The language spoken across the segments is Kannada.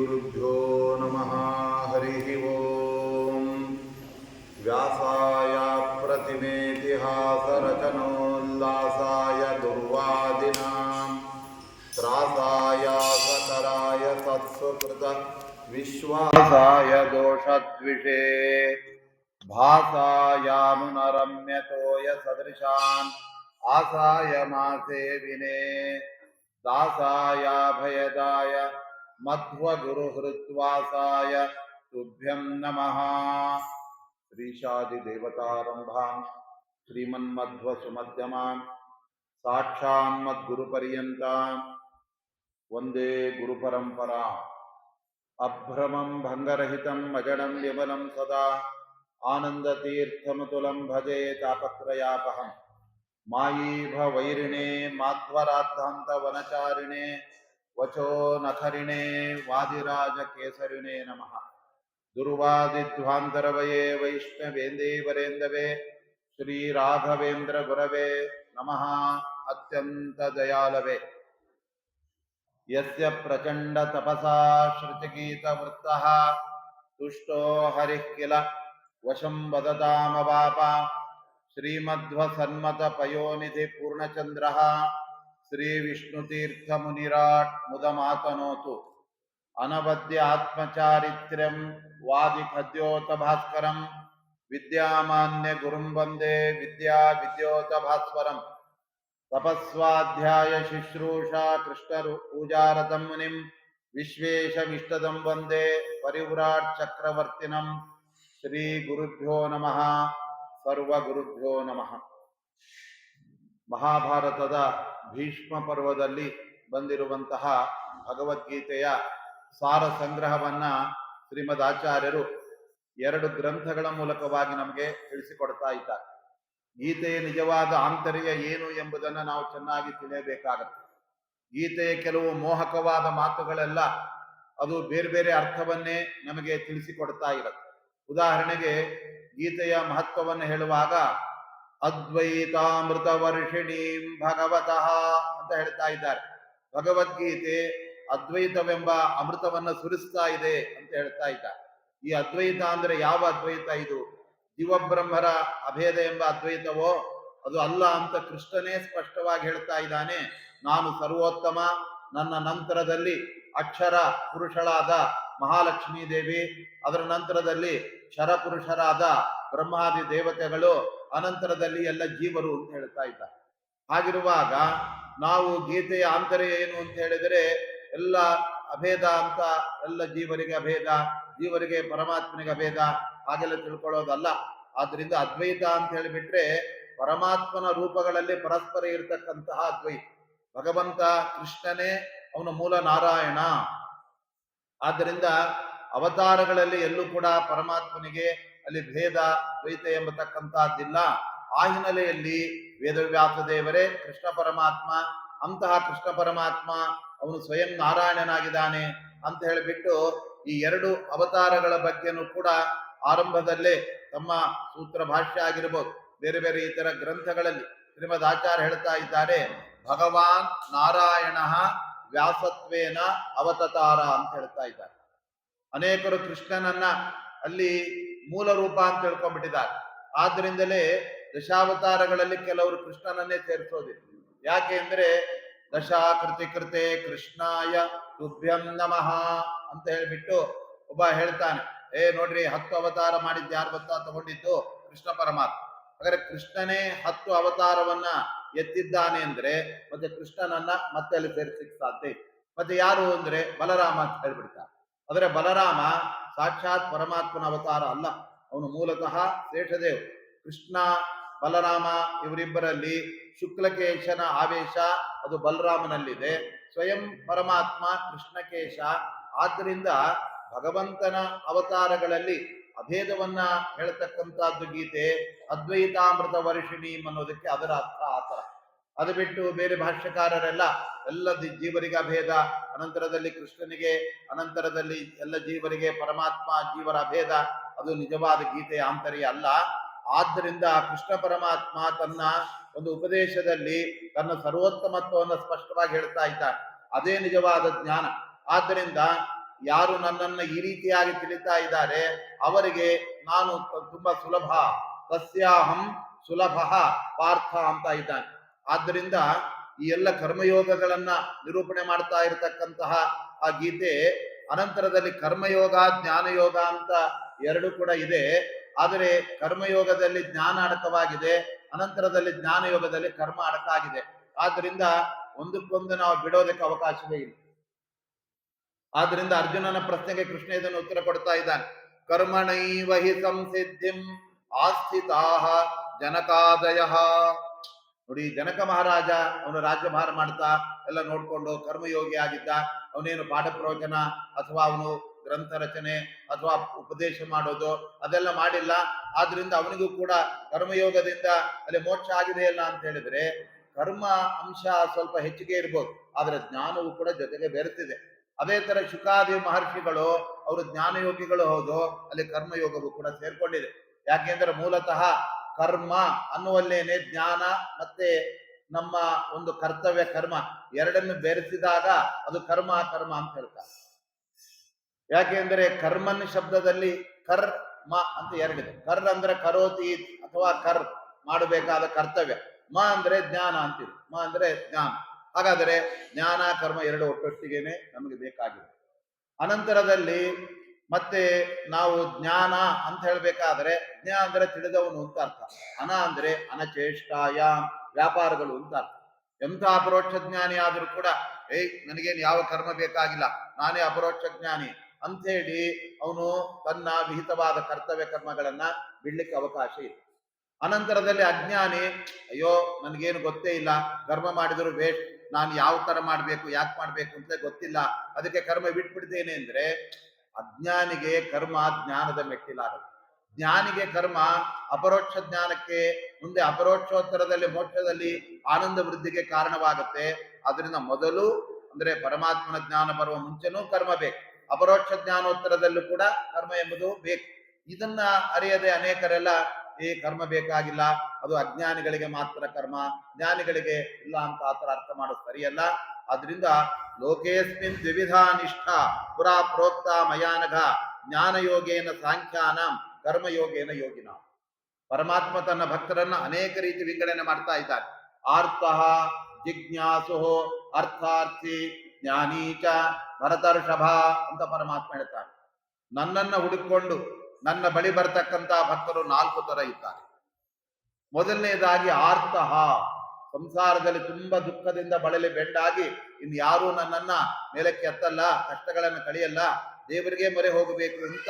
श्रीगुरुभ्यो नमः। हरिः ओम्। व्यासाय प्रतिमेतिहासरचनोल्लासाय दुर्वादिनां त्रासाय सकराय सत्सुकृत विश्वासाय दोषद्विषे भासायामुनरम्यतोय सदृशान् आसाय मासे विने दासाय भयदाय मध्वगुरुहृत्वासाय तुभ्यं नमः। श्रीशादिदेवतारम्भां श्रीमन्मध्वसुमध्यमां साक्षान्मद्गुरुपर्यन्तां वन्दे गुरुपरम्पराम्। अभ्रमं भङ्गरहितं अजडं विमलं सदा आनन्दतीर्थमतुलं भजे तापत्रयापहं मायीभवैरिणे माध्वराद्धान्तवनचारिणे वचो नखरिणे वादिराजकेसरिणे नमः। दुर्वादिध्वान्तरवये वैष्णवेन्दीवरेन्दवे श्रीराघवेन्द्र गुरवे नमः। अत्यन्तदयालवे यस्य प्रचण्ड तपसा श्रुतिगीतवृत्तः तुष्टो हरिः किल वशं वदतामवाप श्रीमध्वसन्मतपयोनिधि पूर्णचन्द्रः श्रीविष्णुतीर्थमुनिराट् मुदमातनोतु। अनवद्य आत्मचारित्र्यं वादिखद्योतभास्करं विद्यामान्य गुरुं वन्दे विद्या विद्योतभास्वरम्। तपस्वाध्याय शुश्रूषा कृष्णपूजारतं मुनिं विश्वेशमिष्टदं वन्दे परिव्राट् चक्रवर्तिनं। ಶ್ರೀ ಗುರುಭ್ಯೋ ನಮಃ. ಸರ್ವಗುರುಭ್ಯೋ ನಮಃ. ಮಹಾಭಾರತದ ಭೀಷ್ಮ ಪರ್ವದಲ್ಲಿ ಬಂದಿರುವಂತಹ ಭಗವದ್ಗೀತೆಯ ಸಾರ ಸಂಗ್ರಹವನ್ನ ಶ್ರೀಮದ್ ಆಚಾರ್ಯರು ಎರಡು ಗ್ರಂಥಗಳ ಮೂಲಕವಾಗಿ ನಮಗೆ ತಿಳಿಸಿಕೊಡ್ತಾ ಇದ್ದಾರೆ. ಗೀತೆಯ ನಿಜವಾದ ಆಂತರ್ಯ ಏನು ಎಂಬುದನ್ನು ನಾವು ಚೆನ್ನಾಗಿ ತಿಳಿಯಬೇಕಾಗತ್ತೆ. ಗೀತೆಯ ಕೆಲವು ಮೋಹಕವಾದ ಮಾತುಗಳೆಲ್ಲ ಅದು ಬೇರೆ ಬೇರೆ ಅರ್ಥವನ್ನೇ ನಮಗೆ ತಿಳಿಸಿಕೊಡ್ತಾ ಇರುತ್ತೆ. ಉದಾಹರಣೆಗೆ ಗೀತೆಯ ಮಹತ್ವವನ್ನು ಹೇಳುವಾಗ ಅದ್ವೈತಾಮೃತ ವರ್ಷಿಣೀಂ ಭಗವತಃ ಅಂತ ಹೇಳ್ತಾ ಇದ್ದಾರೆ. ಭಗವದ್ಗೀತೆ ಅದ್ವೈತವೆಂಬ ಅಮೃತವನ್ನು ಸುರಿಸ್ತಾ ಇದೆ ಅಂತ ಹೇಳ್ತಾ ಇದ್ದಾರೆ. ಈ ಅದ್ವೈತ ಅಂದ್ರೆ ಯಾವ ಅದ್ವೈತ? ಇದು ಜೀವಬ್ರಹ್ಮರ ಅಭೇದ ಎಂಬ ಅದ್ವೈತವೋ? ಅದು ಅಲ್ಲ ಅಂತ ಕೃಷ್ಣನೇ ಸ್ಪಷ್ಟವಾಗಿ ಹೇಳ್ತಾ ಇದ್ದಾನೆ. ನಾನು ಸರ್ವೋತ್ತಮ, ನನ್ನ ನಂತರದಲ್ಲಿ ಅಕ್ಷರ ಪುರುಷಳಾದ ಮಹಾಲಕ್ಷ್ಮೀ ದೇವಿ, ಅದರ ನಂತರದಲ್ಲಿ ಶರಪುರುಷರಾದ ಬ್ರಹ್ಮಾದಿ ದೇವತೆಗಳು, ಅನಂತರದಲ್ಲಿ ಎಲ್ಲ ಜೀವರು ಅಂತ ಹೇಳ್ತಾ ಇದ್ದಾರೆ. ಹಾಗಿರುವಾಗ ನಾವು ಗೀತೆಯ ಆಂತರ್ಯ ಏನು ಅಂತ ಹೇಳಿದರೆ ಎಲ್ಲ ಅಭೇದ ಅಂತ, ಎಲ್ಲ ಜೀವರಿಗೆ ಅಭೇದ, ಜೀವರಿಗೆ ಪರಮಾತ್ಮನಿಗೆ ಅಭೇದ ಹಾಗೆಲ್ಲ ತಿಳ್ಕೊಳ್ಳೋದಲ್ಲ. ಆದ್ರಿಂದ ಅದ್ವೈತ ಅಂತ ಹೇಳಿಬಿಟ್ರೆ ಪರಮಾತ್ಮನ ರೂಪಗಳಲ್ಲಿ ಪರಸ್ಪರ ಇರತಕ್ಕಂತಹ ಅದ್ವೈತ. ಭಗವಂತ ಕೃಷ್ಣನೇ, ಅವನ ಮೂಲ ನಾರಾಯಣ. ಆದ್ದರಿಂದ ಅವತಾರಗಳಲ್ಲಿ ಎಲ್ಲೂ ಕೂಡ ಪರಮಾತ್ಮನಿಗೆ ಅಲ್ಲಿ ಭೇದ ದ್ವೈತ ಎಂಬತಕ್ಕಂತಹದ್ದಿಲ್ಲ. ಆ ಹಿನ್ನೆಲೆಯಲ್ಲಿ ವೇದವ್ಯಾಸ ದೇವರೇ ಕೃಷ್ಣ ಪರಮಾತ್ಮ. ಅಂತಹ ಕೃಷ್ಣ ಪರಮಾತ್ಮ ಅವನು ಸ್ವಯಂ ನಾರಾಯಣನಾಗಿದ್ದಾನೆ ಅಂತ ಹೇಳಿಬಿಟ್ಟು ಈ ಎರಡು ಅವತಾರಗಳ ಬಗ್ಗೆನೂ ಕೂಡ ಆರಂಭದಲ್ಲೇ ತಮ್ಮ ಸೂತ್ರ ಭಾಷ್ಯ ಆಗಿರ್ಬೋದು, ಬೇರೆ ಬೇರೆ ಇತರ ಗ್ರಂಥಗಳಲ್ಲಿ ಶ್ರೀಮದ್ ಆಚಾರ್ಯ ಹೇಳ್ತಾ ಇದ್ದಾರೆ, ಭಗವಾನ್ ನಾರಾಯಣ ವ್ಯಾಸತ್ವೇನ ಅವತಾರ ಅಂತ ಹೇಳ್ತಾ ಇದ್ದಾರೆ. ಅನೇಕರು ಕೃಷ್ಣನನ್ನ ಅಲ್ಲಿ ಮೂಲ ರೂಪ ಅಂತ ತಿಳ್ಕೊಂಡ್ಬಿಟ್ಟಿದ್ದಾರೆ. ಆದ್ರಿಂದಲೇ ದಶಾವತಾರಗಳಲ್ಲಿ ಕೆಲವರು ಕೃಷ್ಣನನ್ನೇ ಸೇರಿಸೋದಿಲ್ಲ. ಯಾಕೆ ಅಂದ್ರೆ ದಶಾಕೃತಿ ಕೃತೆ ಕೃಷ್ಣಾಯ ತುಭ್ಯಂ ನಮಃ ಅಂತ ಹೇಳ್ಬಿಟ್ಟು ಒಬ್ಬ ಹೇಳ್ತಾನೆ, ನೋಡ್ರಿ 10 ಅವತಾರ ಮಾಡಿದ್ದು ಯಾರು ಗೊತ್ತಾ? ತಗೊಂಡಿದ್ದು ಕೃಷ್ಣ ಪರಮಾತ್ಮ. ಹಾಗಾದ್ರೆ ಕೃಷ್ಣನೇ 10 ಅವತಾರವನ್ನ ಎತ್ತಿದ್ದಾನೆ ಅಂದ್ರೆ ಮತ್ತೆ ಕೃಷ್ಣನನ್ನ ಮತ್ತೆ ಅಲ್ಲಿ ಸೇರಿಸಲಿಕ್ಕೆ ಸಾಧ್ಯ. ಮತ್ತೆ ಯಾರು ಅಂದ್ರೆ ಬಲರಾಮ ಅಂತ ಹೇಳ್ಬಿಡ್ತಾರೆ. ಆದರೆ ಬಲರಾಮ ಸಾಕ್ಷಾತ್ ಪರಮಾತ್ಮನ ಅವತಾರ ಅಲ್ಲ, ಅವನು ಮೂಲತಃ ಶೇಷದೇವ್. ಕೃಷ್ಣ ಬಲರಾಮ ಇವರಿಬ್ಬರಲ್ಲಿ ಶುಕ್ಲಕೇಶನ ಆವೇಶ ಅದು ಬಲರಾಮನಲ್ಲಿದೆ, ಸ್ವಯಂ ಪರಮಾತ್ಮ ಕೃಷ್ಣಕೇಶ. ಆದ್ದರಿಂದ ಭಗವಂತನ ಅವತಾರಗಳಲ್ಲಿ ಅಭೇದವನ್ನ ಹೇಳ್ತಕ್ಕಂಥದ್ದು ಗೀತೆ. ಅದ್ವೈತಾಮೃತ ವರ್ಷಿಣಿ ಅನ್ನೋದಕ್ಕೆ ಅದರ ಅರ್ಥ ಆತರ. ಅದು ಬಿಟ್ಟು ಬೇರೆ ಭಾಷ್ಯಕಾರರೆಲ್ಲ ಎಲ್ಲ ಜೀವರಿಗೆ ಅಭೇದ, ಅನಂತರದಲ್ಲಿ ಕೃಷ್ಣನಿಗೆ, ಅನಂತರದಲ್ಲಿ ಎಲ್ಲ ಜೀವರಿಗೆ ಪರಮಾತ್ಮ ಜೀವರ ಅಭೇದ, ಅದು ನಿಜವಾದ ಗೀತೆಯ ಆಂತರ್ಯ ಅಲ್ಲ. ಆದ್ದರಿಂದ ಕೃಷ್ಣ ಪರಮಾತ್ಮ ತನ್ನ ಒಂದು ಉಪದೇಶದಲ್ಲಿ ತನ್ನ ಸರ್ವೋತ್ತಮತ್ವವನ್ನು ಸ್ಪಷ್ಟವಾಗಿ ಹೇಳ್ತಾ ಇದ್ದಾನೆ. ಅದೇ ನಿಜವಾದ ಜ್ಞಾನ. ಆದ್ದರಿಂದ ಯಾರು ನನ್ನನ್ನ ಈ ರೀತಿಯಾಗಿ ತಿಳಿತಾ ಇದ್ದಾರೆ ಅವರಿಗೆ ನಾನು ತುಂಬಾ ಸುಲಭ, ತಸ್ಯಾಹಂ ಸುಲಭ ಪಾರ್ಥ ಅಂತ ಇದ್ದಾನೆ. ಆದ್ದರಿಂದ ಈ ಎಲ್ಲ ಕರ್ಮಯೋಗಗಳನ್ನ ನಿರೂಪಣೆ ಮಾಡ್ತಾ ಇರತಕ್ಕಂತಹ ಆ ಗೀತೆ ಅನಂತರದಲ್ಲಿ ಕರ್ಮಯೋಗ ಜ್ಞಾನಯೋಗ ಅಂತ ಎರಡು ಕೂಡ ಇದೆ. ಆದರೆ ಕರ್ಮಯೋಗದಲ್ಲಿ ಜ್ಞಾನ ಅಡಕವಾಗಿದೆ, ಅನಂತರದಲ್ಲಿ ಜ್ಞಾನಯೋಗದಲ್ಲಿ ಕರ್ಮ ಅಡಕಾಗಿದೆ. ಆದ್ರಿಂದ ಒಂದಕ್ಕೊಂದು ನಾವು ಬಿಡೋದಕ್ಕೆ ಅವಕಾಶವೇ ಇಲ್ಲ. ಆದ್ರಿಂದ ಅರ್ಜುನನ ಪ್ರಶ್ನೆಗೆ ಕೃಷ್ಣ ಇದನ್ನು ಉತ್ತರ ಕೊಡ್ತಾ ಇದ್ದಾನೆ. ಕರ್ಮಣೈವ ಹಿ ಸಂಸಿದ್ಧಿಂ ಆಸ್ಥಿತಾಃ ಜನಕಾದಯಃ. ನೋಡಿ, ಜನಕ ಮಹಾರಾಜ ಅವನು ರಾಜ್ಯಭಾರ ಮಾಡ್ತಾ ಎಲ್ಲ ನೋಡ್ಕೊಂಡು ಕರ್ಮಯೋಗಿ ಆಗಿದ್ದ. ಅವನೇನು ಪಾಠ ಪ್ರವಚನ ಅಥವಾ ಅವನು ಗ್ರಂಥ ರಚನೆ ಅಥವಾ ಉಪದೇಶ ಮಾಡೋದು ಅದೆಲ್ಲ ಮಾಡಿಲ್ಲ. ಆದ್ರಿಂದ ಅವನಿಗೂ ಕೂಡ ಕರ್ಮಯೋಗದಿಂದ ಅಲ್ಲಿ ಮೋಕ್ಷ ಆಗಿದೆ ಇಲ್ಲ ಅಂತ ಹೇಳಿದ್ರೆ ಕರ್ಮ ಅಂಶ ಸ್ವಲ್ಪ ಹೆಚ್ಚಿಗೆ ಇರ್ಬೋದು, ಆದ್ರೆ ಜ್ಞಾನವು ಕೂಡ ಜೊತೆಗೆ ಬೆರೆತಿದೆ. ಅದೇ ತರ ಶುಕಾದಿ ಮಹರ್ಷಿಗಳು ಅವರು ಜ್ಞಾನಯೋಗಿಗಳು ಹೌದು, ಅಲ್ಲಿ ಕರ್ಮಯೋಗವು ಕೂಡ ಸೇರ್ಕೊಂಡಿದೆ. ಯಾಕೆಂದ್ರೆ ಮೂಲತಃ ಕರ್ಮ ಅನ್ನುವಲ್ಲೇನೆ ಜ್ಞಾನ ಮತ್ತೆ ನಮ್ಮ ಒಂದು ಕರ್ತವ್ಯ ಕರ್ಮ ಎರಡನ್ನು ಬೆರೆಸಿದಾಗ ಅದು ಕರ್ಮ ಕರ್ಮ ಅಂತ ಹೇಳ್ತಾರೆ. ಯಾಕೆಂದ್ರೆ ಕರ್ಮನ್ ಶಬ್ದದಲ್ಲಿ ಕರ್ಮ ಅಂತ ಎರಡಿದೆ. ಕರ್ ಅಂದ್ರೆ ಕರೋತಿ ಅಥವಾ ಕರ್ ಮಾಡಬೇಕಾದ ಕರ್ತವ್ಯ, ಮ ಅಂದ್ರೆ ಜ್ಞಾನ ಅಂತಿದೆ, ಮ ಅಂದ್ರೆ ಜ್ಞಾನ. ಹಾಗಾದರೆ ಜ್ಞಾನ ಕರ್ಮ ಎರಡು ಒಟ್ಟೊಟ್ಟಿಗೆನೆ ನಮಗೆ ಬೇಕಾಗಿದೆ. ಅನಂತರದಲ್ಲಿ ಮತ್ತೆ ನಾವು ಜ್ಞಾನ ಅಂತ ಹೇಳ್ಬೇಕಾದ್ರೆ ಜ್ಞಾ ಅಂದ್ರೆ ತಿಳಿದವನು ಅಂತ ಅರ್ಥ, ಅನ ಅಂದ್ರೆ ಅನಚೇಷ್ಟಾಯ ವ್ಯಾಪಾರಗಳು ಅಂತ ಅರ್ಥ. ಎಂಥ ಅಪರೋಕ್ಷ ಜ್ಞಾನಿ ಆದ್ರೂ ಕೂಡ ನನಗೇನು ಯಾವ ಕರ್ಮ ಬೇಕಾಗಿಲ್ಲ, ನಾನೇ ಅಪರೋಕ್ಷ ಜ್ಞಾನಿ ಅಂಥೇಳಿ ಅವನು ತನ್ನ ವಿಹಿತವಾದ ಕರ್ತವ್ಯ ಕರ್ಮಗಳನ್ನ ಬಿಡ್ಲಿಕ್ಕೆ ಅವಕಾಶ ಇದೆ. ಅನಂತರದಲ್ಲಿ ಅಜ್ಞಾನಿ, ಅಯ್ಯೋ ನನ್ಗೇನು ಗೊತ್ತೇ ಇಲ್ಲ, ಕರ್ಮ ಮಾಡಿದ್ರು ವೇಸ್ಟ್, ನಾನು ಯಾವ ತರ ಮಾಡ್ಬೇಕು ಯಾಕೆ ಮಾಡ್ಬೇಕು ಅಂತ ಗೊತ್ತಿಲ್ಲ, ಅದಕ್ಕೆ ಕರ್ಮ ಬಿಟ್ಬಿಡ್ತೇನೆ ಅಂದ್ರೆ ಅಜ್ಞಾನಿಗೆ ಕರ್ಮ ಜ್ಞಾನದ ಮೆಟ್ಟಿಲಾಗುತ್ತೆ. ಜ್ಞಾನಿಗೆ ಕರ್ಮ ಅಪರೋಕ್ಷ ಜ್ಞಾನಕ್ಕೆ ಮುಂದೆ ಅಪರೋಕ್ಷೋತ್ತರದಲ್ಲಿ ಮೋಕ್ಷದಲ್ಲಿ ಆನಂದ ವೃದ್ಧಿಗೆ ಕಾರಣವಾಗುತ್ತೆ. ಅದರಿಂದ ಮೊದಲು ಅಂದ್ರೆ ಪರಮಾತ್ಮನ ಜ್ಞಾನ ಬರುವ ಮುಂಚೆನೂ ಕರ್ಮ ಬೇಕು, ಅಪರೋಕ್ಷ ಜ್ಞಾನೋತ್ತರದಲ್ಲೂ ಕೂಡ ಕರ್ಮ ಎಂಬುದು ಬೇಕು. ಇದನ್ನ ಅರಿಯದೆ ಅನೇಕರೆಲ್ಲ ಈ ಕರ್ಮ ಬೇಕಾಗಿಲ್ಲ, ಅದು ಅಜ್ಞಾನಿಗಳಿಗೆ ಮಾತ್ರ ಕರ್ಮ, ಜ್ಞಾನಿಗಳಿಗೆ ಇಲ್ಲ ಅಂತ ಆತರ ಅರ್ಥ ಮಾಡೋದು ಸರಿಯಲ್ಲ. ಆದ್ರಿಂದ ಲೋಕೇಸ್ಮಿನ್ ದ್ವಿವಿಧ ನಿಷ್ಠ ಪುರಾ ಪ್ರೋಕ್ತ ಮಯಾನಘ ಜ್ಞಾನಯೋಗೇನ ಸಾಂಖ್ಯಾನ ಕರ್ಮಯೋಗೇನ ಯೋಗಿನ. ಪರಮಾತ್ಮ ತನ್ನ ಭಕ್ತರನ್ನ ಅನೇಕ ರೀತಿ ವಿಂಗಡಣೆ ಮಾಡ್ತಾ ಇದ್ದಾನೆ. ಆರ್ತಃ ಜಿಜ್ಞಾಸು ಅರ್ಥಾರ್ಥಿ ಜ್ಞಾನೀಚ ಭರತರ್ಷಭ ಅಂತ ಪರಮಾತ್ಮ ಹೇಳ್ತಾನೆ. ನನ್ನನ್ನ ಹುಡುಕೊಂಡು ನನ್ನ ಬಳಿ ಬರ್ತಕ್ಕಂತ ಭಕ್ತರು 4 ತರ ಇದ್ದಾರೆ. ಮೊದಲನೇದಾಗಿ ಆರ್ತಃ, ಸಂಸಾರದಲ್ಲಿ ತುಂಬಾ ದುಃಖದಿಂದ ಬಳಲಿ ಬೆಂಡಾಗಿ ಇನ್ಯಾರೂ ನನ್ನನ್ನ ಮೇಲಕ್ಕೆ ಎತ್ತಲ್ಲ, ಕಷ್ಟಗಳನ್ನು ಕಳೆಯಲ್ಲ, ದೇವರಿಗೆ ಮೊರೆ ಹೋಗಬೇಕು ಅಂತ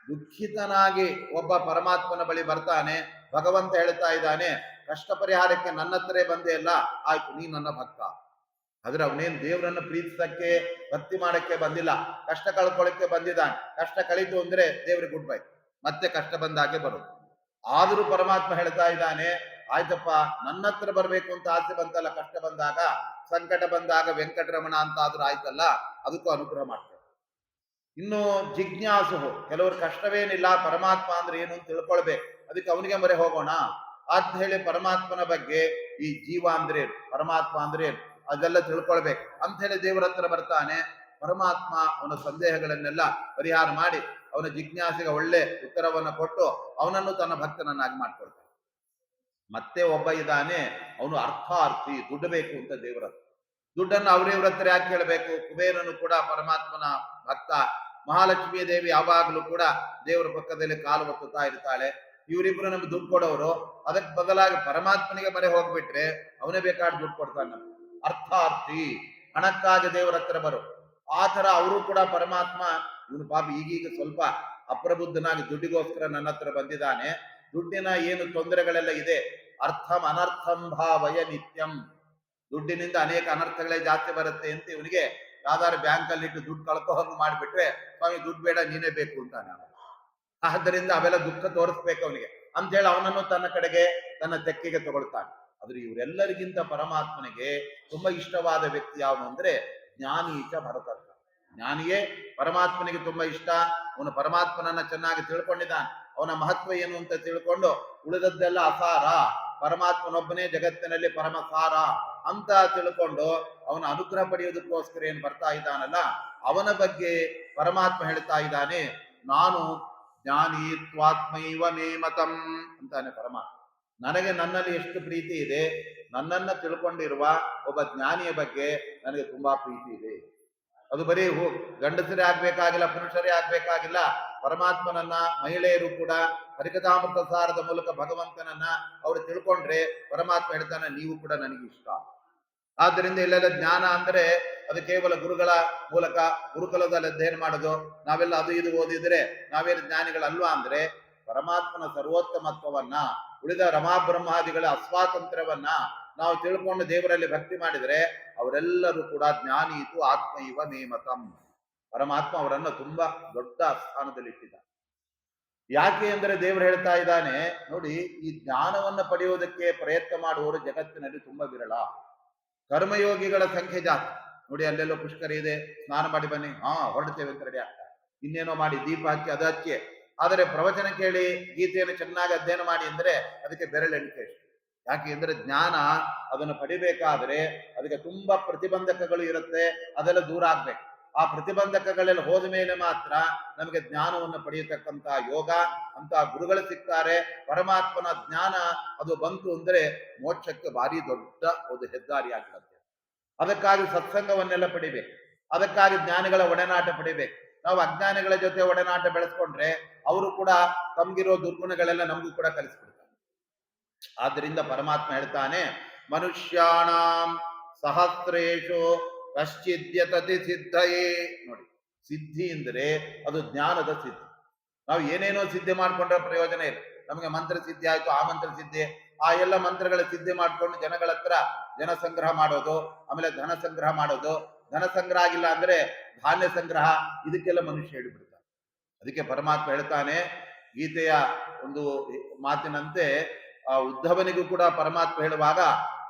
ದುಃಖಿತನಾಗಿ ಒಬ್ಬ ಪರಮಾತ್ಮನ ಬಳಿ ಬರ್ತಾನೆ. ಭಗವಂತ ಹೇಳ್ತಾ ಇದ್ದಾನೆ, ಕಷ್ಟ ಪರಿಹಾರಕ್ಕೆ ನನ್ನ ಹತ್ರೇ ಬಂದೇ ಅಲ್ಲ, ಆಯ್ತು ನೀ ನನ್ನ ಭಕ್ತ. ಆದ್ರೆ ಅವನೇನ್ ದೇವರನ್ನ ಪ್ರೀತಿಸಕ್ಕೆ ಭಕ್ತಿ ಮಾಡಕ್ಕೆ ಬಂದಿಲ್ಲ, ಕಷ್ಟ ಕಳ್ಕೊಳ್ಳಕ್ಕೆ ಬಂದಿದ್ದಾನೆ. ಕಷ್ಟ ಕಳೀತು ಅಂದ್ರೆ ದೇವ್ರಿಗೆ ಗುಡ್ ಬೈ, ಮತ್ತೆ ಕಷ್ಟ ಬಂದಾಗೆ ಬರೋದು. ಆದ್ರೂ ಪರಮಾತ್ಮ ಹೇಳ್ತಾ ಇದ್ದಾನೆ, ಆಯ್ತಪ್ಪ ನನ್ನ ಹತ್ರ ಬರ್ಬೇಕು ಅಂತ ಆಸೆ ಬಂತಲ್ಲ, ಕಷ್ಟ ಬಂದಾಗ ಸಂಕಟ ಬಂದಾಗ ವೆಂಕಟರಮಣ ಅಂತ ಆದ್ರೂ ಆಯ್ತಲ್ಲ, ಅದಕ್ಕೂ ಅನುಗ್ರಹ ಮಾಡ್ತಾರೆ. ಇನ್ನು ಜಿಜ್ಞಾಸು, ಕೆಲವರು ಕಷ್ಟವೇನಿಲ್ಲ, ಪರಮಾತ್ಮ ಅಂದ್ರೆ ಏನು ಅಂತ ತಿಳ್ಕೊಳ್ಬೇಕು, ಅದಕ್ಕೆ ಅವನಿಗೆ ಮೊರೆ ಹೋಗೋಣ ಅಂತ ಹೇಳಿ ಪರಮಾತ್ಮನ ಬಗ್ಗೆ, ಈ ಜೀವ ಅಂದ್ರೆ ಏನು, ಪರಮಾತ್ಮ ಅಂದ್ರೆ ಏನು ಅದೆಲ್ಲ ತಿಳ್ಕೊಳ್ಬೇಕು ಅಂತ ಹೇಳಿ ದೇವರ ಹತ್ರ ಬರ್ತಾನೆ. ಪರಮಾತ್ಮ ಅವನ ಸಂದೇಹಗಳನ್ನೆಲ್ಲ ಪರಿಹಾರ ಮಾಡಿ ಅವನ ಜಿಜ್ಞಾಸೆಗೆ ಒಳ್ಳೆ ಉತ್ತರವನ್ನ ಕೊಟ್ಟು ಅವನನ್ನು ತನ್ನ ಭಕ್ತನನ್ನಾಗಿ ಮಾಡ್ಕೊಳ್ತಾನೆ. ಮತ್ತೆ ಒಬ್ಬ ಇದ್ದಾನೆ, ಅವನು ಅರ್ಥಾರ್ಥಿ, ದುಡ್ಡು ಬೇಕು ಅಂತ ದೇವರ ಹತ್ರ. ದುಡ್ಡನ್ನು ಅವ್ರಿವ್ರ ಹತ್ರ ಯಾಕೆ ಕೇಳಬೇಕು? ಕುಬೇರನು ಕೂಡ ಪರಮಾತ್ಮನ ಭಕ್ತ, ಮಹಾಲಕ್ಷ್ಮೀ ದೇವಿ ಯಾವಾಗಲೂ ಕೂಡ ದೇವರ ಪಕ್ಕದಲ್ಲಿ ಕಾಲು ಒತ್ತುತ್ತಾ ಇರ್ತಾಳೆ. ಇವರಿಬ್ರು ನಮ್ಗೆ ದುಡ್ಡು ಕೊಡೋರು, ಅದಕ್ಕೆ ಬದಲಾಗಿ ಪರಮಾತ್ಮನಿಗೆ ಮರೆ ಹೋಗ್ಬಿಟ್ರೆ ಅವನೇ ಬೇಕಾದ್ರೆ ದುಡ್ಡು ಕೊಡ್ತಾನೆ. ಅರ್ಥಾರ್ಥಿ, ಹಣಕ್ಕಾಗಿ ದೇವರ ಹತ್ರ ಬರೋ ಆ ತರ ಅವರು ಕೂಡ ಪರಮಾತ್ಮ, ಇವನು ಪಾಪ ಈಗೀಗ ಸ್ವಲ್ಪ ಅಪ್ರಬುದ್ಧನಾಗಿ ದುಡ್ಡಿಗೋಸ್ಕರ ನನ್ನ ಹತ್ರ ಬಂದಿದ್ದಾನೆ, ದುಡ್ಡಿನ ಏನು ತೊಂದರೆಗಳೆಲ್ಲ ಇದೆ, ಅರ್ಥಂ ಅನರ್ಥಂ ಭಾವಯ ನಿತ್ಯಂ, ದುಡ್ಡಿನಿಂದ ಅನೇಕ ಅನರ್ಥಗಳೇ ಜಾಸ್ತಿ ಬರುತ್ತೆ ಅಂತ ಇವನಿಗೆ ಯಾವ್ದಾದ್ರು ಬ್ಯಾಂಕ್ ಅಲ್ಲಿ ಇಟ್ಟು ದುಡ್ಡು ಕಳ್ಕೊ ಹೋಗಿ ಮಾಡಿಬಿಟ್ರೆ, ಸ್ವಾಮಿ ದುಡ್ಡು ಬೇಡ ನೀನೇ ಬೇಕು ಅಂತ ನಾನು. ಆದ್ದರಿಂದ ಅವೆಲ್ಲ ದುಃಖ ತೋರಿಸ್ಬೇಕು ಅವನಿಗೆ ಅಂತೇಳಿ ಅವನನ್ನು ತನ್ನ ಕಡೆಗೆ ತನ್ನ ತೆಕ್ಕೆಗೆ ತಗೊಳ್ತಾನೆ. ಆದ್ರೆ ಇವರೆಲ್ಲರಿಗಿಂತ ಪರಮಾತ್ಮನಿಗೆ ತುಂಬಾ ಇಷ್ಟವಾದ ವ್ಯಕ್ತಿ ಯಾವನು ಅಂದ್ರೆ ಜ್ಞಾನೀಚ ಭರತರ್ಷಭ. ಜ್ಞಾನಿಯೇ ಪರಮಾತ್ಮನಿಗೆ ತುಂಬಾ ಇಷ್ಟ. ಅವನು ಪರಮಾತ್ಮನನ್ನ ಚೆನ್ನಾಗಿ ತಿಳ್ಕೊಂಡಿದ್ದಾನೆ, ಅವನ ಮಹತ್ವ ಏನು ಅಂತ ತಿಳ್ಕೊಂಡು ಉಳಿದದ್ದೆಲ್ಲ ಅಸಾರ, ಪರಮಾತ್ಮನೊಬ್ಬನೇ ಜಗತ್ತಿನಲ್ಲಿ ಪರಮಸಾರ ಅಂತ ತಿಳ್ಕೊಂಡು ಅವನ ಅನುಗ್ರಹ ಪಡೆಯೋದಕ್ಕೋಸ್ಕರ ಏನ್ ಬರ್ತಾ ಇದ್ದಾನಲ್ಲ, ಅವನ ಬಗ್ಗೆ ಪರಮಾತ್ಮ ಹೇಳ್ತಾ ಇದ್ದಾನೆ, ನಾನು ಜ್ಞಾನಿ ತ್ವಾತ್ಮೈವ ನೇಮತಂ ಅಂತಾನೆ ಪರಮಾತ್ಮ. ನನಗೆ ನನ್ನಲ್ಲಿ ಎಷ್ಟು ಪ್ರೀತಿ ಇದೆ, ನನ್ನನ್ನ ತಿಳ್ಕೊಂಡಿರುವ ಒಬ್ಬ ಜ್ಞಾನಿಯ ಬಗ್ಗೆ ನನಗೆ ತುಂಬಾ ಪ್ರೀತಿ ಇದೆ. ಅದು ಬರೀ ಗಂಡಸರೇ ಆಗ್ಬೇಕಾಗಿಲ್ಲ, ಪುರುಷರೇ ಆಗ್ಬೇಕಾಗಿಲ್ಲ. ಪರಮಾತ್ಮನನ್ನ ಮಹಿಳೆಯರು ಕೂಡ ಹರಿಕಥಾಮೃತ ಸಾರದ ಮೂಲಕ ಭಗವಂತನನ್ನ ಅವರು ತಿಳ್ಕೊಂಡ್ರೆ ಪರಮಾತ್ಮ ಹೇಳ್ತಾನೆ, ನೀವು ಕೂಡ ನನಗೆ ಇಷ್ಟ. ಆದ್ದರಿಂದ ಇಲ್ಲೆಲ್ಲ ಜ್ಞಾನ ಅಂದ್ರೆ ಅದು ಕೇವಲ ಗುರುಗಳ ಮೂಲಕ ಗುರುಕುಲದಲ್ಲಿ ಅಧ್ಯಯನ ಮಾಡೋದು, ನಾವೆಲ್ಲ ಅದು ಇದು ಓದಿದ್ರೆ ನಾವೇನು ಜ್ಞಾನಿಗಳಲ್ವಾ ಅಂದ್ರೆ, ಪರಮಾತ್ಮನ ಸರ್ವೋತ್ತಮತ್ವವನ್ನ, ಉಳಿದ ರಮಾಬ್ರಹ್ಮಾದಿಗಳ ಅಸ್ವಾತಂತ್ರ್ಯವನ್ನ ನಾವು ತಿಳ್ಕೊಂಡು ದೇವರಲ್ಲಿ ಭಕ್ತಿ ಮಾಡಿದರೆ ಅವರೆಲ್ಲರೂ ಕೂಡ ಜ್ಞಾನೀತು ಆತ್ಮ ಇವ ನೇಮತಂ. ಪರಮಾತ್ಮ ಅವರನ್ನ ತುಂಬಾ ದೊಡ್ಡ ಸ್ಥಾನದಲ್ಲಿ ಇಟ್ಟಿದ್ದ. ಯಾಕೆ ಅಂದ್ರೆ ದೇವರು ಹೇಳ್ತಾ ಇದ್ದಾನೆ ನೋಡಿ, ಈ ಜ್ಞಾನವನ್ನ ಪಡೆಯುವುದಕ್ಕೆ ಪ್ರಯತ್ನ ಮಾಡುವವರು ಜಗತ್ತಿನಲ್ಲಿ ತುಂಬಾ ವಿರಳ. ಕರ್ಮಯೋಗಿಗಳ ಸಂಖ್ಯೆ ಜಾಸ್ತಿ. ನೋಡಿ, ಅಲ್ಲೆಲ್ಲೋ ಪುಷ್ಕರ ಇದೆ, ಸ್ನಾನ ಮಾಡಿ ಬನ್ನಿ, ಹೊರಡ್ತೇವೆ ಅಂತ ರೆಡಿ ಆಗ್ತಾರೆ. ಇನ್ನೇನೋ ಮಾಡಿ ದೀಪ ಹಚ್ಚಿ ಅದು ಹಚ್ಚಿ. ಆದರೆ ಪ್ರವಚನ ಕೇಳಿ ಗೀತೆಯನ್ನು ಚೆನ್ನಾಗಿ ಅಧ್ಯಯನ ಮಾಡಿ ಅಂದ್ರೆ ಅದಕ್ಕೆ ಬೆರಳೆಣಿಕೆ. ಯಾಕೆ ಅಂದ್ರೆ ಜ್ಞಾನ ಅದನ್ನು ಪಡಿಬೇಕಾದ್ರೆ ಅದಕ್ಕೆ ತುಂಬಾ ಪ್ರತಿಬಂಧಕಗಳು ಇರುತ್ತೆ, ಅದೆಲ್ಲ ದೂರ ಆಗ್ಬೇಕು. ಆ ಪ್ರತಿಬಂಧಕಗಳೆಲ್ಲ ಹೋದ ಮೇಲೆ ಮಾತ್ರ ನಮಗೆ ಜ್ಞಾನವನ್ನು ಪಡೆಯತಕ್ಕಂತ ಯೋಗ ಅಂತ ಗುರುಗಳು ಸಿಗ್ತಾರೆ. ಪರಮಾತ್ಮನ ಜ್ಞಾನ ಅದು ಬಂತು ಅಂದ್ರೆ ಮೋಕ್ಷಕ್ಕೆ ಭಾರಿ ದೊಡ್ಡ ಒಂದು ಹೆದ್ದಾರಿ ಆಗಿರುತ್ತೆ. ಅದಕ್ಕಾಗಿ ಸತ್ಸಂಗವನ್ನೆಲ್ಲ ಪಡಿಬೇಕು, ಅದಕ್ಕಾಗಿ ಜ್ಞಾನಿಗಳ ಒಡನಾಟ ಪಡಿಬೇಕು. ನಾವು ಅಜ್ಞಾನಿಗಳ ಜೊತೆ ಒಡನಾಟ ಬೆಳೆಸ್ಕೊಂಡ್ರೆ ಅವರು ಕೂಡ ತಮ್ಗಿರೋ ದುರ್ಗುಣಗಳೆಲ್ಲ ನಮಗೂ ಕೂಡ ಕಲಿಸ್ಬಿಡ್ತಾರೆ. ಆದ್ದರಿಂದ ಪರಮಾತ್ಮ ಹೇಳ್ತಾನೆ, ಮನುಷ್ಯಾಣಾಂ ಸಹಸ್ರೇಶು ಕಶ್ಚಿದ್ಯತತಿ ಸಿದ್ಧಯೇ. ನೋಡಿ, ಸಿದ್ಧಿ ಅಂದ್ರೆ ಅದು ಜ್ಞಾನದ ಸಿದ್ಧಿ. ನಾವು ಏನೇನೋ ಸಿದ್ಧಿ ಮಾಡ್ಕೊಂಡ್ರೆ ಪ್ರಯೋಜನ ಇಲ್ಲ. ನಮಗೆ ಮಂತ್ರ ಸಿದ್ಧಿ ಆಯ್ತು, ಆ ಮಂತ್ರ ಸಿದ್ಧಿ, ಆ ಎಲ್ಲ ಮಂತ್ರಗಳ ಸಿದ್ಧಿ ಮಾಡ್ಕೊಂಡು ಜನಗಳ ಹತ್ರ ಜನ ಸಂಗ್ರಹ ಮಾಡೋದು, ಆಮೇಲೆ ಧನ ಸಂಗ್ರಹ ಮಾಡೋದು. ಧನ ಸಂಗ್ರಹ ಆಗಿಲ್ಲ ಅಂದ್ರೆ ಧಾನ್ಯ ಸಂಗ್ರಹ, ಇದಕ್ಕೆಲ್ಲ ಮನುಷ್ಯ ಹೇಳಿಬಿಡ್ತಾನೆ. ಅದಕ್ಕೆ ಪರಮಾತ್ಮ ಹೇಳ್ತಾನೆ ಗೀತೆಯ ಒಂದು ಮಾತಿನಂತೆ, ಆ ಉದ್ಧವನಿಗೂ ಕೂಡ ಪರಮಾತ್ಮ ಹೇಳುವಾಗ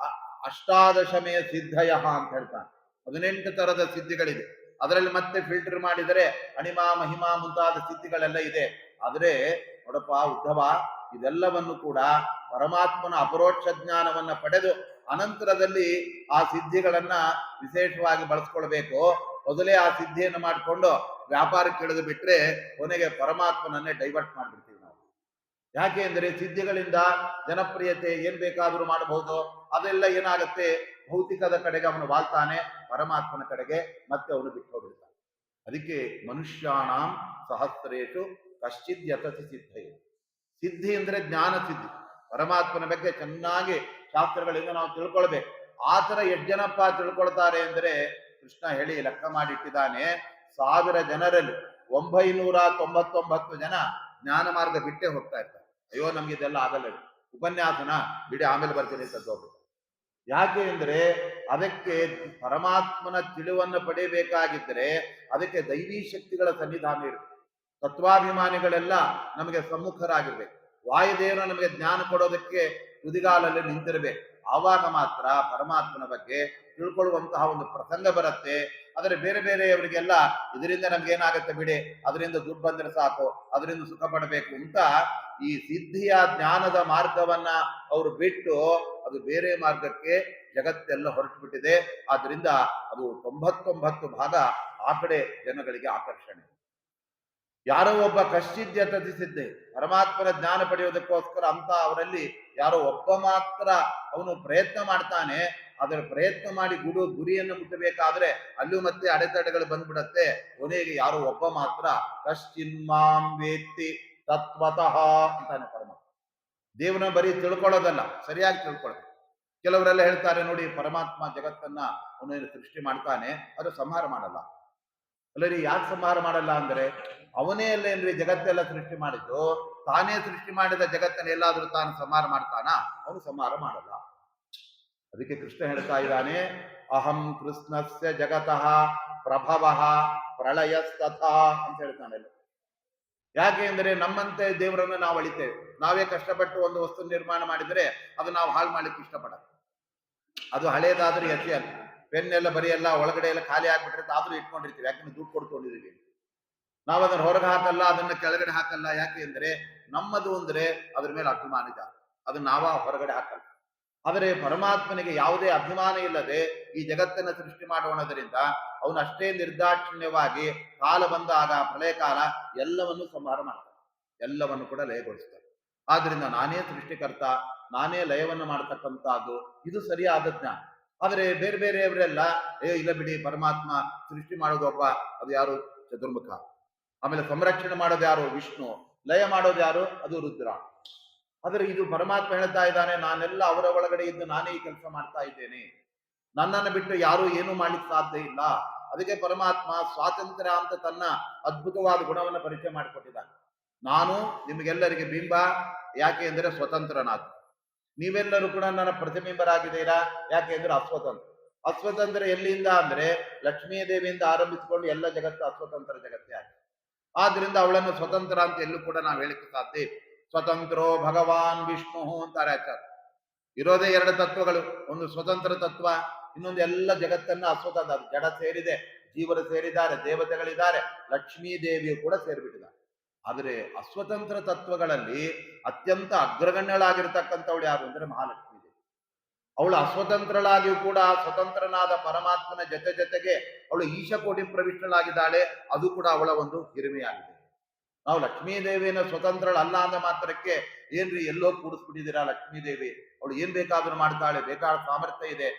ಅಷ್ಟಾದಶಮಯ ಸಿದ್ಧಯ ಅಂತ ಹೇಳ್ತಾನೆ. 18 ತರದ ಸಿದ್ಧಿಗಳಿದೆ. ಅದರಲ್ಲಿ ಮತ್ತೆ ಫಿಲ್ಟರ್ ಮಾಡಿದರೆ ಅಣಿಮಾ ಮಹಿಮಾ ಮುಂತಾದ ಸಿದ್ಧಿಗಳೆಲ್ಲ ಇದೆ. ಆದ್ರೆ ನೋಡಪ್ಪ ಉದ್ಧವ, ಇದೆಲ್ಲವನ್ನು ಕೂಡ ಪರಮಾತ್ಮನ ಅಪರೋಕ್ಷ ಜ್ಞಾನವನ್ನ ಪಡೆದು ಅನಂತರದಲ್ಲಿ ಆ ಸಿದ್ಧಿಗಳನ್ನ ವಿಶೇಷವಾಗಿ ಬಳಸ್ಕೊಳ್ಬೇಕು. ಮೊದಲೇ ಆ ಸಿದ್ಧಿಯನ್ನು ಮಾಡಿಕೊಂಡು ವ್ಯಾಪಾರಕ್ಕೆ ಇಳಿದು ಬಿಟ್ರೆ ಕೊನೆಗೆ ಪರಮಾತ್ಮನನ್ನೇ ಡೈವರ್ಟ್ ಮಾಡ್ಬಿಡ್ತೀವಿ ನಾವು. ಯಾಕೆ ಅಂದ್ರೆ ಸಿದ್ಧಿಗಳಿಂದ ಜನಪ್ರಿಯತೆ ಏನ್ ಬೇಕಾದ್ರೂ ಮಾಡಬಹುದು, ಅದೆಲ್ಲ ಏನಾಗುತ್ತೆ, ಭೌತಿಕದ ಕಡೆಗೆ ಅವನು ವಾಲ್ತಾನೆ, ಪರಮಾತ್ಮನ ಕಡೆಗೆ ಮತ್ತೆ ಅವನು ಬಿಟ್ಟು ಹೋಗ್ಬಿಡ್ತಾನೆ. ಅದಕ್ಕೆ ಮನುಷ್ಯಾಣಾಂ ಸಹಸ್ರೇಶು ಕಶ್ಚಿದ್ ಯತತಿ ಸಿದ್ಧಯೇ. ಸಿದ್ಧಿ ಅಂದ್ರೆ ಜ್ಞಾನ ಸಿದ್ಧಿ, ಪರಮಾತ್ಮನ ಬಗ್ಗೆ ಚೆನ್ನಾಗಿ ಶಾಸ್ತ್ರಗಳಿಂದ ನಾವು ತಿಳ್ಕೊಳ್ಬೇಕು. ಆ ತರ ಎಷ್ಟು ಜನಪ್ಪ ತಿಳ್ಕೊಳ್ತಾರೆ ಅಂದ್ರೆ ಕೃಷ್ಣ ಹೇಳಿ ಲೆಕ್ಕ ಮಾಡಿಟ್ಟಿದ್ದಾನೆ, 1000 ಜನರಲ್ಲಿ 999 ಜನ ಜ್ಞಾನ ಮಾರ್ಗ ಬಿಟ್ಟೇ ಹೋಗ್ತಾ ಇರ್ತಾರೆ. ಅಯ್ಯೋ ನಮ್ಗೆ ಇದೆಲ್ಲ ಆಗಲ್ಲ, ಉಪನ್ಯಾಸನ ಬಿಡಿ ಆಮೇಲೆ ಬರ್ತೀನಿ ಅಂತ ಹೋಗ್ಬೇಕು. ಯಾಕೆ ಅಂದ್ರೆ ಅದಕ್ಕೆ ಪರಮಾತ್ಮನ ತಿಳಿವನ್ನು ಪಡೆಯಬೇಕಾಗಿದ್ದರೆ ಅದಕ್ಕೆ ದೈವೀ ಶಕ್ತಿಗಳ ಸನ್ನಿಧಾನ ಇರಬೇಕು. ತತ್ವಾಭಿಮಾನಿಗಳೆಲ್ಲ ನಮಗೆ ಸಮ್ಮುಖರಾಗಿರ್ಬೇಕು. ವಾಯುದೇವರು ನಮಗೆ ಜ್ಞಾನ ಕೊಡೋದಕ್ಕೆ ತುದಿಗಾಲಲ್ಲಿ ನಿಂತಿರಬೇಕು. ಆವಾಗ ಮಾತ್ರ ಪರಮಾತ್ಮನ ಬಗ್ಗೆ ತಿಳ್ಕೊಳ್ಳುವಂತಹ ಒಂದು ಪ್ರಸಂಗ ಬರುತ್ತೆ. ಆದರೆ ಬೇರೆ ಬೇರೆಯವರಿಗೆಲ್ಲ ಇದರಿಂದ ನಮ್ಗೇನಾಗತ್ತೆ ಬಿಡಿ, ಅದರಿಂದ ದುಡ್ಡು ಬಂದ್ರೆ ಸಾಕು, ಅದರಿಂದ ಸುಖ ಪಡಬೇಕು ಅಂತ ಈ ಸಿದ್ಧಿಯ ಜ್ಞಾನದ ಮಾರ್ಗವನ್ನ ಅವರು ಬಿಟ್ಟು ಅದು ಬೇರೆ ಮಾರ್ಗಕ್ಕೆ ಜಗತ್ತೆಲ್ಲ ಹೊರಟು ಬಿಟ್ಟಿದೆ. ಆದ್ರಿಂದ ಅದು 99 ಭಾಗ ಆ ಕಡೆ ಜನಗಳಿಗೆ ಆಕರ್ಷಣೆ. ಯಾರೋ ಒಬ್ಬ ಕಶ್ಚಿದ್ಯತತಿ ಸಿದ್ಧೆ, ಪರಮಾತ್ಮನ ಜ್ಞಾನ ಪಡೆಯುವುದಕ್ಕೋಸ್ಕರ ಅಂತ ಅವರಲ್ಲಿ ಯಾರೋ ಒಬ್ಬ ಮಾತ್ರ ಅವನು ಪ್ರಯತ್ನ ಮಾಡ್ತಾನೆ. ಅದರ ಪ್ರಯತ್ನ ಮಾಡಿ ಗುರಿಯನ್ನು ಮುಟ್ಟಬೇಕಾದ್ರೆ ಅಲ್ಲೂ ಮತ್ತೆ ಅಡೆತಡೆಗಳು ಬಂದ್ಬಿಡತ್ತೆ. ಕೊನೆಗೆ ಯಾರೋ ಒಬ್ಬ ಮಾತ್ರ ಕಶ್ಚಿನ್ಮಾಂ ವೇತ್ತಿ ತತ್ವತಃ ಅಂತಾನೆ ಪರಮಾತ್ಮ. ದೇವನ ಬರೀ ತಿಳ್ಕೊಳ್ಳೋದಲ್ಲ, ಸರಿಯಾಗಿ ತಿಳ್ಕೊಳ್ಬೇಕು. ಕೆಲವರೆಲ್ಲ ಹೇಳ್ತಾರೆ ನೋಡಿ, ಪರಮಾತ್ಮ ಜಗತ್ತನ್ನ ಅವನೇನು ಸೃಷ್ಟಿ ಮಾಡ್ತಾನೆ, ಅದು ಸಂಹಾರ ಮಾಡಲ್ಲ. ಅಲ್ಲರಿ, ಯಾಕೆ ಸಂಹಾರ ಮಾಡಲ್ಲ ಅಂದ್ರೆ ಅವನೇ ಅಲ್ಲೇನ್ರಿ ಜಗತ್ತೆಲ್ಲ ಸೃಷ್ಟಿ ಮಾಡಿದ್ದು. ತಾನೇ ಸೃಷ್ಟಿ ಮಾಡಿದ ಜಗತ್ತನ್ನ ಎಲ್ಲಾದ್ರೂ ತಾನು ಸಂಹಾರ ಮಾಡ್ತಾನ? ಅವನು ಸಂಹಾರ ಮಾಡಲ್ಲ. ಅದಕ್ಕೆ ಕೃಷ್ಣ ಹೇಳ್ತಾ ಇದ್ದಾನೆ, ಅಹಂ ಕೃಷ್ಣಸ್ಯ ಜಗತಃ ಪ್ರಭವ ಪ್ರಳಯಸ್ತಥಾ ಅಂತ ಹೇಳ್ತಾನೆ. ಯಾಕೆ ಅಂದ್ರೆ ನಮ್ಮಂತೆ ದೇವರನ್ನು ನಾವು ಅಳಿತೇವೆ. ನಾವೇ ಕಷ್ಟಪಟ್ಟು ಒಂದು ವಸ್ತು ನಿರ್ಮಾಣ ಮಾಡಿದ್ರೆ ಅದು ನಾವು ಹಾಳು ಮಾಡ್ಲಿಕ್ಕೆ ಇಷ್ಟಪಡಲ್ಲ. ಅದು ಹಳೇದಾದ್ರೂ ಎಸಿ ಅಲ್ಲ, ಪೆನ್ ಎಲ್ಲ ಬರೆಯಲ್ಲ, ಒಳಗಡೆ ಎಲ್ಲ ಖಾಲಿ ಆಗ್ಬಿಟ್ಟಿರುತ್ತೆ, ಆದ್ರೂ ಇಟ್ಕೊಂಡಿರ್ತೀವಿ. ಯಾಕಂದ್ರೆ ದುಡ್ಡು ಕೊಡ್ಕೊಂಡಿದೀವಿ. ನಾವು ಅದನ್ನ ಹೊರಗೆ ಹಾಕಲ್ಲ, ಅದನ್ನ ಕೆಳಗಡೆ ಹಾಕಲ್ಲ. ಯಾಕೆ ಅಂದ್ರೆ ನಮ್ಮದು ಅಂದ್ರೆ ಅದ್ರ ಮೇಲೆ ಅಭಿಮಾನ ಜಾಸ್ತಿ, ಅದನ್ನ ನಾವ ಹೊರಗಡೆ ಹಾಕಲ್ಲ. ಆದರೆ ಪರಮಾತ್ಮನಿಗೆ ಯಾವುದೇ ಅಭಿಮಾನ ಇಲ್ಲದೆ ಈ ಜಗತ್ತನ್ನ ಸೃಷ್ಟಿ ಮಾಡೋಣದರಿಂದ ಅವನು ಅಷ್ಟೇ ನಿರ್ದಾಕ್ಷಿಣ್ಯವಾಗಿ ಕಾಲ ಬಂದಾಗ ಪ್ರಳಯ ಕಾಲ ಎಲ್ಲವನ್ನು ಸಂಹಾರ ಮಾಡ್ತಾನೆ, ಎಲ್ಲವನ್ನು ಕೂಡ ಲಯಗೊಳಿಸ್ತಾನೆ. ಆದ್ರಿಂದ ನಾನೇ ಸೃಷ್ಟಿಕರ್ತ, ನಾನೇ ಲಯವನ್ನು ಮಾಡ್ತಕ್ಕಂಥದ್ದು, ಇದು ಸರಿಯಾದ ಜ್ಞಾನ. ಆದರೆ ಬೇರೆ ಬೇರೆಯವರೆಲ್ಲ ಇಲ್ಲ ಬಿಡಿ, ಪರಮಾತ್ಮ ಸೃಷ್ಟಿ ಮಾಡೋದು ಒಬ್ಬ, ಅದು ಯಾರು? ಚತುರ್ಮುಖ. ಆಮೇಲೆ ಸಂರಕ್ಷಣೆ ಮಾಡೋದು ಯಾರು? ವಿಷ್ಣು. ಲಯ ಮಾಡೋದು ಯಾರು? ಅದು ರುದ್ರ. ಆದರೆ ಇದು ಪರಮಾತ್ಮ ಹೇಳ್ತಾ ಇದ್ದಾನೆ, ನಾನೆಲ್ಲ ಅವರ ಒಳಗಡೆ ಇದ್ದು ನಾನೇ ಈ ಕೆಲಸ ಮಾಡ್ತಾ ಇದ್ದೇನೆ, ನನ್ನನ್ನು ಬಿಟ್ಟು ಯಾರು ಏನು ಮಾಡ್ಲಿಕ್ಕೆ ಸಾಧ್ಯ ಇಲ್ಲ. ಅದಕ್ಕೆ ಪರಮಾತ್ಮ ಸ್ವಾತಂತ್ರ್ಯ ಅಂತ ತನ್ನ ಅದ್ಭುತವಾದ ಗುಣವನ್ನು ಪರಿಚಯ ಮಾಡಿಕೊಟ್ಟಿದ್ದಾನೆ. ನಾನು ನಿಮಗೆಲ್ಲರಿಗೆ ಬಿಂಬ, ಯಾಕೆ ಅಂದರೆ ಸ್ವತಂತ್ರನಾದ. ನೀವೆಲ್ಲರೂ ಕೂಡ ನನ್ನ ಪ್ರತಿಬಿಂಬರಾಗಿದ್ದೀರಾ, ಯಾಕೆ ಅಂದ್ರೆ ಅಸ್ವತಂತ್ರ. ಅಸ್ವತಂತ್ರ ಎಲ್ಲಿಂದ ಅಂದ್ರೆ ಲಕ್ಷ್ಮೀ ದೇವಿಯಿಂದ ಆರಂಭಿಸಿಕೊಂಡು ಎಲ್ಲ ಜಗತ್ತು ಅಸ್ವತಂತ್ರ ಜಗತ್ತೇ ಆಗಿದೆ. ಆದ್ರಿಂದ ಅವಳನ್ನು ಸ್ವತಂತ್ರ ಅಂತ ಎಲ್ಲೂ ಕೂಡ ನಾವು ಹೇಳಿಕ್ಕೆ ಸಾಧ್ಯ. ಸ್ವತಂತ್ರೋ ಭಗವಾನ್ ವಿಷ್ಣು ಅಂತಾರೆ ಆಚಾರ್ಯ. ಇರೋದೇ ಎರಡು ತತ್ವಗಳು, ಒಂದು ಸ್ವತಂತ್ರ ತತ್ವ, ಇನ್ನೊಂದು ಎಲ್ಲ ಜಗತ್ತನ್ನ ಅಸ್ವತಂತ್ರ. ಜಡ ಸೇರಿದೆ, ಜೀವರು ಸೇರಿದ್ದಾರೆ, ದೇವತೆಗಳಿದ್ದಾರೆ, ಲಕ್ಷ್ಮೀ ದೇವಿಯು ಕೂಡ ಸೇರಿಬಿಟ್ಟಿದ್ದಾರೆ. ಆದರೆ ಅಸ್ವತಂತ್ರ ತತ್ವಗಳಲ್ಲಿ ಅತ್ಯಂತ ಅಗ್ರಗಣ್ಯಳಾಗಿರ್ತಕ್ಕಂಥವಳು ಯಾರು ಅಂದ್ರೆ ಮಹಾಲಕ್ಷ್ಮೀ ದೇವಿ. ಅವಳು ಅಸ್ವತಂತ್ರಳಾಗಿಯೂ ಕೂಡ ಸ್ವತಂತ್ರನಾದ ಪರಮಾತ್ಮನ ಜೊತೆಗೆ ಅವಳು ಈಶಕೋಟಿ ಪ್ರವಿಷ್ಟಳಾಗಿದ್ದಾಳೆ. ಅದು ಕೂಡ ಅವಳ ಒಂದು ಹಿರಿಮೆಯಾಗಿದೆ. ನಾವು ಲಕ್ಷ್ಮೀ ದೇವಿಯನ್ನು ಸ್ವತಂತ್ರಳಲ್ಲ ಅಂದ ಮಾತ್ರಕ್ಕೆ ಏನ್ರಿ ಎಲ್ಲೋ ಕೂಡಿಸ್ಬಿಟ್ಟಿದ್ದೀರಾ ಲಕ್ಷ್ಮೀ ದೇವಿ, ಅವಳು ಏನ್ ಬೇಕಾದ್ರೂ ಮಾಡ್ತಾಳೆ, ಬೇಕಾದ ಸಾಮರ್ಥ್ಯ ಇದೆ,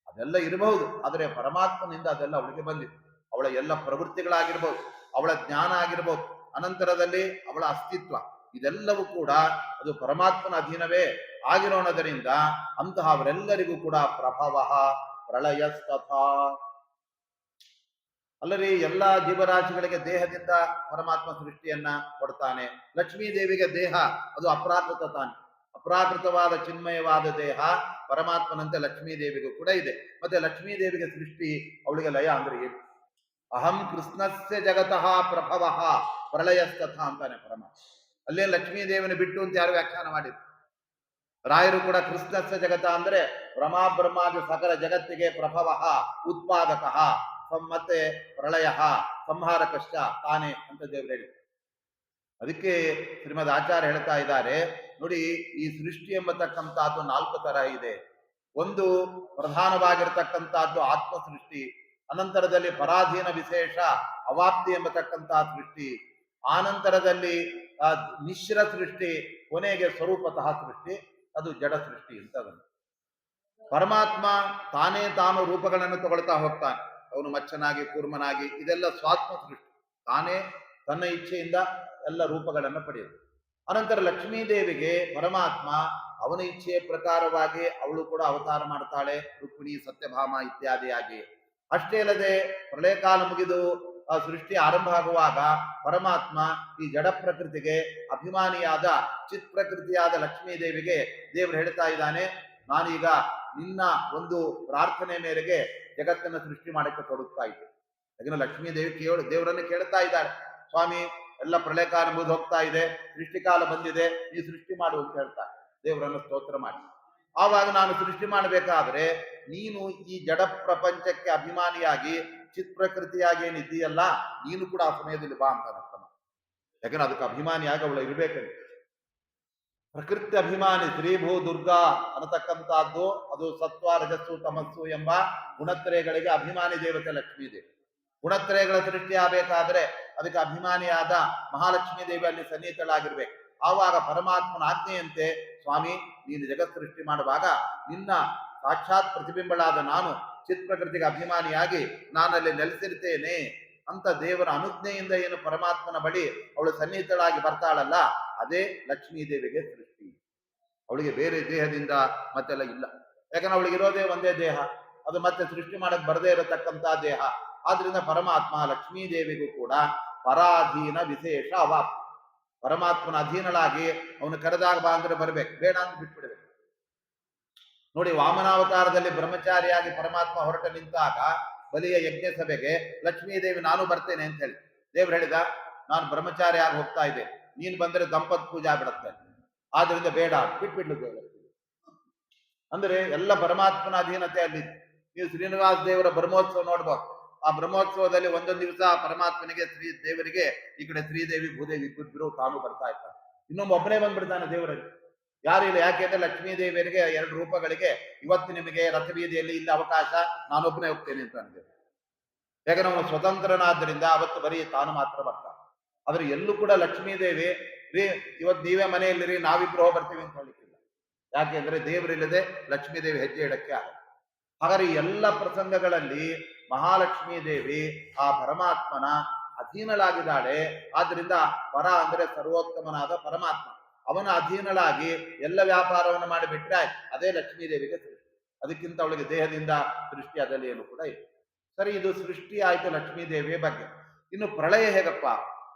ಅದೆಲ್ಲ ಇರಬಹುದು. ಆದರೆ ಪರಮಾತ್ಮನಿಂದ ಅದೆಲ್ಲ ಅವಳಿಗೆ ಬಂದಿದೆ. ಅವಳ ಎಲ್ಲ ಪ್ರವೃತ್ತಿಗಳಾಗಿರ್ಬೋದು, ಅವಳ ಜ್ಞಾನ ಆಗಿರ್ಬೋದು, ಅನಂತರದಲ್ಲಿ ಅವಳ ಅಸ್ತಿತ್ವ, ಇದೆಲ್ಲವೂ ಕೂಡ ಅದು ಪರಮಾತ್ಮನ ಅಧೀನವೇ ಆಗಿರೋಣದರಿಂದ ಅಂತಹ ಅವರೆಲ್ಲರಿಗೂ ಕೂಡ ಪ್ರಭವ ಪ್ರಳಯಸ್ತಥಾ. ಅಲ್ಲರಿ ಎಲ್ಲಾ ಜೀವರಾಶಿಗಳಿಗೆ ದೇಹದಿಂದ ಪರಮಾತ್ಮ ಸೃಷ್ಟಿಯನ್ನ ಕೊಡ್ತಾನೆ. ಲಕ್ಷ್ಮೀ ದೇವಿಗೆ ದೇಹ ಅದು ಅಪ್ರಾಕೃತ ತಾನೆ, ಅಪ್ರಾಕೃತವಾದ ಚಿನ್ಮಯವಾದ ದೇಹ ಪರಮಾತ್ಮನಂತೆ ಲಕ್ಷ್ಮೀ ದೇವಿಗೂ ಕೂಡ ಇದೆ. ಮತ್ತೆ ಲಕ್ಷ್ಮೀ ದೇವಿಗೆ ಸೃಷ್ಟಿ, ಅವಳಿಗೆ ಲಯ ಅಂದ್ರೆ ಏನು? ಅಹಂ ಕೃಷ್ಣಸ್ಯ ಜಗತಃ ಪ್ರಭವ ಪ್ರಳಯಸ್ತಥ ಅಂತಾನೆ ಪರಮಾತ್ಮ. ಅಲ್ಲೇ ಲಕ್ಷ್ಮೀ ದೇವಿನ ಬಿಟ್ಟು ಅಂತ ಯಾರು ವ್ಯಾಖ್ಯಾನ ಮಾಡಿದ್ರು? ರಾಯರು ಕೂಡ ಕೃಷ್ಣಸ್ಯ ಜಗತ ಅಂದ್ರೆ ಬ್ರಹ್ಮಾದಿ ಸಕಲ ಜಗತ್ತಿಗೆ ಪ್ರಭವ ಉತ್ಪಾದಕ ಮತ್ತೆ ಪ್ರಳಯ ಸಂಹಾರಕಶ್ಚ ತಾನೇ ಅಂತ ದೇವರು ಹೇಳಿದ್ರು. ಅದಕ್ಕೆ ಶ್ರೀಮದ್ ಆಚಾರ್ಯ ಹೇಳ್ತಾ ಇದ್ದಾರೆ ನೋಡಿ, ಈ ಸೃಷ್ಟಿ ಎಂಬತಕ್ಕಂಥದ್ದು 4 ತರ ಇದೆ. ಒಂದು ಪ್ರಧಾನವಾಗಿರ್ತಕ್ಕಂಥದ್ದು ಆತ್ಮ ಸೃಷ್ಟಿ, ಅನಂತರದಲ್ಲಿ ಪರಾಧೀನ ವಿಶೇಷ ಅವಾಪ್ತಿ ಎಂಬತಕ್ಕಂತಹ ಸೃಷ್ಟಿ, ಆನಂತರದಲ್ಲಿ ಮಿಶ್ರ ಸೃಷ್ಟಿ, ಕೊನೆಗೆ ಸ್ವರೂಪತಃ ಸೃಷ್ಟಿ, ಅದು ಜಡ ಸೃಷ್ಟಿ ಅಂತ. ಪರಮಾತ್ಮ ತಾನೇ ತಾನು ರೂಪಗಳನ್ನು ತಗೊಳ್ತಾ ಹೋಗ್ತಾನೆ. ಅವನು ಮಚ್ಚನಾಗಿ, ಕೂರ್ಮನಾಗಿ, ಇದೆಲ್ಲ ಸ್ವಾತ್ಮ ಸೃಷ್ಟಿ. ತಾನೇ ತನ್ನ ಇಚ್ಛೆಯಿಂದ ಎಲ್ಲ ರೂಪಗಳನ್ನು ಪಡೆಯುತ್ತೆ. ಅನಂತರ ಲಕ್ಷ್ಮೀ ದೇವಿಗೆ ಪರಮಾತ್ಮ ಅವನ ಇಚ್ಛೆಯ ಪ್ರಕಾರವಾಗಿ ಅವಳು ಕೂಡ ಅವತಾರ ಮಾಡ್ತಾಳೆ, ರುಕ್ಮಿಣಿ, ಸತ್ಯಭಾಮ ಇತ್ಯಾದಿಯಾಗಿ. ಅಷ್ಟೇ ಅಲ್ಲದೆ ಪ್ರಳಯ ಕಾಲ ಮುಗಿದು ಆ ಸೃಷ್ಟಿ ಆರಂಭ ಆಗುವಾಗ ಪರಮಾತ್ಮ ಈ ಜಡ ಪ್ರಕೃತಿಗೆ ಅಭಿಮಾನಿಯಾದ ಚಿತ್ ಪ್ರಕೃತಿಯಾದ ಲಕ್ಷ್ಮೀ ದೇವಿಗೆ ದೇವರು ಹೇಳ್ತಾ ಇದ್ದಾನೆ, ನಾನೀಗ ನಿನ್ನ ಒಂದು ಪ್ರಾರ್ಥನೆ ಮೇರೆಗೆ ಜಗತ್ತನ್ನು ಸೃಷ್ಟಿ ಮಾಡಕ್ಕೆ ತೊಡಗ್ತಾ ಇದ್ದೆ. ಯಾಕಂದ್ರೆ ಲಕ್ಷ್ಮೀ ದೇವಿ ದೇವರನ್ನು ಕೇಳ್ತಾ ಇದ್ದಾಳೆ, ಸ್ವಾಮಿ ಎಲ್ಲ ಪ್ರಳಯ ಕಾಲ ಮುಗಿದು ಹೋಗ್ತಾ ಇದೆ, ಸೃಷ್ಟಿಕಾಲ ಬಂದಿದೆ, ನೀ ಸೃಷ್ಟಿ ಮಾಡು ಅಂತ ಹೇಳ್ತಾರೆ. ದೇವರನ್ನು ಸ್ತೋತ್ರ ಮಾಡಿ. ಆವಾಗ ನಾನು ಸೃಷ್ಟಿ ಮಾಡಬೇಕಾದ್ರೆ ನೀನು ಈ ಜಡ ಪ್ರಪಂಚಕ್ಕೆ ಅಭಿಮಾನಿಯಾಗಿ ಚಿತ್ ಪ್ರಕೃತಿಯಾಗಿ ಏನಿದ್ದೀಯಲ್ಲ, ನೀನು ಕೂಡ ಆ ಸಮಯದಲ್ಲಿ ಬಾ ಅಂತ ಅರ್ಥ. ಯಾಕಂದ್ರೆ ಅದಕ್ಕೆ ಅಭಿಮಾನಿಯಾಗಿ ಅವಳು ಇರ್ಬೇಕಂತೆ. ಪ್ರಕೃತಿ ಅಭಿಮಾನಿ ಶ್ರೀಭೂ ದುರ್ಗಾ ಅನ್ನತಕ್ಕಂಥದ್ದು ಅದು ಸತ್ವ ರಜಸ್ಸು ತಮಸ್ಸು ಎಂಬ ಗುಣತ್ರಯಗಳಿಗೆ ಅಭಿಮಾನಿ ದೇವತೆ ಲಕ್ಷ್ಮೀ ದೇವಿ. ಗುಣತ್ರಯಗಳ ಸೃಷ್ಟಿ ಆಗಬೇಕಾದ್ರೆ ಅದಕ್ಕೆ ಅಭಿಮಾನಿಯಾದ ಮಹಾಲಕ್ಷ್ಮೀ ದೇವಿ ಅಲ್ಲಿ ಸನ್ನಿಹಿತಳಾಗಿರ್ಬೇಕು. ಆವಾಗ ಪರಮಾತ್ಮನ ಆಜ್ಞೆಯಂತೆ ಸ್ವಾಮಿ ನೀನು ಜಗತ್ ಸೃಷ್ಟಿ ಮಾಡುವಾಗ ನಿನ್ನ ಸಾಕ್ಷಾತ್ ಪ್ರತಿಬಿಂಬಳಾದ ನಾನು ಚಿತ್ ಪ್ರಕೃತಿಗೆ ಅಭಿಮಾನಿಯಾಗಿ ನಾನಲ್ಲಿ ನೆಲೆಸಿರ್ತೇನೆ ಅಂತ ದೇವರ ಅನುಜ್ಞೆಯಿಂದ ಏನು ಪರಮಾತ್ಮನ ಬಳಿ ಅವಳು ಸನ್ನಿಹಿತಳಾಗಿ ಬರ್ತಾಳಲ್ಲ, ಅದೇ ಲಕ್ಷ್ಮೀ ದೇವಿಗೆ ಸೃಷ್ಟಿ. ಅವಳಿಗೆ ಬೇರೆ ದೇಹದಿಂದ ಮತ್ತೆಲ್ಲ ಇಲ್ಲ. ಯಾಕಂದ್ರೆ ಅವಳಿಗೆ ಇರೋದೇ ಒಂದೇ ದೇಹ, ಅದು ಮತ್ತೆ ಸೃಷ್ಟಿ ಮಾಡಕ್ ಬರದೇ ಇರತಕ್ಕಂತ ದೇಹ. ಆದ್ರಿಂದ ಪರಮಾತ್ಮ ಲಕ್ಷ್ಮೀ ದೇವಿಗೂ ಕೂಡ ಪರಾಧೀನ ವಿಶೇಷ ಅವಾಪ್, ಪರಮಾತ್ಮನ ಅಧೀನಳಾಗಿ ಅವನು ಕರೆದಾಗ ಬಾ ಅಂದ್ರೆ ಬರ್ಬೇಕು, ಬೇಡ ಅಂತ ಬಿಟ್ಬಿಡ್ಬೇಕು. ನೋಡಿ, ವಾಮನಾವತಾರದಲ್ಲಿ ಬ್ರಹ್ಮಚಾರಿಯಾಗಿ ಪರಮಾತ್ಮ ಹೊರಟ ನಿಂತಾಗ ಬಲಿಯ ಯಜ್ಞ ಸಭೆಗೆ ಲಕ್ಷ್ಮೀ ದೇವಿ ನಾನು ಬರ್ತೇನೆ ಅಂತ ಹೇಳಿ ದೇವ್ರು ಹೇಳಿದ, ನಾನು ಬ್ರಹ್ಮಚಾರಿ ಆಗಿ ಹೋಗ್ತಾ ಇದ್ದೆ, ನೀನ್ ಬಂದ್ರೆ ದಂಪತ್ ಪೂಜೆ ಆಗ್ಬಿಡತ್ತೆ, ಆದ್ರಿಂದ ಬೇಡ ಬಿಟ್ಬಿಡ್ಲು. ಅಂದ್ರೆ ಎಲ್ಲ ಪರಮಾತ್ಮನ ಅಧೀನತೆ ಅಲ್ಲಿ. ನೀವು ಶ್ರೀನಿವಾಸ ದೇವರ ಬ್ರಹ್ಮೋತ್ಸವ ನೋಡ್ಬೋದು. ಆ ಬ್ರಹ್ಮೋತ್ಸವದಲ್ಲಿ ಒಂದೊಂದು ದಿವಸ ಪರಮಾತ್ಮನಿಗೆ ಶ್ರೀ ದೇವರಿಗೆ ಈ ಕಡೆ ಶ್ರೀದೇವಿ ಭೂದೇವಿ ಇಬ್ಬರು ತಾನು ಬರ್ತಾ ಇರ್ತಾರೆ, ಇನ್ನೊಬ್ಬ ಒಬ್ಬನೇ ಬಂದ್ಬಿಡ್ತಾನೆ ದೇವರಲ್ಲಿ. ಯಾರು ಇಲ್ಲ. ಯಾಕೆಂದ್ರೆ ಲಕ್ಷ್ಮೀ ದೇವಿಯರಿಗೆ 2 ರೂಪಗಳಿಗೆ ಇವತ್ತು ನಿಮಗೆ ರಥಬೀದಿಯಲ್ಲಿ ಇಲ್ಲ ಅವಕಾಶ, ನಾನೊಬ್ಬನೇ ಹೋಗ್ತೇನೆ ಅಂತ ಅಂದೆ. ಯಾಕಂದ್ರೆ ಅವನು ಸ್ವತಂತ್ರನಾದ್ದರಿಂದ ಅವತ್ತು ಬರೀ ತಾನು ಮಾತ್ರ ಬರ್ತಾನೆ. ಆದ್ರೆ ಎಲ್ಲೂ ಕೂಡ ಲಕ್ಷ್ಮೀ ದೇವಿ ರೀ ಇವತ್ತು ನೀವೇ ಮನೆಯಲ್ಲಿರಿ, ನಾವಿಬ್ರು ಹೋಗಿ ಬರ್ತೀವಿ ಅಂತ ಹೇಳಿಕ್ಕಿಲ್ಲ. ಯಾಕೆಂದ್ರೆ ದೇವರಿಲ್ಲದೆ ಲಕ್ಷ್ಮೀ ದೇವಿ ಹೆಜ್ಜೆ ಇಡಕ್ಕೆ ಆಗಲ್ಲ. ಹಾಗಾದ್ರೆ ಈ ಎಲ್ಲ ಪ್ರಸಂಗಗಳಲ್ಲಿ ಮಹಾಲಕ್ಷ್ಮೀ ದೇವಿ ಆ ಪರಮಾತ್ಮನ ಅಧೀನಳಾಗಿದ್ದಾಳೆ. ಆದ್ರಿಂದ ಪರ ಅಂದ್ರೆ ಸರ್ವೋತ್ತಮನಾದ ಪರಮಾತ್ಮ, ಅವನ ಅಧೀನಳಾಗಿ ಎಲ್ಲ ವ್ಯಾಪಾರವನ್ನು ಮಾಡಿಬಿಟ್ರೆ ಆಯ್ತು. ಅದೇ ಲಕ್ಷ್ಮೀ ದೇವಿಗೆ ಸೃಷ್ಟಿ. ಅದಕ್ಕಿಂತ ಅವಳಿಗೆ ದೇಹದಿಂದ ಸೃಷ್ಟಿ ಅದರಲ್ಲಿ ಏನು ಕೂಡ ಇಲ್ಲ. ಸರಿ, ಇದು ಸೃಷ್ಟಿ ಆಯ್ತು ಲಕ್ಷ್ಮೀ ದೇವಿಯ ಬಗ್ಗೆ. ಇನ್ನು ಪ್ರಳಯ ಹೇಗಪ್ಪ?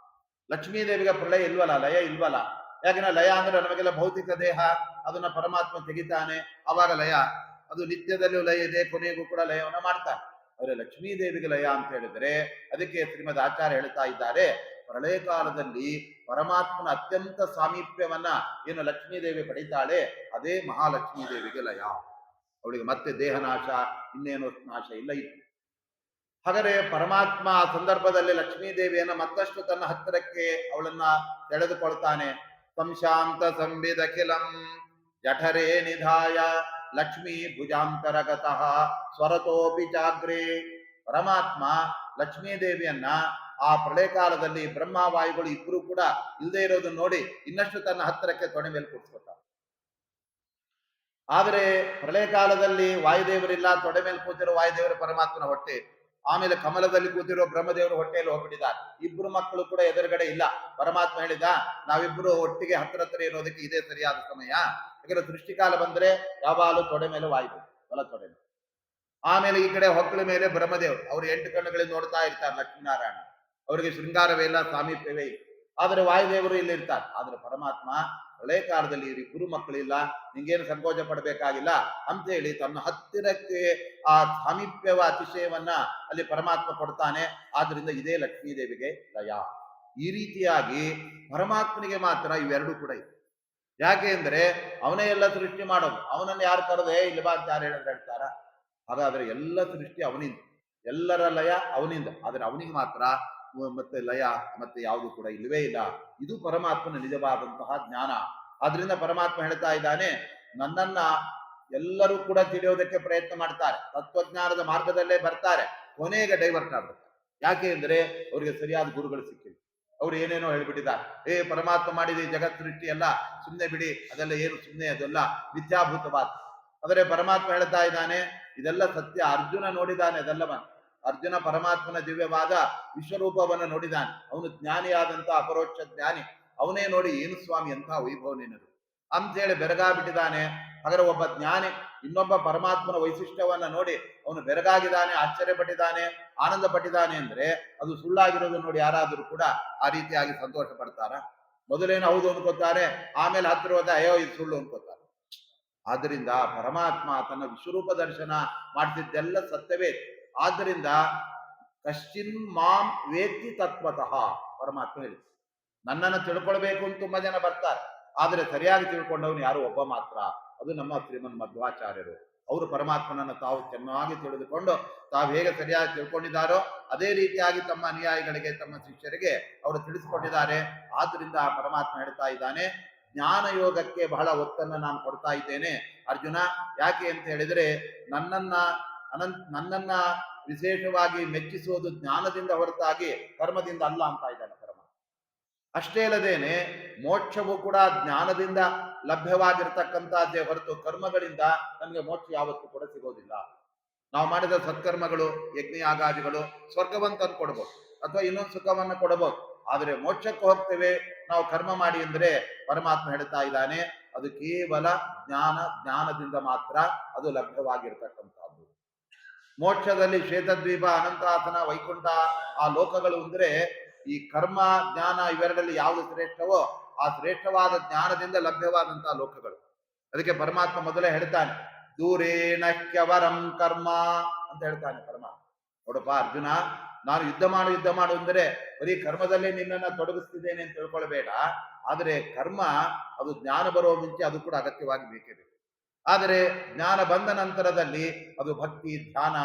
ಲಕ್ಷ್ಮೀ ದೇವಿಗೆ ಪ್ರಳಯ ಇಲ್ವಲ್ಲ, ಲಯ ಇಲ್ವಲ್ಲ. ಯಾಕೆಂದ್ರೆ ಲಯ ಅಂದ್ರೆ ನಮಗೆಲ್ಲ ಭೌತಿಕ ದೇಹ, ಅದನ್ನ ಪರಮಾತ್ಮ ತೆಗಿತಾನೆ, ಅವಾಗ ಲಯ. ಅದು ನಿತ್ಯದಲ್ಲೂ ಲಯ ಇದೆ, ಕೊನೆಗೂ ಕೂಡ ಲಯವನ್ನ ಮಾಡ್ತಾನೆ. ಆದ್ರೆ ಲಕ್ಷ್ಮೀ ದೇವಿಗೆ ಲಯ ಅಂತ ಹೇಳಿದ್ರೆ, ಅದಕ್ಕೆ ಶ್ರೀಮದ್ ಆಚಾರ್ಯ ಹೇಳ್ತಾ ಇದ್ದಾರೆ, ಪ್ರಳಯ ಕಾಲದಲ್ಲಿ ಪರಮಾತ್ಮನ ಅತ್ಯಂತ ಸಾಮೀಪ್ಯವನ್ನ ಏನು ಲಕ್ಷ್ಮೀ ದೇವಿ ಪಡಿತಾಳೆ, ಅದೇ ಮಹಾಲಕ್ಷ್ಮೀ ದೇವಿಗೆ ಲಯ. ಅವಳಿಗೆ ಮತ್ತೆ ದೇಹನಾಶ, ಇನ್ನೇನು ನಾಶ ಇಲ್ಲ ಇತ್ತು. ಹಾಗಾದ್ರೆ ಪರಮಾತ್ಮ ಆ ಸಂದರ್ಭದಲ್ಲಿ ಲಕ್ಷ್ಮೀ ದೇವಿಯನ್ನ ಮತ್ತಷ್ಟು ತನ್ನ ಹತ್ತಿರಕ್ಕೆ ಅವಳನ್ನ ಎಳೆದುಕೊಳ್ತಾನೆ. ಸಂಶಾಂತ ಸಂವಿದಖಿಲಂ ಜಠರೇ ನಿಧಾಯ ಲಕ್ಷ್ಮೀ ಭುಜಾಂತರಗತಃ ಸ್ವರತೋಪಿ ಚಾಗ್ರೇ. ಪರಮಾತ್ಮ ಲಕ್ಷ್ಮೀ ದೇವಿಯನ್ನ ಆ ಪ್ರಳಯ ಕಾಲದಲ್ಲಿ ಬ್ರಹ್ಮ ವಾಯುಗಳು ಇಬ್ರು ಕೂಡ ಇಲ್ಲದೆ ಇರೋದನ್ನ ನೋಡಿ ಇನ್ನಷ್ಟು ತನ್ನ ಹತ್ತಿರಕ್ಕೆ ತೊಡೆ ಮೇಲೆ ಕೂರಿಸ್ಕೊತ. ಆದ್ರೆ ಪ್ರಳಯ ಕಾಲದಲ್ಲಿ ವಾಯುದೇವರಿಲ್ಲ, ತೊಡೆ ಮೇಲೆ ಕೂತಿರೋ ವಾಯುದೇವರ ಪರಮಾತ್ಮನ ಹೊಟ್ಟೆ, ಆಮೇಲೆ ಕಮಲದಲ್ಲಿ ಕೂತಿರೋ ಬ್ರಹ್ಮದೇವರು ಹೊಟ್ಟೆಯಲ್ಲಿ ಹೋಗ್ಬಿಟ್ಟಿದ್ದಾರೆ. ಇಬ್ರು ಮಕ್ಕಳು ಕೂಡ ಎದುರುಗಡೆ ಇಲ್ಲ. ಪರಮಾತ್ಮ ಹೇಳಿದ, ನಾವಿಬ್ರು ಒಟ್ಟಿಗೆ ಹತ್ರ ಇರೋದಕ್ಕೆ ಇದೇ ಸರಿಯಾದ ಸಮಯ. ಯಾಕಂದ್ರೆ ಸೃಷ್ಟಿಕಾಲ ಬಂದ್ರೆ ಯಾವಾಗಲೂ ತೊಡೆ ಮೇಲೆ ವಾಯುದೇವರು, ಬಲ ತೊಡೆ ಮೇಲೆ. ಆಮೇಲೆ ಈ ಕಡೆ ಹೊಕ್ಕಳ ಮೇಲೆ ಬ್ರಹ್ಮದೇವರು, ಅವ್ರು 8 ಕಣ್ಣುಗಳಿಂದ ನೋಡ್ತಾ ಇರ್ತಾರೆ ಲಕ್ಷ್ಮೀನಾರಾಯಣ. ಅವರಿಗೆ ಶೃಂಗಾರವೇ ಸಾಮೀಪ್ಯವೇ ಇಲ್ಲ. ಆದ್ರೆ ವಾಯುದೇವರು ಇಲ್ಲಿ ಇರ್ತಾರೆ. ಆದ್ರೆ ಪರಮಾತ್ಮ ಪ್ರಳಯ ಕಾಲದಲ್ಲಿ ಇಬ್ಬರು ಮಕ್ಕಳಿಲ್ಲ, ನಿಂಗೇನು ಸಂಕೋಚ ಪಡಬೇಕಾಗಿಲ್ಲ ಅಂತ ಹೇಳಿ ತನ್ನ ಹತ್ತಿರಕ್ಕೆ ಆ ಸಾಮೀಪ್ಯವ ಅತಿಶಯವನ್ನ ಅಲ್ಲಿ ಪರಮಾತ್ಮ ಕೊಡ್ತಾನೆ. ಆದ್ರಿಂದ ಇದೇ ಲಕ್ಷ್ಮೀ ದೇವಿಗೆ ಲಯ. ಈ ರೀತಿಯಾಗಿ ಪರಮಾತ್ಮನಿಗೆ ಮಾತ್ರ ಇವೆರಡೂ ಕೂಡ ಇದೆ. ಯಾಕೆ ಅಂದ್ರೆ ಅವನೇ ಎಲ್ಲ ಸೃಷ್ಟಿ ಮಾಡೋದು. ಅವನನ್ನು ಯಾರು ಕರೆದೆ ಇಲ್ವಾ ಅಂತ ಯಾರು ಹೇಳಿದ್ರೆ ಹೇಳ್ತಾರ? ಹಾಗಾದ್ರೆ ಎಲ್ಲ ಸೃಷ್ಟಿ ಅವನಿಂದ, ಎಲ್ಲರ ಲಯ ಅವನಿಂದ. ಆದ್ರೆ ಅವನಿಗೆ ಮಾತ್ರ ಮತ್ತೆ ಲಯ ಮತ್ತೆ ಯಾವುದು ಕೂಡ ಇಲ್ಲವೇ ಇಲ್ಲ. ಇದು ಪರಮಾತ್ಮನ ನಿಜವಾದಂತಹ ಜ್ಞಾನ. ಆದ್ರಿಂದ ಪರಮಾತ್ಮ ಹೇಳ್ತಾ ಇದ್ದಾನೆ, ನನ್ನನ್ನ ಎಲ್ಲರೂ ಕೂಡ ತಿಳಿಯೋದಕ್ಕೆ ಪ್ರಯತ್ನ ಮಾಡ್ತಾರೆ, ತತ್ವಜ್ಞಾನದ ಮಾರ್ಗದಲ್ಲೇ ಬರ್ತಾರೆ, ಕೊನೆಗೆ ಡೈವರ್ಟ್ ಆಗ್ಬೇಕು. ಯಾಕೆ ಅಂದ್ರೆ ಅವರಿಗೆ ಸರಿಯಾದ ಗುರುಗಳು ಸಿಕ್ಕಿಲ್ಲ. ಅವ್ರು ಏನೇನೋ ಹೇಳ್ಬಿಟ್ಟಿದ್ದಾರೆ, ಪರಮಾತ್ಮ ಮಾಡಿದ ಈ ಜಗತ್ ಸೃಷ್ಟಿ ಎಲ್ಲ ಸುಮ್ಮನೆ ಬಿಡಿ, ಅದೆಲ್ಲ ಏನು ಸುಮ್ಮನೆ, ಅದೆಲ್ಲ ಮಿಥ್ಯಾಭೂತವಾದ. ಆದರೆ ಪರಮಾತ್ಮ ಹೇಳ್ತಾ ಇದ್ದಾನೆ, ಇದೆಲ್ಲ ಸತ್ಯ. ಅರ್ಜುನ ನೋಡಿದ್ದಾನೆ ಅದೆಲ್ಲವನ್ನ. ಅರ್ಜುನ ಪರಮಾತ್ಮನ ದಿವ್ಯವಾದ ವಿಶ್ವರೂಪವನ್ನು ನೋಡಿದಾನೆ. ಅವನು ಜ್ಞಾನಿಯಾದಂತ ಅಪರೋಕ್ಷ ಜ್ಞಾನಿ. ಅವನೇ ನೋಡಿ, ಏನು ಸ್ವಾಮಿ ಅಂತ ವೈಭವ ನಿನ್ನದು ಅಂತೇಳಿ ಬೆರಗಾಗ್ಬಿಟ್ಟಿದ್ದಾನೆ. ಹಾಗಾದ್ರೆ ಒಬ್ಬ ಜ್ಞಾನಿ ಇನ್ನೊಬ್ಬ ಪರಮಾತ್ಮನ ವೈಶಿಷ್ಟ್ಯವನ್ನ ನೋಡಿ ಅವನು ಬೆರಗಾಗಿದ್ದಾನೆ, ಆಶ್ಚರ್ಯಪಟ್ಟಿದ್ದಾನೆ, ಆನಂದ ಪಟ್ಟಿದ್ದಾನೆ ಅಂದ್ರೆ ಅದು ಸುಳ್ಳಾಗಿರೋದು ನೋಡಿ ಯಾರಾದರೂ ಕೂಡ ಆ ರೀತಿಯಾಗಿ ಸಂತೋಷ ಪಡ್ತಾರ? ಮೊದಲೇನು ಹೌದು ಅನ್ಕೋತಾರೆ, ಆಮೇಲೆ ಹತ್ತಿರ ಹೋದ ಅಯ್ಯೋ ಇದು ಸುಳ್ಳು ಅನ್ಕೋತಾರೆ. ಆದ್ದರಿಂದ ಪರಮಾತ್ಮ ತನ್ನ ವಿಶ್ವರೂಪ ದರ್ಶನ ಮಾಡ್ತಿದ್ದೆಲ್ಲ ಸತ್ಯವೇ. ಆದ್ದರಿಂದ ಕಶ್ಚಿನ್ ಮಾಂ ವೇತ್ತಿ ತತ್ವತಃ, ಪರಮಾತ್ಮ ಹೇಳಿ, ನನ್ನನ್ನು ತಿಳ್ಕೊಳ್ಬೇಕು ಅಂತ ತುಂಬಾ ಜನ ಬರ್ತಾರೆ. ಆದರೆ ಸರಿಯಾಗಿ ತಿಳ್ಕೊಂಡವನು ಯಾರು ಒಬ್ಬ ಮಾತ್ರ, ಅದು ನಮ್ಮ ಶ್ರೀಮನ್ ಮಧ್ವಾಚಾರ್ಯರು. ಅವರು ಪರಮಾತ್ಮನನ್ನು ತಾವು ಚೆನ್ನಾಗಿ ತಿಳಿದುಕೊಂಡು ತಾವು ಹೇಗೆ ಸರಿಯಾಗಿ ತಿಳ್ಕೊಂಡಿದ್ದಾರೋ ಅದೇ ರೀತಿಯಾಗಿ ತಮ್ಮ ಅನುಯಾಯಿಗಳಿಗೆ, ತಮ್ಮ ಶಿಷ್ಯರಿಗೆ ಅವರು ತಿಳಿಸಿಕೊಟ್ಟಿದ್ದಾರೆ. ಆದ್ರಿಂದ ಆ ಪರಮಾತ್ಮ ಹೇಳ್ತಾ ಇದ್ದಾನೆ, ಜ್ಞಾನ ಯೋಗಕ್ಕೆ ಬಹಳ ಒತ್ತನ್ನು ನಾನು ಕೊಡ್ತಾ ಇದ್ದೇನೆ ಅರ್ಜುನ. ಯಾಕೆ ಅಂತ ಹೇಳಿದ್ರೆ ನನ್ನನ್ನ ವಿಶೇಷವಾಗಿ ಮೆಚ್ಚಿಸುವುದು ಜ್ಞಾನದಿಂದ ಹೊರತಾಗಿ ಕರ್ಮದಿಂದ ಅಲ್ಲ ಅಂತ ಇದ್ದಾನೆ ಪರಮಾತ್ಮ. ಅಷ್ಟೇ ಅಲ್ಲದೇನೆ ಮೋಕ್ಷವು ಕೂಡ ಜ್ಞಾನದಿಂದ ಲಭ್ಯವಾಗಿರ್ತಕ್ಕಂಥದ್ದೇ ಹೊರತು ಕರ್ಮಗಳಿಂದ ನಮಗೆ ಮೋಕ್ಷ ಯಾವತ್ತೂ ಕೂಡ ಸಿಗೋದಿಲ್ಲ. ನಾವು ಮಾಡಿದ ಸತ್ಕರ್ಮಗಳು, ಯಜ್ಞಯಾಗಾದಿಗಳು ಸ್ವರ್ಗವಂತ ಕೊಡ್ಬೋದು ಅಥವಾ ಇನ್ನೊಂದು ಸುಖವನ್ನ ಕೊಡಬಹುದು. ಆದರೆ ಮೋಕ್ಷಕ್ಕೆ ಹೋಗ್ತೇವೆ ನಾವು ಕರ್ಮ ಮಾಡಿ ಅಂದ್ರೆ ಪರಮಾತ್ಮ ಹೇಳ್ತಾ ಇದ್ದಾನೆ, ಅದು ಕೇವಲ ಜ್ಞಾನದಿಂದ ಮಾತ್ರ ಅದು ಲಭ್ಯವಾಗಿರ್ತಕ್ಕಂಥದ್ದು. ಮೋಕ್ಷದಲ್ಲಿ ಶ್ವೇತದ್ವೀಪ, ಅನಂತಾಸನ, ವೈಕುಂಠ ಆ ಲೋಕಗಳು ಅಂದ್ರೆ ಈ ಕರ್ಮ ಜ್ಞಾನ ಇವೆರಡಲ್ಲಿ ಯಾವುದು ಶ್ರೇಷ್ಠವೋ ಆ ಶ್ರೇಷ್ಠವಾದ ಜ್ಞಾನದಿಂದ ಲಭ್ಯವಾದಂತಹ ಲೋಕಗಳು. ಅದಕ್ಕೆ ಪರಮಾತ್ಮ ಮೊದಲೇ ಹೇಳ್ತಾನೆ, ದೂರೇಣ ಕ್ಯವರಂ ಕರ್ಮ ಅಂತ ಹೇಳ್ತಾನೆ ಪರಮಾತ್ಮ. ನೋಡಪ್ಪ ಅರ್ಜುನ, ನಾನು ಯುದ್ಧ ಮಾಡು ಅಂದರೆ ಬರೀ ಕರ್ಮದಲ್ಲೇ ನಿನ್ನನ್ನು ತೊಡಗಿಸ್ತಿದ್ದೇನೆ ಅಂತ ತಿಳ್ಕೊಳ್ಬೇಡ. ಆದರೆ ಕರ್ಮ ಅದು ಜ್ಞಾನ ಬರುವ ಮುಂಚೆ ಅದು ಕೂಡ ಅಗತ್ಯವಾಗಿ ಬೇಕೇ ಬೇಕು. ಆದರೆ ಜ್ಞಾನ ಬಂದ ನಂತರದಲ್ಲಿ ಅದು ಭಕ್ತಿ, ಧ್ಯಾನ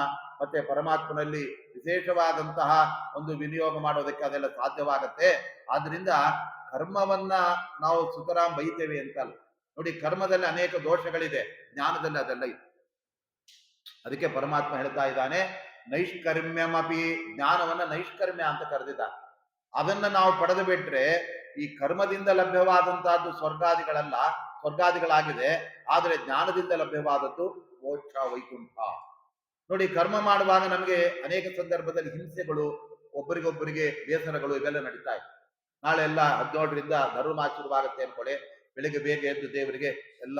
ಮತ್ತೆ ಪರಮಾತ್ಮನಲ್ಲಿ ವಿಶೇಷವಾದಂತಹ ಒಂದು ವಿನಿಯೋಗ ಮಾಡೋದಕ್ಕೆ ಅದೆಲ್ಲ ಸಾಧ್ಯವಾಗತ್ತೆ. ಆದ್ರಿಂದ ಕರ್ಮವನ್ನ ನಾವು ಸುತರಾಂ ಬೈತೇವೆ ಅಂತಲ್ಲ, ನೋಡಿ, ಕರ್ಮದಲ್ಲಿ ಅನೇಕ ದೋಷಗಳಿದೆ, ಜ್ಞಾನದಲ್ಲಿ ಅದೆಲ್ಲ ಇದೆ. ಅದಕ್ಕೆ ಪರಮಾತ್ಮ ಹೇಳ್ತಾ ಇದ್ದಾನೆ, ನೈಷ್ಕರ್ಮ್ಯಮಪಿ, ಜ್ಞಾನವನ್ನ ನೈಷ್ಕರ್ಮ್ಯ ಅಂತ ಕರೆದಿದ್ದಾನೆ. ಅದನ್ನ ನಾವು ಪಡೆದು ಬಿಟ್ರೆ ಈ ಕರ್ಮದಿಂದ ಲಭ್ಯವಾದಂತಹದ್ದು ಸ್ವರ್ಗಾದಿಗಳಾಗಿದೆ. ಆದರೆ ಜ್ಞಾನದಿಂದ ಲಭ್ಯವಾದದ್ದು ಮೋಕ್ಷ, ವೈಕುಂಠ. ನೋಡಿ, ಕರ್ಮ ಮಾಡುವಾಗ ನಮಗೆ ಅನೇಕ ಸಂದರ್ಭದಲ್ಲಿ ಹಿಂಸೆಗಳು, ಒಬ್ಬರಿಗೊಬ್ಬರಿಗೆ ಬೇಸರಗಳು ಇವೆಲ್ಲ ನಡೀತಾ ಇದೆ. ನಾಳೆ ಎಲ್ಲ 17ರಿಂದ ಧರ್ಮ ಶುರುವಾಗುತ್ತೆ ಅನ್ಕೊಳ್ಳಿ. ಬೆಳಿಗ್ಗೆ ಬೇಗ ಎದ್ದು ದೇವರಿಗೆ ಎಲ್ಲ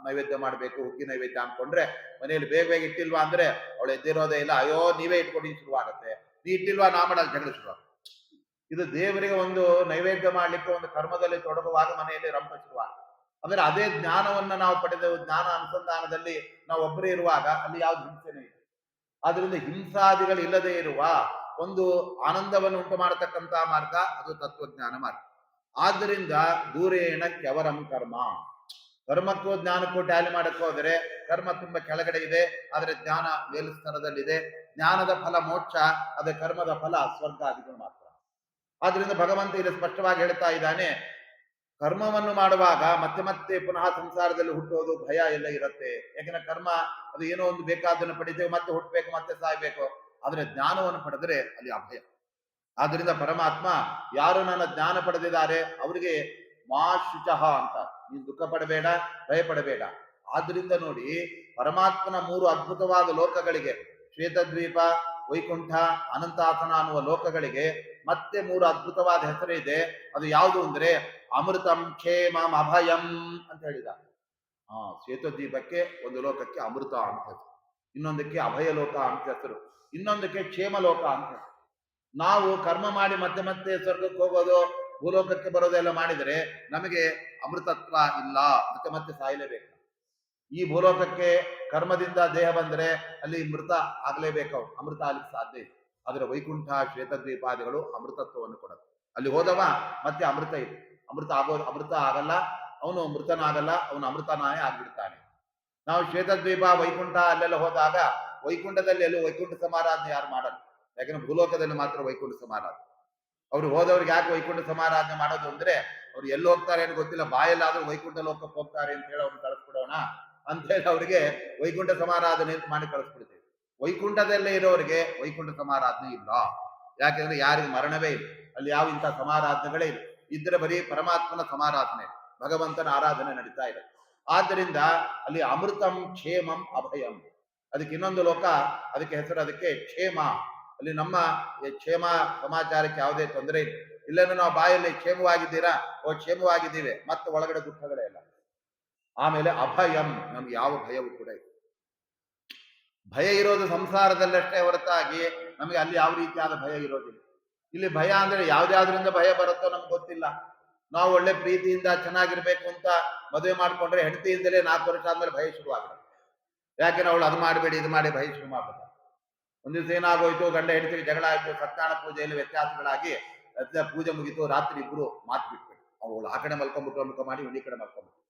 ನೈವೇದ್ಯ ಮಾಡಬೇಕು, ಹುಗ್ಗಿ ನೈವೇದ್ಯ ಅನ್ಕೊಂಡ್ರೆ ಮನೆಯಲ್ಲಿ ಬೇಗ ಬೇಗ ಇಟ್ಟಿಲ್ವಾ ಅಂದ್ರೆ ಅವಳು ಎದ್ದಿರೋದೇ ಇಲ್ಲ, ಅಯ್ಯೋ ನೀವೇ ಇಟ್ಕೊಂಡು ಶುರುವಾಗುತ್ತೆ, ನೀ ಇಟ್ಟಿಲ್ವಾ ನಾ ಮಾಡೋದು ಜಗಳ ಶುರು. ಇದು ದೇವರಿಗೆ ಒಂದು ನೈವೇದ್ಯ ಮಾಡ್ಲಿಕ್ಕೆ ಒಂದು ಕರ್ಮದಲ್ಲಿ ತೊಡಗುವಾಗ ಮನೆಯಲ್ಲಿ ರಂಪ ಶುರುವಾಗುತ್ತೆ. ಅಂದ್ರೆ ಅದೇ ಜ್ಞಾನವನ್ನ ನಾವು ಪಡೆದೆವು, ಜ್ಞಾನ ಅನುಸಂಧಾನದಲ್ಲಿ ನಾವು ಒಬ್ಬರೇ ಇರುವಾಗ ಅಲ್ಲಿ ಯಾವ್ದು ಹಿಂಸೆನೇ ಇದೆ. ಆದ್ರಿಂದ ಹಿಂಸಾದಿಗಳು ಇಲ್ಲದೆ ಇರುವ ಒಂದು ಆನಂದವನ್ನು ಉಂಟು ಮಾಡತಕ್ಕಂತಹ ಮಾರ್ಗ ಅದು ತತ್ವಜ್ಞಾನ ಮಾರ್ಗ. ಆದ್ದರಿಂದ ದೂರೇಣ ಕೆವರಂ ಕರ್ಮ. ಕರ್ಮಕ್ಕೂ ಜ್ಞಾನಕ್ಕೂ ಟ್ಯಾಲಿ ಮಾಡಕ್ಕೆ ಹೋದರೆ ಕರ್ಮ ತುಂಬಾ ಕೆಳಗಡೆ ಇದೆ, ಆದ್ರೆ ಜ್ಞಾನ ಮೇಲ್ಸ್ತರದಲ್ಲಿದೆ. ಜ್ಞಾನದ ಫಲ ಮೋಕ್ಷ, ಅದೇ ಕರ್ಮದ ಫಲ ಸ್ವರ್ಗಾದಿಗಳು ಮಾತ್ರ. ಆದ್ರಿಂದ ಭಗವಂತ ಇಲ್ಲಿ ಸ್ಪಷ್ಟವಾಗಿ ಹೇಳ್ತಾ ಇದ್ದಾನೆ, ಕರ್ಮವನ್ನು ಮಾಡುವಾಗ ಮತ್ತೆ ಮತ್ತೆ ಪುನಃ ಸಂಸಾರದಲ್ಲಿ ಹುಟ್ಟೋದು ಭಯ ಎಲ್ಲ ಇರುತ್ತೆ. ಯಾಕಂದ್ರೆ ಕರ್ಮ ಅದು ಏನೋ ಒಂದು ಬೇಕಾದನ್ನು ಪಡಿತೇವೆ, ಮತ್ತೆ ಹುಟ್ಟಬೇಕು, ಮತ್ತೆ ಸಾಯ್ಬೇಕು. ಆದ್ರೆ ಜ್ಞಾನವನ್ನು ಪಡೆದರೆ ಅಲ್ಲಿ ಅಭಯ. ಆದ್ರಿಂದ ಪರಮಾತ್ಮ ಯಾರು ನನ್ನ ಜ್ಞಾನ ಪಡೆದಿದ್ದಾರೆ ಅವರಿಗೆ ಮಾ ಶುಚಃ ಅಂತ, ನೀನು ದುಃಖ ಪಡಬೇಡ, ಭಯ ಪಡಬೇಡ. ಆದ್ರಿಂದ ನೋಡಿ, ಪರಮಾತ್ಮನ 3 ಅದ್ಭುತವಾದ ಲೋಕಗಳಿಗೆ, ಶ್ವೇತದ್ವೀಪ, ವೈಕುಂಠ, ಅನಂತಾಸನ ಅನ್ನುವ ಲೋಕಗಳಿಗೆ ಮತ್ತೆ 3 ಅದ್ಭುತವಾದ ಹೆಸರಿದೆ. ಅದು ಯಾವುದು ಅಂದ್ರೆ ಅಮೃತಂ, ಕ್ಷೇಮಂ, ಅಭಯಂ ಅಂತ ಹೇಳಿದ. ಶ್ವೇತದ್ವೀಪಕ್ಕೆ ಒಂದು ಲೋಕಕ್ಕೆ ಅಮೃತ ಅಂತ ಹೆಸರು, ಇನ್ನೊಂದಕ್ಕೆ ಅಭಯ ಲೋಕ ಅಂತ ಹೆಸರು, ಇನ್ನೊಂದಕ್ಕೆ ಕ್ಷೇಮ ಲೋಕ ಅಂತ ಹೆಸರು. ನಾವು ಕರ್ಮ ಮಾಡಿ ಮತ್ತೆ ಮತ್ತೆ ಸ್ವರ್ಗಕ್ಕೆ ಹೋಗೋದು, ಭೂಲೋಕಕ್ಕೆ ಬರೋದೆಲ್ಲ ಮಾಡಿದರೆ ನಮಗೆ ಅಮೃತತ್ವ ಇಲ್ಲ, ಮತ್ತೆ ಮತ್ತೆ ಸಾಯಲೇಬೇಕು. ಈ ಭೂಲೋಕಕ್ಕೆ ಕರ್ಮದಿಂದ ದೇಹ ಬಂದರೆ ಅಲ್ಲಿ ಮೃತ ಆಗ್ಲೇಬೇಕು, ಅಮೃತ ಆಗ್ಲಿಕ್ಕೆ ಸಾಧ್ಯ ಇದೆ. ಆದ್ರೆ ವೈಕುಂಠ, ಶ್ವೇತದ್ವೀಪಾದಿಗಳು ಅಮೃತತ್ವವನ್ನು ಕೊಡುತ್ತೆ. ಅಲ್ಲಿ ಹೋದವ ಮತ್ತೆ ಅಮೃತ ಇದೆ. ಅಮೃತ ಆಗಲ್ಲ, ಅವನು ಮೃತನಾಗಲ್ಲ, ಅವನು ಅಮೃತನಾಯ ಆಗ್ಬಿಡ್ತಾನೆ. ನಾವು ಶ್ವೇತದ್ವೀಪ, ವೈಕುಂಠ ಅಲ್ಲೆಲ್ಲ ಹೋದಾಗ ವೈಕುಂಠದಲ್ಲಿ ಎಲ್ಲೂ ವೈಕುಂಠ ಸಮಾರಾಧನೆ ಯಾರು ಮಾಡಲ್ಲ. ಯಾಕಂದ್ರೆ ಭೂಲೋಕದಲ್ಲಿ ಮಾತ್ರ ವೈಕುಂಠ ಸಮಾರಾಧನೆ. ಅವ್ರು ಹೋದವ್ರಿಗೆ ಯಾಕೆ ವೈಕುಂಠ ಸಮಾರಾಧನೆ ಮಾಡೋದು ಅಂದ್ರೆ, ಅವ್ರು ಎಲ್ಲಿ ಹೋಗ್ತಾರೆ ಅಂತ ಗೊತ್ತಿಲ್ಲ, ಬಾಯಲ್ಲಾದ್ರೂ ವೈಕುಂಠ ಲೋಕಕ್ಕೆ ಹೋಗ್ತಾರೆ ಅಂತ ಹೇಳಿ ಅವ್ರನ್ನ ಕಳಿಸ್ಬಿಡೋಣ ಅಂತ ಹೇಳಿ ಅವ್ರಿಗೆ ವೈಕುಂಠ ಸಮಾರಾಧನೆ ಅಂತ ಮಾಡಿ ಕಳಿಸ್ಬಿಡ್ತೀವಿ. ವೈಕುಂಠದಲ್ಲೇ ಇರೋರಿಗೆ ವೈಕುಂಠ ಸಮಾರಾಧನೆ ಇಲ್ಲ. ಯಾಕೆಂದ್ರೆ ಯಾರಿಗೆ ಮರಣವೇ ಇಲ್ಲ, ಅಲ್ಲಿ ಯಾವ ಇಂಥ ಸಮಾರಾಧನೆಗಳೇ ಇಲ್ಲ. ಇದ್ರೆ ಬರೀ ಪರಮಾತ್ಮನ ಸಮಾರಾಧನೆ, ಭಗವಂತನ ಆರಾಧನೆ ನಡೀತಾ ಇದೆ. ಆದ್ದರಿಂದ ಅಲ್ಲಿ ಅಮೃತಂ, ಕ್ಷೇಮಂ, ಅಭಯಂ. ಅದಕ್ಕೆ ಇನ್ನೊಂದು ಲೋಕ, ಅದಕ್ಕೆ ಹೆಸರು ಅದಕ್ಕೆ ಕ್ಷೇಮ. ಅಲ್ಲಿ ನಮ್ಮ ಕ್ಷೇಮ ಸಮಾಚಾರಕ್ಕೆ ಯಾವುದೇ ತೊಂದರೆ ಇಲ್ಲ. ಇಲ್ಲೇನು ನಾವು ಬಾಯಲ್ಲಿ ಕ್ಷೇಮವಾಗಿದ್ದೀರಾ, ಕ್ಷೇಮವಾಗಿದ್ದೀವಿ, ಮತ್ತೆ ಒಳಗಡೆ ದುಃಖಗಳೇ ಇಲ್ಲ. ಆಮೇಲೆ ಅಭಯಂ, ನಮ್ಗೆ ಯಾವ ಭಯವೂ ಕೂಡ ಇಲ್ಲ. ಭಯ ಇರೋದು ಸಂಸಾರದಲ್ಲಷ್ಟೇ ಹೊರತಾಗಿ ನಮಗೆ ಅಲ್ಲಿ ಯಾವ ರೀತಿಯಾದ ಭಯ ಇರೋದಿಲ್ಲ. ಇಲ್ಲಿ ಭಯ ಅಂದ್ರೆ ಯಾವ್ದಾದ್ರಿಂದ ಭಯ ಬರುತ್ತೋ ನಮ್ಗೆ ಗೊತ್ತಿಲ್ಲ. ನಾವು ಒಳ್ಳೆ ಪ್ರೀತಿಯಿಂದ ಚೆನ್ನಾಗಿರ್ಬೇಕು ಅಂತ ಮದುವೆ ಮಾಡ್ಕೊಂಡ್ರೆ ಹೆಂಡತಿಯಿಂದಲೇ 4 ವರ್ಷ ಆದ್ಮೇಲೆ ಭಯ ಶುರುವಾಗುತ್ತೆ. ಯಾಕೆಂದ್ರೆ ಅವಳು ಅದು ಮಾಡಬೇಡಿ, ಇದು ಮಾಡಿ ಭಯ ಶುರು ಮಾಡ್ಬೇಕು. ಒಂದ್ ದಿವಸ ಏನಾಗೋಯ್ತು, ಗಂಡ ಹೆಂಡತಿಗೆ ಜಗಳ ಆಯ್ತು, ಸತ್ಯನಾರಾಯಣ ಪೂಜೆಯಲ್ಲಿ ವ್ಯತ್ಯಾಸಗಳಾಗಿ ಪೂಜೆ ಮುಗಿತು, ರಾತ್ರಿ ಇಬ್ರು ಮಾತು ಬಿಟ್ಬಿಟ್ಟು, ಅವಳು ಆ ಕಡೆ ಮಲ್ಕೊಂಡ್ಬಿಟ್ರು, ಮುಖ ಮಾಡಿ ಈ ಕಡೆ ಮಲ್ಕೊಂಡ್ಬಿಟ್ಟು,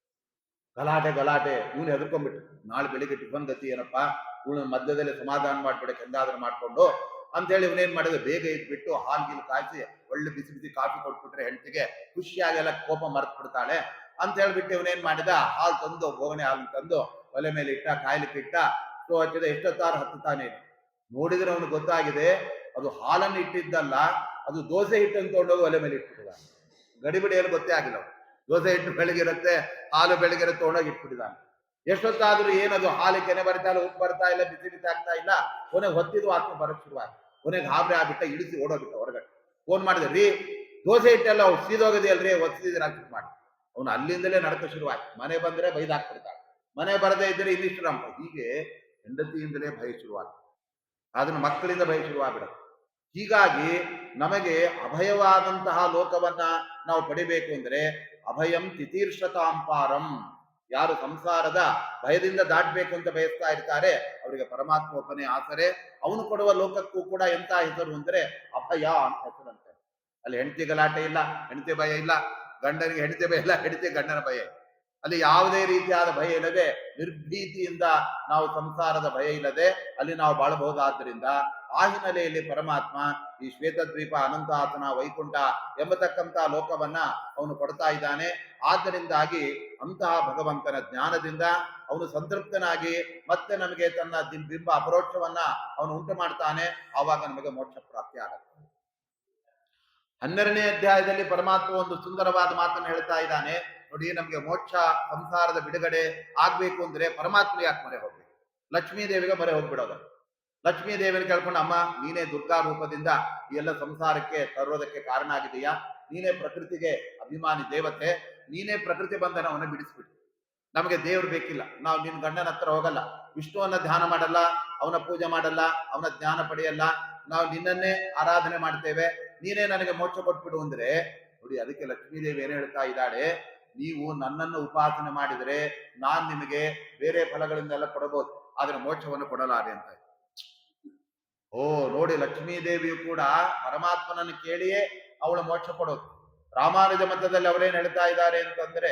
ಗಲಾಟೆ. ಇವನು ಹೆದರ್ಕೊಂಡ್ಬಿಟ್ಟು, ನಾಳೆ ಬೆಳಿಗ್ಗೆ ಟಿಫನ್ ಗತಿ ಏನಪ್ಪಾ, ಇವಳು ಮಧ್ಯದಲ್ಲಿ ಸಮಾಧಾನ ಮಾಡ್ಬಿಡಕ್ಕೆ ಎಂದಾದ್ರೂ ಮಾಡ್ಕೊಂಡು ಅಂತ ಹೇಳಿ ಇವನೇನ್ ಮಾಡಿದ್ರೆ, ಬೇಗ ಇಟ್ಬಿಟ್ಟು ಹಾಲ್ಗಿಲ್ ಕಾಯಿಸಿ ಒಳ್ಳೆ ಬಿಸಿ ಬಿಸಿ ಕಾಫಿ ಕೊಟ್ಬಿಟ್ರೆ ಹೆಂಡತಿಗೆ ಖುಷಿಯಾಗಿ ಎಲ್ಲ ಕೋಪ ಮರ್ತ್ ಬಿಡ್ತಾಳೆ ಅಂತ ಹೇಳ್ಬಿಟ್ಟು ಇವನೇನ್ ಮಾಡಿದ, ಹಾಲು ತಂದು, ಬೋಗಣೆ ಹಾಲು ತಂದು ಒಲೆ ಮೇಲೆ ಇಟ್ಟ, ಕಾಯ್ಲಿಕ್ಕೆ ಇಟ್ಟ, ಸ್ಟೋ ಹಚ್ಚಿದ. ಎಷ್ಟೊತ್ತಾರು ಹತ್ತುತ್ತಾನೆ. ನೋಡಿದ್ರೆ ಅವನು ಗೊತ್ತಾಗಿದೆ ಅದು ಹಾಲನ್ನು ಇಟ್ಟಿದ್ದಲ್ಲ, ಅದು ದೋಸೆ ಹಿಟ್ಟನ್ನು ತಗೊಂಡೋಗಿ ಒಲೆ ಮೇಲೆ ಇಟ್ಬಿಟ್ಟಿದ್ದಾನೆ. ಗಡಿಬಿಡಿಯಲ್ಲಿ ಗೊತ್ತೇ ಆಗಿಲ್ಲ. ದೋಸೆ ಹಿಟ್ಟು ಬೆಳಗಿರುತ್ತೆ, ಹಾಲು ಬೆಳಗಿರುತ್ತೆ, ತಗೊಂಡೋಗಿ ಇಟ್ಬಿಟ್ಟಿದ್ದಾನೆ. ಎಷ್ಟೊತ್ತಾದ್ರೂ ಏನದು ಹಾಲು ಕೆನೆ ಬರ್ತಾ ಇಲ್ಲ, ಉಪ್ಪು ಬರ್ತಾ ಇಲ್ಲ, ಬಿಸಿ ಬಿಸಿ ಆಗ್ತಾ ಇಲ್ಲ. ಕೊನೆಗೆ ಹೊತ್ತಿದ್ದು ಆತ್ಮ ಬರಕ್ ಶುರುವಾದ. ಕೊನೆಗೆ ಗಾಬರಿ ಆಗ್ಬಿಟ್ಟ, ಇಳಿಸಿ ಓಡೋಗ್ಬಿಟ್ಟ ಹೊರಗಡೆ. ಫೋನ್ ಮಾಡಿದೆ, ರೀ ದೋಸೆ ಹಿಟ್ಟೆಲ್ಲ ಅವ್ರು ಸೀದೋಗದಿ ಅಲ್ರಿ, ಒತ್ತಿದ್ದೀರ ಅಂತ ಮಾಡಿ. ಅವನು ಅಲ್ಲಿಂದಲೇ ನಡಕ ಶುರುವಾಯ್ತು. ಮನೆ ಬಂದ್ರೆ ಬೈದಾಕ್ಬಿಡ್ತಾಳೆ, ಮನೆ ಬರದೇ ಇದ್ರೆ ಇನ್ನಿಷ್ಟು ರಂಪ. ಹೀಗೆ ಹೆಂಡತಿಯಿಂದಲೇ ಭಯ ಶುರುವಾಗ್ತದೆ, ಅದನ್ನ ಮಕ್ಕಳಿಂದ ಭಯ ಶುರುವಾಗ್ಬಿಡುತ್ತೆ. ಹೀಗಾಗಿ ನಮಗೆ ಅಭಯವಾದಂತಹ ಲೋಕವನ್ನ ನಾವು ಪಡಿಬೇಕು ಅಂದ್ರೆ ಅಭಯಂ ತಿತೀರ್ಷತಾಂಪಾರಂ. ಯಾರು ಸಂಸಾರದ ಭಯದಿಂದ ದಾಟಬೇಕು ಅಂತ ಬಯಸ್ತಾ ಇರ್ತಾರೆ ಅವರಿಗೆ ಪರಮಾತ್ಮ ಒಬ್ಬನೇ ಆಸರೆ. ಅವನು ಕೊಡುವ ಲೋಕಕ್ಕೂ ಕೂಡ ಎಂತ ಹೆಸರು ಅಂದ್ರೆ ಅಭಯ ಅಂತ ಹೆಸರಂತೆ. ಅಲ್ಲಿ ಹೆಂಡತಿ ಗಲಾಟೆ ಇಲ್ಲ, ಹೆಂಡತಿ ಭಯ ಇಲ್ಲ, ಗಂಡನಿಗೆ ಹೆಂಡತಿ ಭಯ ಇಲ್ಲ, ಹೆಂಡತಿ ಗಂಡನ ಭಯ ಇಲ್ಲ. ಅಲ್ಲಿ ಯಾವುದೇ ರೀತಿಯಾದ ಭಯ ಇಲ್ಲದೆ ನಿರ್ಭೀತಿಯಿಂದ ನಾವು ಸಂಸಾರದ ಭಯ ಇಲ್ಲದೆ ಅಲ್ಲಿ ನಾವು ಬಾಳಬಹುದಾದ್ರಿಂದ ಆ ಹಿನ್ನೆಲೆಯಲ್ಲಿ ಪರಮಾತ್ಮ ಈ ಶ್ವೇತದ್ವೀಪ, ಅನಂತಾಸನ, ವೈಕುಂಠ ಎಂಬತಕ್ಕಂತಹ ಲೋಕವನ್ನ ಅವನು ಕೊಡ್ತಾ ಇದ್ದಾನೆ. ಆದ್ದರಿಂದಾಗಿ ಅಂತಹ ಭಗವಂತನ ಜ್ಞಾನದಿಂದ ಅವನು ಸಂತೃಪ್ತನಾಗಿ ಮತ್ತೆ ನಮಗೆ ತನ್ನ ಬಿಂಬ ಅಪರೋಕ್ಷವನ್ನ ಅವನು ಉಂಟು ಮಾಡ್ತಾನೆ. ಆವಾಗ ನಮಗೆ ಮೋಕ್ಷ ಪ್ರಾಪ್ತಿ ಆಗುತ್ತೆ. 12ನೇ ಅಧ್ಯಾಯದಲ್ಲಿ ಪರಮಾತ್ಮ ಒಂದು ಸುಂದರವಾದ ಮಾತನ್ನು ಹೇಳ್ತಾ ಇದ್ದಾನೆ. ನೋಡಿ, ನಮ್ಗೆ ಮೋಕ್ಷ, ಸಂಸಾರದ ಬಿಡುಗಡೆ ಆಗ್ಬೇಕು ಅಂದ್ರೆ ಪರಮಾತ್ಮ ಯಾಕೆ ಮೊರೆ ಹೋಗ್ಬೇಕು? ಲಕ್ಷ್ಮೀ ದೇವಿಗೆ ಮೊರೆ ಹೋಗ್ಬಿಡೋದು. ಲಕ್ಷ್ಮೀ ದೇವಿನ ಕೇಳ್ಕೊಂಡು, ಅಮ್ಮ ನೀನೇ ದುರ್ಗಾ ರೂಪದಿಂದ ಈ ಎಲ್ಲ ಸಂಸಾರಕ್ಕೆ ತರೋದಕ್ಕೆ ಕಾರಣ ಆಗಿದೆಯಾ, ನೀನೇ ಪ್ರಕೃತಿಗೆ ಅಭಿಮಾನಿ ದೇವತೆ, ನೀನೇ ಪ್ರಕೃತಿ ಬಂಧನವನ್ನು ಬಿಡಿಸ್ಬಿಟ್ಟು ನಮಗೆ ದೇವ್ರು ಬೇಕಿಲ್ಲ, ನಾವು ನಿನ್ ಗಂಡನ ಹತ್ರ ಹೋಗಲ್ಲ, ವಿಷ್ಣುವನ್ನ ಧ್ಯಾನ ಮಾಡಲ್ಲ, ಅವನ ಪೂಜೆ ಮಾಡಲ್ಲ, ಅವನ ಜ್ಞಾನ ಪಡೆಯಲ್ಲ, ನಾವು ನಿನ್ನನ್ನೇ ಆರಾಧನೆ ಮಾಡ್ತೇವೆ, ನೀನೇ ನನಗೆ ಮೋಕ್ಷ ಕೊಟ್ಬಿಡು ಅಂದ್ರೆ, ನೋಡಿ ಅದಕ್ಕೆ ಲಕ್ಷ್ಮೀದೇವಿ ಏನ್ ಹೇಳ್ತಾ ಇದ್ದಾಳೆ, ನೀವು ನನ್ನನ್ನು ಉಪಾಸನೆ ಮಾಡಿದರೆ ನಾನ್ ನಿಮಗೆ ಬೇರೆ ಫಲಗಳಿಂದೆಲ್ಲ ಕೊಡಬಹುದು, ಆದ್ರೆ ಮೋಕ್ಷವನ್ನು ಕೊಡಲಾರೆ ಅಂತ. ಓ ನೋಡಿ, ಲಕ್ಷ್ಮೀದೇವಿಯು ಕೂಡ ಪರಮಾತ್ಮನನ್ನು ಕೇಳಿಯೇ ಅವಳು ಮೋಕ್ಷ ಕೊಡೋದು. ರಾಮಾನುಜ ಮತದಲ್ಲಿ ಅವರೇನ್ ಹೇಳ್ತಾ ಇದ್ದಾರೆ ಅಂತಂದ್ರೆ,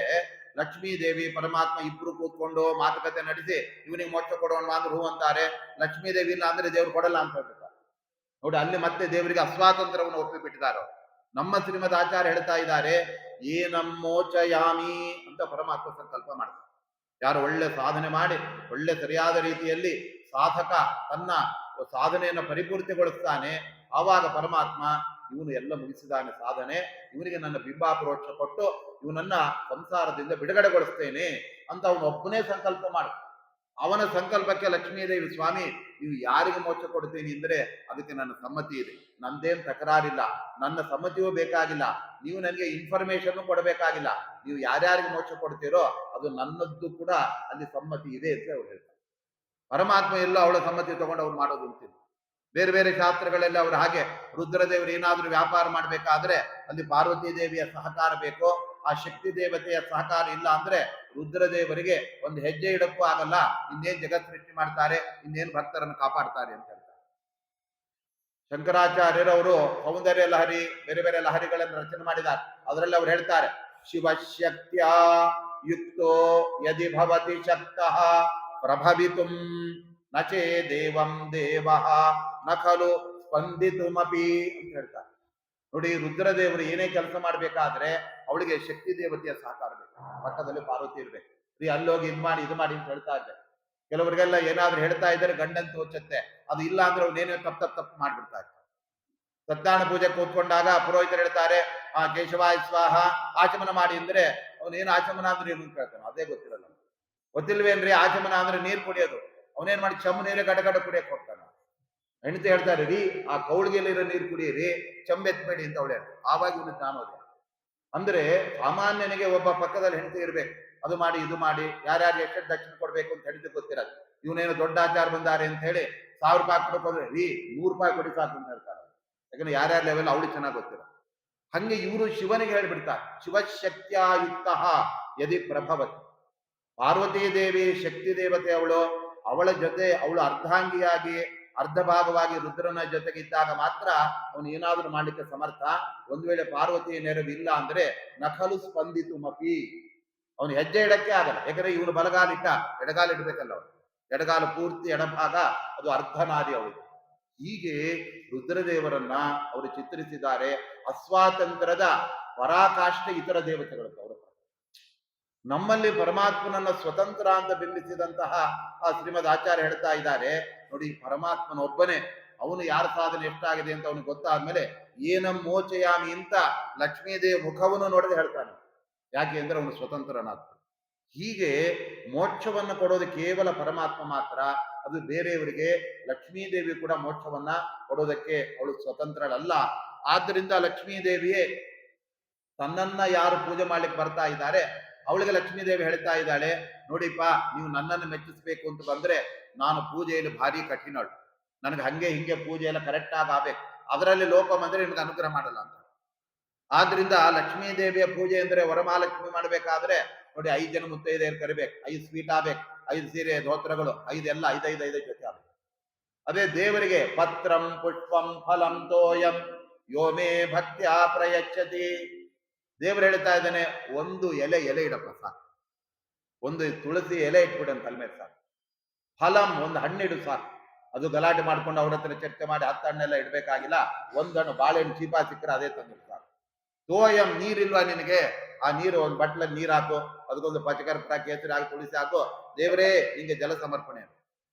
ಲಕ್ಷ್ಮೀ ದೇವಿ ಪರಮಾತ್ಮ ಇಬ್ರು ಕೂತ್ಕೊಂಡು ಮಾತುಕತೆ ನಡೆಸಿ ಇವನಿಗೆ ಮೋಕ್ಷ ಕೊಡೋಣ ಅಂದ್ರು ಹೂ ಅಂತಾರೆ, ಲಕ್ಷ್ಮೀ ದೇವಿ ಇಲ್ಲ ಅಂದ್ರೆ ದೇವ್ರು ಕೊಡಲ್ಲ ಅಂತ ಹೇಳ್ತಾರೆ. ನೋಡಿ, ಅಲ್ಲಿ ಮತ್ತೆ ದೇವರಿಗೆ ಅಸ್ವಾತಂತ್ರ್ಯವನ್ನು ಒಪ್ಪಿಬಿಟ್ಟಿದ್ದಾರೆ. ನಮ್ಮ ಶ್ರೀಮದ್ ಆಚಾರ್ಯ ಹೇಳ್ತಾ ಇದ್ದಾರೆ, ಏನಮ್ಮೋಚಯಾಮಿ ಅಂತ ಪರಮಾತ್ಮ ಸಂಕಲ್ಪ ಮಾಡ್ತಾರೆ. ಯಾರು ಒಳ್ಳೆ ಸಾಧನೆ ಮಾಡಿ ಒಳ್ಳೆ ಸರಿಯಾದ ರೀತಿಯಲ್ಲಿ ಸಾಧಕ ತನ್ನ ಸಾಧನೆಯನ್ನು ಪರಿಪೂರ್ತಿಗೊಳಿಸ್ತಾನೆ, ಆವಾಗ ಪರಮಾತ್ಮ ಇವನು ಎಲ್ಲ ಮುಗಿಸಿದಾನೆ ಸಾಧನೆ, ಇವನಿಗೆ ನನ್ನ ಬಿಂಬಾಪರೋಕ್ಷ ಕೊಟ್ಟು ಇವನನ್ನ ಸಂಸಾರದಿಂದ ಬಿಡುಗಡೆಗೊಳಿಸ್ತೇನೆ ಅಂತ ಅವನು ಒಬ್ಬನೇ ಸಂಕಲ್ಪ ಮಾಡ. ಅವನ ಸಂಕಲ್ಪಕ್ಕೆ ಲಕ್ಷ್ಮೀದೇವಿ, ಸ್ವಾಮಿ ನೀವು ಯಾರಿಗೆ ಮೋಕ್ಷ ಕೊಡ್ತೀನಿ ಅಂದ್ರೆ ಅದಕ್ಕೆ ನನ್ನ ಸಮ್ಮತಿ ಇದೆ, ನಂದೇನ್ ತಕರಾರಿಲ್ಲ, ನನ್ನ ಸಮ್ಮತಿಯೂ ಬೇಕಾಗಿಲ್ಲ, ನೀವು ನನಗೆ ಇನ್ಫಾರ್ಮೇಶನ್ ಕೊಡಬೇಕಾಗಿಲ್ಲ, ನೀವು ಯಾರ್ಯಾರಿಗೆ ಮೋಕ್ಷ ಕೊಡ್ತೀರೋ ಅದು ನನ್ನದ್ದು ಕೂಡ ಅಲ್ಲಿ ಸಮ್ಮತಿ ಇದೆ ಅಂತ ಅವ್ರು ಹೇಳ್ತಾರೆ. ಪರಮಾತ್ಮ ಎಲ್ಲ ಅವಳ ಸಮ್ಮತಿ ತಗೊಂಡು ಅವ್ರು ಮಾಡೋದು ಅಂತಿಲ್ಲ. ಬೇರೆ ಬೇರೆ ಶಾಸ್ತ್ರಗಳಲ್ಲಿ ಅವರು ಹಾಗೆ, ರುದ್ರದೇವರು ಏನಾದ್ರೂ ವ್ಯಾಪಾರ ಮಾಡ್ಬೇಕಾದ್ರೆ ಅಲ್ಲಿ ಪಾರ್ವತಿ ದೇವಿಯ ಸಹಕಾರ ಬೇಕು, ಆ ಶಕ್ತಿ ದೇವತೆಯ ಸಹಕಾರ ಇಲ್ಲ ಅಂದ್ರೆ ರುದ್ರದೇವರಿಗೆ ಒಂದು ಹೆಜ್ಜೆ ಇಡಕ್ಕೂ ಆಗಲ್ಲ, ಇನ್ನೇನ್ ಜಗತ್ ಸೃಷ್ಟಿ ಮಾಡ್ತಾರೆ, ಇನ್ನೇನ್ ಭಕ್ತರನ್ನು ಕಾಪಾಡ್ತಾರೆ ಅಂತ ಹೇಳ್ತಾರೆ. ಶಂಕರಾಚಾರ್ಯರವರು ಸೌಂದರ್ಯ ಲಹರಿ, ಬೇರೆ ಬೇರೆ ಲಹರಿಗಳನ್ನು ರಚನೆ ಮಾಡಿದ್ದಾರೆ. ಅದರಲ್ಲಿ ಅವ್ರು ಹೇಳ್ತಾರೆ, ಶಿವಶಕ್ತಿಯ ಯುಕ್ತೋ ಯದಿ ಭವತಿ ಶಕ್ತಃ ಪ್ರಭವಿತುಂ ನಚೇ ದೇವಂ ದೇವಃ ನ ಖಲು ಸ್ಪಂದಿತುಮಪಿ ಅಂತ ಹೇಳ್ತಾರೆ. ನೋಡಿ, ರುದ್ರದೇವರು ಏನೇ ಕೆಲಸ ಮಾಡ್ಬೇಕಾದ್ರೆ ಅವಳಿಗೆ ಶಕ್ತಿ ದೇವತೆಯ ಸಹಕಾರ ಬೇಕು, ಪಕ್ಕದಲ್ಲಿ ಪಾರ್ವತಿ ಇರ್ಬೇಕು. ಅಲ್ಲೋಗಿ ಇದು ಮಾಡಿ ಅಂತ ಹೇಳ್ತಾ ಇದ್ದಾರೆ. ಕೆಲವರಿಗೆಲ್ಲ ಏನಾದ್ರು ಹೇಳ್ತಾ ಇದ್ದಾರೆ ಗಂಡನ್ ತೋಚತ್ತೆ, ಅದು ಇಲ್ಲ ಅಂದ್ರೆ ಅವ್ನೇನೋ ತಪ್ಪು ಮಾಡ್ಬಿಡ್ತಾ ಇರ್ತಾರೆ. ಸತ್ಯನಾರಾಯಣ ಪೂಜೆ ಕೂತ್ಕೊಂಡಾಗ ಪುರೋಹಿತರು ಹೇಳ್ತಾರೆ, ಕೇಶವಾಯ ಸ್ವಾಹ ಆಚಮನ ಮಾಡಿ ಅಂದ್ರೆ ಅವನೇನು ಆಚಮನ ಅಂದ್ರೆ ಏನು ಕೇಳ್ತಾನೆ, ಅದೇ ಗೊತ್ತಿರಲ್ಲ. ಗೊತ್ತಿಲ್ವೇನ್ರಿ, ಆಚಮನ ಅಂದ್ರೆ ನೀರು ಕುಡಿಯೋದು, ಅವನೇನ್ ಮಾಡಿ ಚಮ್ಮ ನೀರೇ ಗಡಗಡ ಕುಡಿಯಕ್ ಹೋಗ್ತಾನೆ. ಹೆಂಡತಿ ಹೇಳ್ತಾರೆ, ರೀ ಆ ಕೌಳಿಗೆಲ್ಲಿರೋ ನೀರು ಕುಡಿಯಿರಿ, ಚಂಬೆತ್ಬೇಡಿ ಅಂತ ಅವಳು ಹೇಳ್ತಾರೆ. ಆವಾಗ ಇವನು ಜ್ಞಾನೋದಯ. ಅಂದ್ರೆ ಸಾಮಾನ್ಯನಿಗೆ ಒಬ್ಬ ಪಕ್ಕದಲ್ಲಿ ಹೆಂಡತಿ ಇರ್ಬೇಕು, ಅದು ಮಾಡಿ ಇದು ಮಾಡಿ, ಯಾರ್ಯಾರು ಎಷ್ಟು ದಕ್ಷಿಣ ಕೊಡ್ಬೇಕು ಅಂತ ಹೆಂಡತಿ ಗೊತ್ತಿರದು. ಇವನೇನು ದೊಡ್ಡ ಆಚಾರ ಬಂದಾರೆ ಅಂತ ಹೇಳಿ 1000 ರೂಪಾಯಿ ಕೊಡಕ್ ಹೋದ್ರೆ, ರೀ 100 ರೂಪಾಯಿ ಕೊಡಿ ಸಾಕು ಅಂತ ಹೇಳ್ತಾರೆ. ಯಾಕಂದ್ರೆ ಯಾರ್ಯಾರ ಲೆವೆಲ್ ಅವಳಿಗೆ ಚೆನ್ನಾಗಿ ಗೊತ್ತಿರ. ಹಂಗೆ ಇವರು ಶಿವನಿಗೆ ಹೇಳ್ಬಿಡ್ತಾರೆ, ಶಿವಶಕ್ತಿಯುಕ್ತ ಯದಿ ಪ್ರಭವತಿ. ಪಾರ್ವತೀ ದೇವಿ ಶಕ್ತಿ ದೇವತೆ ಅವಳು, ಅವಳ ಜೊತೆ ಅವಳು ಅರ್ಧಾಂಗಿಯಾಗಿ ಅರ್ಧ ಭಾಗವಾಗಿ ರುದ್ರನ ಜೊತೆಗಿದ್ದಾಗ ಮಾತ್ರ ಅವನು ಏನಾದ್ರೂ ಮಾಡ್ಲಿಕ್ಕೆ ಸಮರ್ಥ. ಒಂದು ವೇಳೆ ಪಾರ್ವತಿಯ ನೆರವಿಲ್ಲ ಅಂದ್ರೆ ನಖಲು ಸ್ಪಂದಿತು ಮಪಿ, ಅವನು ಹೆಜ್ಜೆ ಇಡಕ್ಕೆ ಆಗಲ್ಲ. ಯಾಕಂದ್ರೆ ಇವನು ಬಲಗಾಲಿಟ್ಟ ಎಡಗಾಲ ಇಡ್ಬೇಕಲ್ಲ, ಅವನು ಎಡಗಾಲ ಪೂರ್ತಿ ಎಡಭಾಗ ಅದು ಅರ್ಧನಾದಿ ಅವಳು. ಹೀಗೆ ರುದ್ರದೇವರನ್ನ ಅವರು ಚಿತ್ರಿಸಿದ್ದಾರೆ. ಅಸ್ವಾತಂತ್ರ್ಯದ ಪರಾಕಾಷ್ಠೆ ಇತರ ದೇವತೆಗಳು ಅವರು. ನಮ್ಮಲ್ಲಿ ಪರಮಾತ್ಮನನ್ನ ಸ್ವತಂತ್ರ ಅಂತ ಬಿಂಬಿಸಿದಂತಹ ಆ ಶ್ರೀಮದ್ ಆಚಾರ್ಯ ಹೇಳ್ತಾ ಇದ್ದಾರೆ, ನೋಡಿ ಪರಮಾತ್ಮನ ಒಬ್ಬನೇ, ಅವನು ಯಾರ ಸಾಧನೆ ಎಷ್ಟಾಗಿದೆ ಅಂತ ಅವನಿಗೆ ಗೊತ್ತಾದ್ಮೇಲೆ ಏನಂ ಮೋಚಯಾಮಿ ಅಂತ ಲಕ್ಷ್ಮೀದೇವಿ ಮುಖವನ್ನು ನೋಡದೆ ಹೇಳ್ತಾನೆ. ಯಾಕೆ ಅಂದ್ರೆ ಅವನು ಸ್ವತಂತ್ರನಾದ. ಹೀಗೆ ಮೋಕ್ಷವನ್ನು ಕೊಡೋದು ಕೇವಲ ಪರಮಾತ್ಮ ಮಾತ್ರ, ಅದು ಬೇರೆಯವರಿಗೆ ಲಕ್ಷ್ಮೀದೇವಿ ಕೂಡ ಮೋಕ್ಷವನ್ನ ಕೊಡೋದಕ್ಕೆ ಅವಳು ಸ್ವತಂತ್ರಳಲ್ಲ. ಆದ್ದರಿಂದ ಲಕ್ಷ್ಮೀದೇವಿಯೇ ತನ್ನನ್ನ ಯಾರು ಪೂಜೆ ಮಾಡ್ಲಿಕ್ಕೆ ಬರ್ತಾ ಇದ್ದಾರೆ ಅವಳಿಗೆ ಲಕ್ಷ್ಮೀದೇವಿ ಹೇಳ್ತಾ ಇದ್ದಾಳೆ, ನೋಡಿಪ್ಪ ನೀವು ನನ್ನನ್ನು ಮೆಚ್ಚಿಸ್ಬೇಕು ಅಂತ ಬಂದ್ರೆ ನಾನು ಪೂಜೆಯಲ್ಲಿ ಭಾರಿ ಕಠಿಣಳು, ನನಗೆ ಹಂಗೆ ಹಿಂಗೆ ಪೂಜೆ ಎಲ್ಲ ಕರೆಕ್ಟ್ ಆಗಬೇಕು, ಅದರಲ್ಲಿ ಲೋಪ ಬಂದ್ರೆ ನಿಮ್ಗೆ ಅನುಗ್ರಹ ಮಾಡಲ್ಲ ಅಂತ. ಆದ್ರಿಂದ ಲಕ್ಷ್ಮೀದೇವಿಯ ಪೂಜೆ ಅಂದ್ರೆ ವರಮಹಾಲಕ್ಷ್ಮಿ ಮಾಡ್ಬೇಕಾದ್ರೆ ನೋಡಿ 5 ಜನ ಮುತ್ತೈದೆಯರು ಕರಿಬೇಕು, 5 ಸ್ವೀಟ್ ಆಗ್ಬೇಕು, 5 ಸೀರೆ ಧೋತ್ರಗಳು, 5 ಎಲ್ಲ 5 ಜೊತೆ ಆಗ್ಬೇಕು. ಅದೇ ದೇವರಿಗೆ ಪತ್ರಂ ಪುಷ್ಪಂ ಫಲಂ ತೋಯಂ ಯೋಮೇ ಭಕ್ತ್ಯ ಪ್ರಯಚ್ಛತಿ. ದೇವರು ಹೇಳ್ತಾ ಇದ್ದಾನೆ, ಒಂದು ಎಲೆ ಇಡಪ್ಪ ಸಾಕು, ಒಂದು ತುಳಸಿ ಎಲೆ ಇಟ್ಬಿಡಂತ ಅಲ್ಮೇಲೆ ಸಾಕು. ಫಲಂ ಒಂದು ಹಣ್ಣಿಡು ಸಾಕು, ಅದು ಗಲಾಟೆ ಮಾಡ್ಕೊಂಡು ಅವ್ರ ಹತ್ರ ಚರ್ಚೆ ಮಾಡಿ 10 ಹಣ್ಣೆಲ್ಲ ಇಡ್ಬೇಕಾಗಿಲ್ಲ. ಒಂದನ್ನು ಬಾಳೆಹಣ್ಣು ಚೀಪಾ ಸಿಕ್ಕರೆ ಅದೇ ತಂದಿರ್ತಾರೆ. ತೋಯಂ ನೀರಿಲ್ವಾ ನಿನಗೆ? ಆ ನೀರು ಒಂದು ಬಟ್ಲಲ್ಲಿ ನೀರು ಹಾಕು, ಅದಕ್ಕೊಂದು ಪಚಕರ್ಪೂರ ಕೇಸರಿ ಹಾಕಿ ತುಳಸಿ ಹಾಕು, ದೇವರೇ ನಿಂಗೆ ಜಲ ಸಮರ್ಪಣೆ.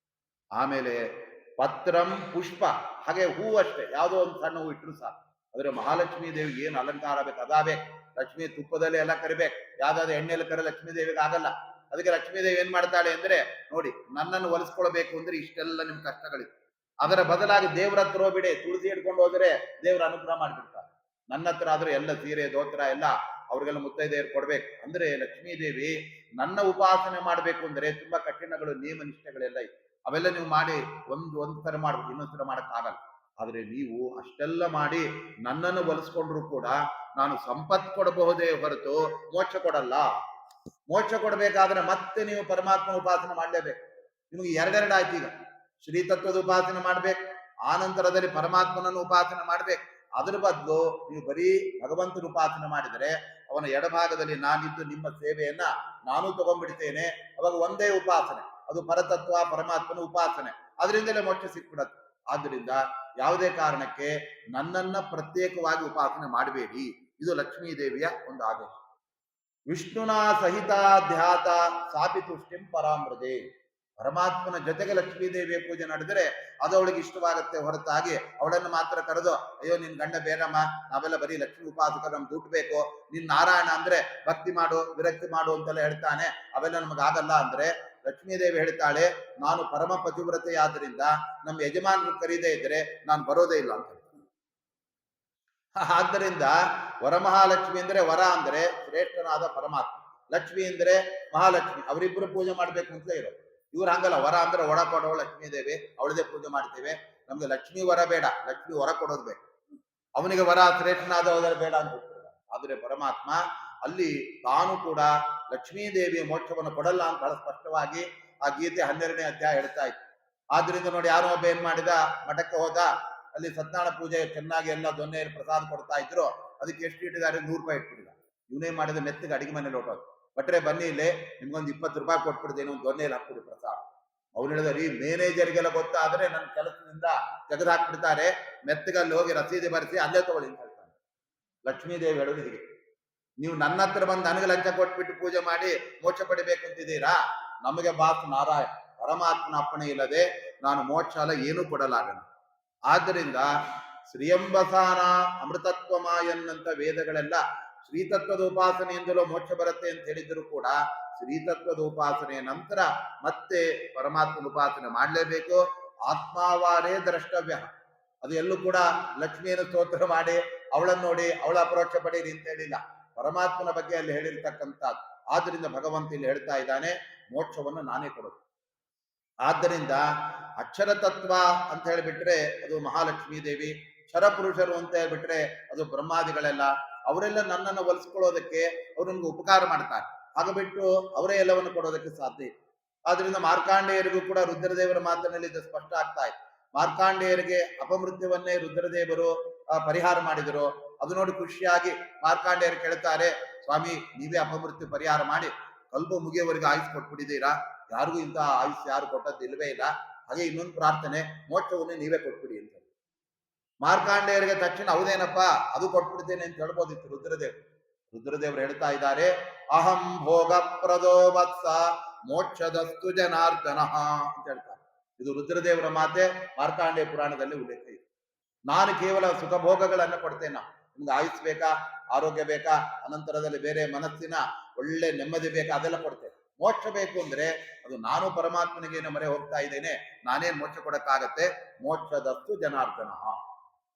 ಆಮೇಲೆ ಪತ್ರಂ ಪುಷ್ಪ, ಹಾಗೆ ಹೂವು ಅಷ್ಟೇ, ಯಾವುದೋ ಒಂದು ಸಣ್ಣ ಹೂ ಇಟ್ಟರು ಸಾಕು. ಆದ್ರೆ ಮಹಾಲಕ್ಷ್ಮೀ ದೇವಿಗೆ ಏನು ಅಲಂಕಾರ ಬೇಕು ಅದಾಗಬೇಕು. ಲಕ್ಷ್ಮಿ ತುಪ್ಪದಲ್ಲಿ ಎಲ್ಲ ಕರಿಬೇಕು, ಯಾವ್ದಾದ್ರು ಎಣ್ಣೆಯಲ್ಲಿ ಕರೆ ಲಕ್ಷ್ಮೀ ದೇವಿಗೆ ಆಗಲ್ಲ. ಅದಕ್ಕೆ ಲಕ್ಷ್ಮೀ ದೇವಿ ಏನ್ ಮಾಡ್ತಾಳೆ ಅಂದ್ರೆ, ನೋಡಿ ನನ್ನನ್ನು ಒಲಿಸ್ಕೊಳ್ಬೇಕು ಅಂದ್ರೆ ಇಷ್ಟೆಲ್ಲ ನಿಮ್ ಕಷ್ಟಗಳಿದೆ, ಅದರ ಬದಲಾಗಿ ದೇವ್ರ ಹತ್ರ ಹೋಗ್ಬಿಡಿ, ತುಳಸಿ ಹಿಡ್ಕೊಂಡು ಹೋದ್ರೆ ದೇವ್ರ ಅನುಗ್ರಹ ಮಾಡ್ಬಿಡ್ತಾರೆ. ನನ್ನ ಹತ್ರ ಆದ್ರೆ ಎಲ್ಲ ಸೀರೆ ದೋತ್ರ ಎಲ್ಲ ಅವ್ರಿಗೆಲ್ಲ ಮುತ್ತೈದೆಯರು ಕೊಡ್ಬೇಕು. ಅಂದ್ರೆ ಲಕ್ಷ್ಮೀ ದೇವಿ ನನ್ನ ಉಪಾಸನೆ ಮಾಡ್ಬೇಕು ಅಂದ್ರೆ ತುಂಬಾ ಕಠಿಣಗಳು, ನಿಯಮ ನಿಷ್ಠೆಗಳೆಲ್ಲ ಇದೆ. ಅವೆಲ್ಲ ನೀವು ಮಾಡಿ ಒಂದು ತರ ಮಾಡ್ಬೇಕು, ಇನ್ನೊಂದ್ಸರ ಮಾಡಕ್ ಆಗಲ್ಲ. ಆದ್ರೆ ನೀವು ಅಷ್ಟೆಲ್ಲ ಮಾಡಿ ನನ್ನನ್ನು ಒಲಿಸ್ಕೊಂಡ್ರು ಕೂಡ ನಾನು ಸಂಪತ್ತು ಕೊಡಬಹುದೇ ಹೊರತು ಮೋಕ್ಷ ಕೊಡಲ್ಲ. ಮೋಕ್ಷ ಕೊಡಬೇಕಾದ್ರೆ ಮತ್ತೆ ನೀವು ಪರಮಾತ್ಮ ಉಪಾಸನೆ ಮಾಡ್ಲೇಬೇಕು. ನಿಮಗೆ ಎರಡೆರಡು ಆಯ್ತು. ಈಗ ಶ್ರೀತತ್ವದ ಉಪಾಸನೆ ಮಾಡ್ಬೇಕು, ಆನಂತರದಲ್ಲಿ ಪರಮಾತ್ಮನನ್ನು ಉಪಾಸನೆ ಮಾಡ್ಬೇಕು. ಅದ್ರ ಬದಲು ನೀವು ಬರೀ ಭಗವಂತನ ಉಪಾಸನೆ ಮಾಡಿದರೆ ಅವನ ಎಡಭಾಗದಲ್ಲಿ ನಾನಿದ್ದು ನಿಮ್ಮ ಸೇವೆಯನ್ನ ನಾನು ತಗೊಂಡ್ಬಿಡ್ತೇನೆ. ಅವಾಗ ಒಂದೇ ಉಪಾಸನೆ, ಅದು ಪರತತ್ವ ಪರಮಾತ್ಮನ ಉಪಾಸನೆ, ಅದರಿಂದಲೇ ಮೋಕ್ಷ ಸಿಕ್ಬಿಡತ್ತೆ. ಆದ್ರಿಂದ ಯಾವುದೇ ಕಾರಣಕ್ಕೆ ನನ್ನನ್ನ ಪ್ರತ್ಯೇಕವಾಗಿ ಉಪಾಸನೆ ಮಾಡಬೇಡಿ. ಇದು ಲಕ್ಷ್ಮೀ ದೇವಿಯ ಒಂದು ಆದೇಶ. ವಿಷ್ಣುನಾ ಸಹಿತ ಧ್ಯಾತ ಸಾಪಿ ತುಷ್ಟಿಂ ಪರಾಮೃತೆ. ಪರಮಾತ್ಮನ ಜೊತೆಗೆ ಲಕ್ಷ್ಮೀ ದೇವಿಯ ಪೂಜೆ ನಡೆದರೆ ಅದು ಅವಳಿಗೆ ಇಷ್ಟವಾಗುತ್ತೆ ಹೊರತಾಗಿ ಅವಳನ್ನು ಮಾತ್ರ ಕರೆದು ಅಯ್ಯೋ ನಿನ್ ಗಂಡ ಬೇಡಮ್ಮ, ನಾವೆಲ್ಲ ಬರೀ ಲಕ್ಷ್ಮೀ ಉಪಾಸಕರು, ನಮ್ಗೆ ದುಡ್ಡು ಬೇಕು, ನಿನ್ ನಾರಾಯಣ ಅಂದ್ರೆ ಭಕ್ತಿ ಮಾಡು ವಿರಕ್ತಿ ಮಾಡು ಅಂತೆಲ್ಲ ಹೇಳ್ತಾನೆ, ಅವೆಲ್ಲ ನಮಗಾಗಲ್ಲ ಅಂದ್ರೆ ಲಕ್ಷ್ಮೀ ದೇವಿ ಹೇಳ್ತಾಳೆ, ನಾನು ಪರಮ ಪತಿವ್ರತೆಯಾದ್ರಿಂದ ನಮ್ಮ ಯಜಮಾನರು ಕರೀದೇ ಇದ್ರೆ ನಾನು ಬರೋದೇ ಇಲ್ಲ ಅಂತ. ಆದ್ದರಿಂದ ವರಮಹಾಲಕ್ಷ್ಮಿ ಅಂದ್ರೆ, ವರ ಅಂದ್ರೆ ಶ್ರೇಷ್ಠನಾದ ಪರಮಾತ್ಮ, ಲಕ್ಷ್ಮಿ ಅಂದ್ರೆ ಮಹಾಲಕ್ಷ್ಮಿ, ಅವರಿಬ್ಬರು ಪೂಜೆ ಮಾಡ್ಬೇಕು ಅಂತ ಇರೋದು. ಇವ್ರು ಹಂಗಲ್ಲ, ವರ ಅಂದ್ರೆ ಒಡ ಕೊಡೋ ಲಕ್ಷ್ಮೀ ದೇವಿ, ಅವಳದೇ ಪೂಜೆ ಮಾಡ್ತೇವೆ. ನಮ್ಗೆ ಲಕ್ಷ್ಮೀ ವರ ಬೇಡ, ಲಕ್ಷ್ಮಿ ವರ ಕೊಡೋದು ಬೇಕು. ಅವನಿಗೆ ವರ ಶ್ರೇಷ್ಠನಾದ ಹೋದರೆ ಬೇಡ ಅಂತ. ಆದ್ರೆ ಪರಮಾತ್ಮ ಅಲ್ಲಿ ತಾನು ಕೂಡ ಲಕ್ಷ್ಮೀ ದೇವಿಯ ಮೋಕ್ಷವನ್ನು ಕೊಡಲ್ಲ ಅಂತ ಬಹಳ ಸ್ಪಷ್ಟವಾಗಿ ಆ ಗೀತೆ 12ನೇ ಅಧ್ಯಾಯ ಹೇಳ್ತಾ ಇತ್ತು. ಆದ್ರಿಂದ ನೋಡಿ, ಯಾರೋ ಒಬ್ಬ ಏನ್ ಮಾಡಿದ, ಮಠಕ್ಕೆ ಹೋದ, ಅಲ್ಲಿ ಸತ್ಯನಾರಾಯಣ ಪೂಜೆ ಚೆನ್ನಾಗಿ ಎಲ್ಲ ದೊನ್ನೆಯಲ್ಲಿ ಪ್ರಸಾದ ಕೊಡ್ತಾ ಇದ್ರು, ಅದಕ್ಕೆ ಎಷ್ಟು ಇಟ್ಟಿದ್ದಾರೆ, 100 ರೂಪಾಯಿ ಇಟ್ಬಿಡಿದ. ಇವನೇ ಮಾಡಿದ ಮೆತ್ತಗೆ ಅಡಿಗೆ ಮನೇಲಿ ಹೊಟ್ಟೋದು. ಬಟ್ರೆ ಬನ್ನಿ ಇಲ್ಲಿ ನಿಮ್ಗೊಂದು 20 ರೂಪಾಯಿ ಕೊಟ್ಬಿಡ್ತೇನೆ, ಒಂದು ದೊನ್ನೆಯಲ್ಲಿ ಹಾಕ್ಬಿಡಿ ಪ್ರಸಾದ. ಅವ್ನು ಹೇಳಿದ್ರಿ, ಮ್ಯಾನೇಜರ್ಗೆಲ್ಲ ಗೊತ್ತಾದ್ರೆ ನನ್ನ ಕೆಲಸದಿಂದ ತೆಗೆದು ಹಾಕ್ಬಿಡ್ತಾರೆ, ಮೆತ್ತಗಲ್ಲಿ ಹೋಗಿ ರಸೀದಿ ಬರೆಸಿ ಅಲ್ಲೇ ತಗೊಳ್ಳಿ ಅಂತ ಹೇಳ್ತಾನೆ. ಲಕ್ಷ್ಮೀ ದೇವಿ ಹೇಳೋದು ಹೀಗೆ, ನೀವು ನನ್ನ ಹತ್ರ ಬಂದು ನನಗೆ ಲಂಚ ಕೊಟ್ಬಿಟ್ಟು ಪೂಜೆ ಮಾಡಿ ಮೋಕ್ಷ ಪಡಿಬೇಕು ಅಂತಿದ್ದೀರಾ? ನಮಗೆ ಬಾಸ್ ನಾರಾಯಣ ಪರಮಾತ್ಮನ ಅಪ್ಪಣೆ ಇಲ್ಲದೆ ನಾನು ಮೋಕ್ಷ ಅಲ್ಲ ಏನೂ ಕೊಡಲಾಗಣ. ಆದ್ದರಿಂದ ಶ್ರೀಯಂಬಸಾನ ಅಮೃತತ್ವಮಾಯನ್ನಂತ ವೇದಗಳೆಲ್ಲ ಶ್ರೀತತ್ವದ ಉಪಾಸನೆಯಿಂದಲೂ ಮೋಕ್ಷ ಬರುತ್ತೆ ಅಂತ ಹೇಳಿದ್ರು ಕೂಡ, ಶ್ರೀತತ್ವದ ಉಪಾಸನೆಯ ನಂತರ ಮತ್ತೆ ಪರಮಾತ್ಮನ ಉಪಾಸನೆ ಮಾಡಲೇಬೇಕು. ಆತ್ಮಾವಾರೇ ದ್ರಷ್ಟವ್ಯ. ಅದು ಎಲ್ಲೂ ಕೂಡ ಲಕ್ಷ್ಮಿಯನ್ನು ಸ್ತೋತ್ರ ಮಾಡಿ ಅವಳನ್ನು ನೋಡಿ ಅವಳ ಅಪರೋಕ್ಷ ಪಡೀರಿ ಅಂತ ಹೇಳಿಲ್ಲ, ಪರಮಾತ್ಮನ ಬಗ್ಗೆ ಅಲ್ಲಿ ಹೇಳಿರ್ತಕ್ಕಂಥದ್ದು. ಆದ್ರಿಂದ ಭಗವಂತ ಇಲ್ಲಿ ಹೇಳ್ತಾ ಇದ್ದಾನೆ, ಮೋಕ್ಷವನ್ನು ನಾನೇ ಕೊಡೋದು. ಆದ್ದರಿಂದ ಅಕ್ಷರ ತತ್ವ ಅಂತ ಹೇಳಿಬಿಟ್ರೆ ಅದು ಮಹಾಲಕ್ಷ್ಮೀ ದೇವಿ, ಕ್ಷರಪುರುಷರು ಅಂತ ಹೇಳ್ಬಿಟ್ರೆ ಅದು ಬ್ರಹ್ಮಾದಿಗಳೆಲ್ಲ, ಅವರೆಲ್ಲ ನನ್ನನ್ನು ಒಲಿಸ್ಕೊಳ್ಳೋದಕ್ಕೆ ಅವ್ರು ನಮ್ಗೆ ಉಪಕಾರ ಮಾಡ್ತಾರೆ. ಹಾಗಬಿಟ್ಟು ಅವರೇ ಎಲ್ಲವನ್ನು ಕೊಡೋದಕ್ಕೆ ಸಾಧ್ಯ ಇಲ್ಲ. ಆದ್ರಿಂದ ಮಾರ್ಕಾಂಡೇಯರಿಗೂ ಕೂಡ ರುದ್ರದೇವರ ಮಾತಿನಲ್ಲಿ ಇದು ಸ್ಪಷ್ಟ ಆಗ್ತಾ ಇದೆ. ಮಾರ್ಕಾಂಡೇಯರಿಗೆ ಅಪಮೃತ್ಯುವನ್ನೇ ರುದ್ರದೇವರು ಪರಿಹಾರ ಮಾಡಿದರು. ಅದು ನೋಡಿ ಖುಷಿಯಾಗಿ ಮಾರ್ಕಾಂಡೇಯರು ಕೇಳ್ತಾರೆ, ಸ್ವಾಮಿ ನೀವೇ ಅಪಮೃತ್ಯು ಪರಿಹಾರ ಮಾಡಿ ಕಲ್ಪ ಮುಗಿಯವರೆಗೆ ಆಯುಷ್ ಕೊಟ್ಬಿಟ್ಟಿದ್ದೀರಾ, ಯಾರಿಗೂ ಇಂತಹ ಆಯುಷ್ ಯಾರು ಕೊಟ್ಟದ್ದು ಇಲ್ವೇ ಇಲ್ಲ, ಹಾಗೆ ಇನ್ನೊಂದು ಪ್ರಾರ್ಥನೆ, ಮೋಕ್ಷವನ್ನೇ ನೀವೇ ಕೊಟ್ಬಿಡಿ ಅಂತ. ಮಾರ್ಕಾಂಡೇಯರಿಗೆ ತಕ್ಷಣ ಹೌದೇನಪ್ಪ ಅದು ಕೊಟ್ಬಿಡ್ತೇನೆ ಅಂತ ಹೇಳ್ಬೋದಿತ್ತು ರುದ್ರದೇವರು ಹೇಳ್ತಾ ಇದ್ದಾರೆ, ಅಹಂ ಭೋಗ ಪ್ರದೋ ವತ್ಸ ಮೋಕ್ಷದಸ್ತು ಜನಾರ್ದನ ಅಂತ ಹೇಳ್ತಾರೆ. ಇದು ರುದ್ರದೇವರ ಮಾತೆ, ಮಾರ್ಕಾಂಡೇಯ ಪುರಾಣದಲ್ಲಿ ಉಲ್ಲೇಖ ಇದೆ. ನಾನು ಕೇವಲ ಸುಖ ಭೋಗಗಳನ್ನು ಕೊಡ್ತೇನೆ, ನಿಮ್ಗೆ ಆಯುಷ್ ಬೇಕಾ, ಆರೋಗ್ಯ ಬೇಕಾ, ಅನಂತರದಲ್ಲಿ ಬೇರೆ ಮನಸ್ಸಿನ ಒಳ್ಳೆ ನೆಮ್ಮದಿ ಬೇಕಾ, ಅದೆಲ್ಲ ಕೊಡ್ತೇನೆ. ಮೋಕ್ಷ ಬೇಕು ಅಂದ್ರೆ ಅದು ನಾನು ಪರಮಾತ್ಮನಿಗೆ ಮೊರೆ ಹೋಗ್ತಾ ಇದ್ದೇನೆ, ನಾನೇನ್ ಮೋಕ್ಷ ಕೊಡಕ್ಕಾಗತ್ತೆ, ಮೋಕ್ಷದಸ್ತು ಜನಾರ್ದನ.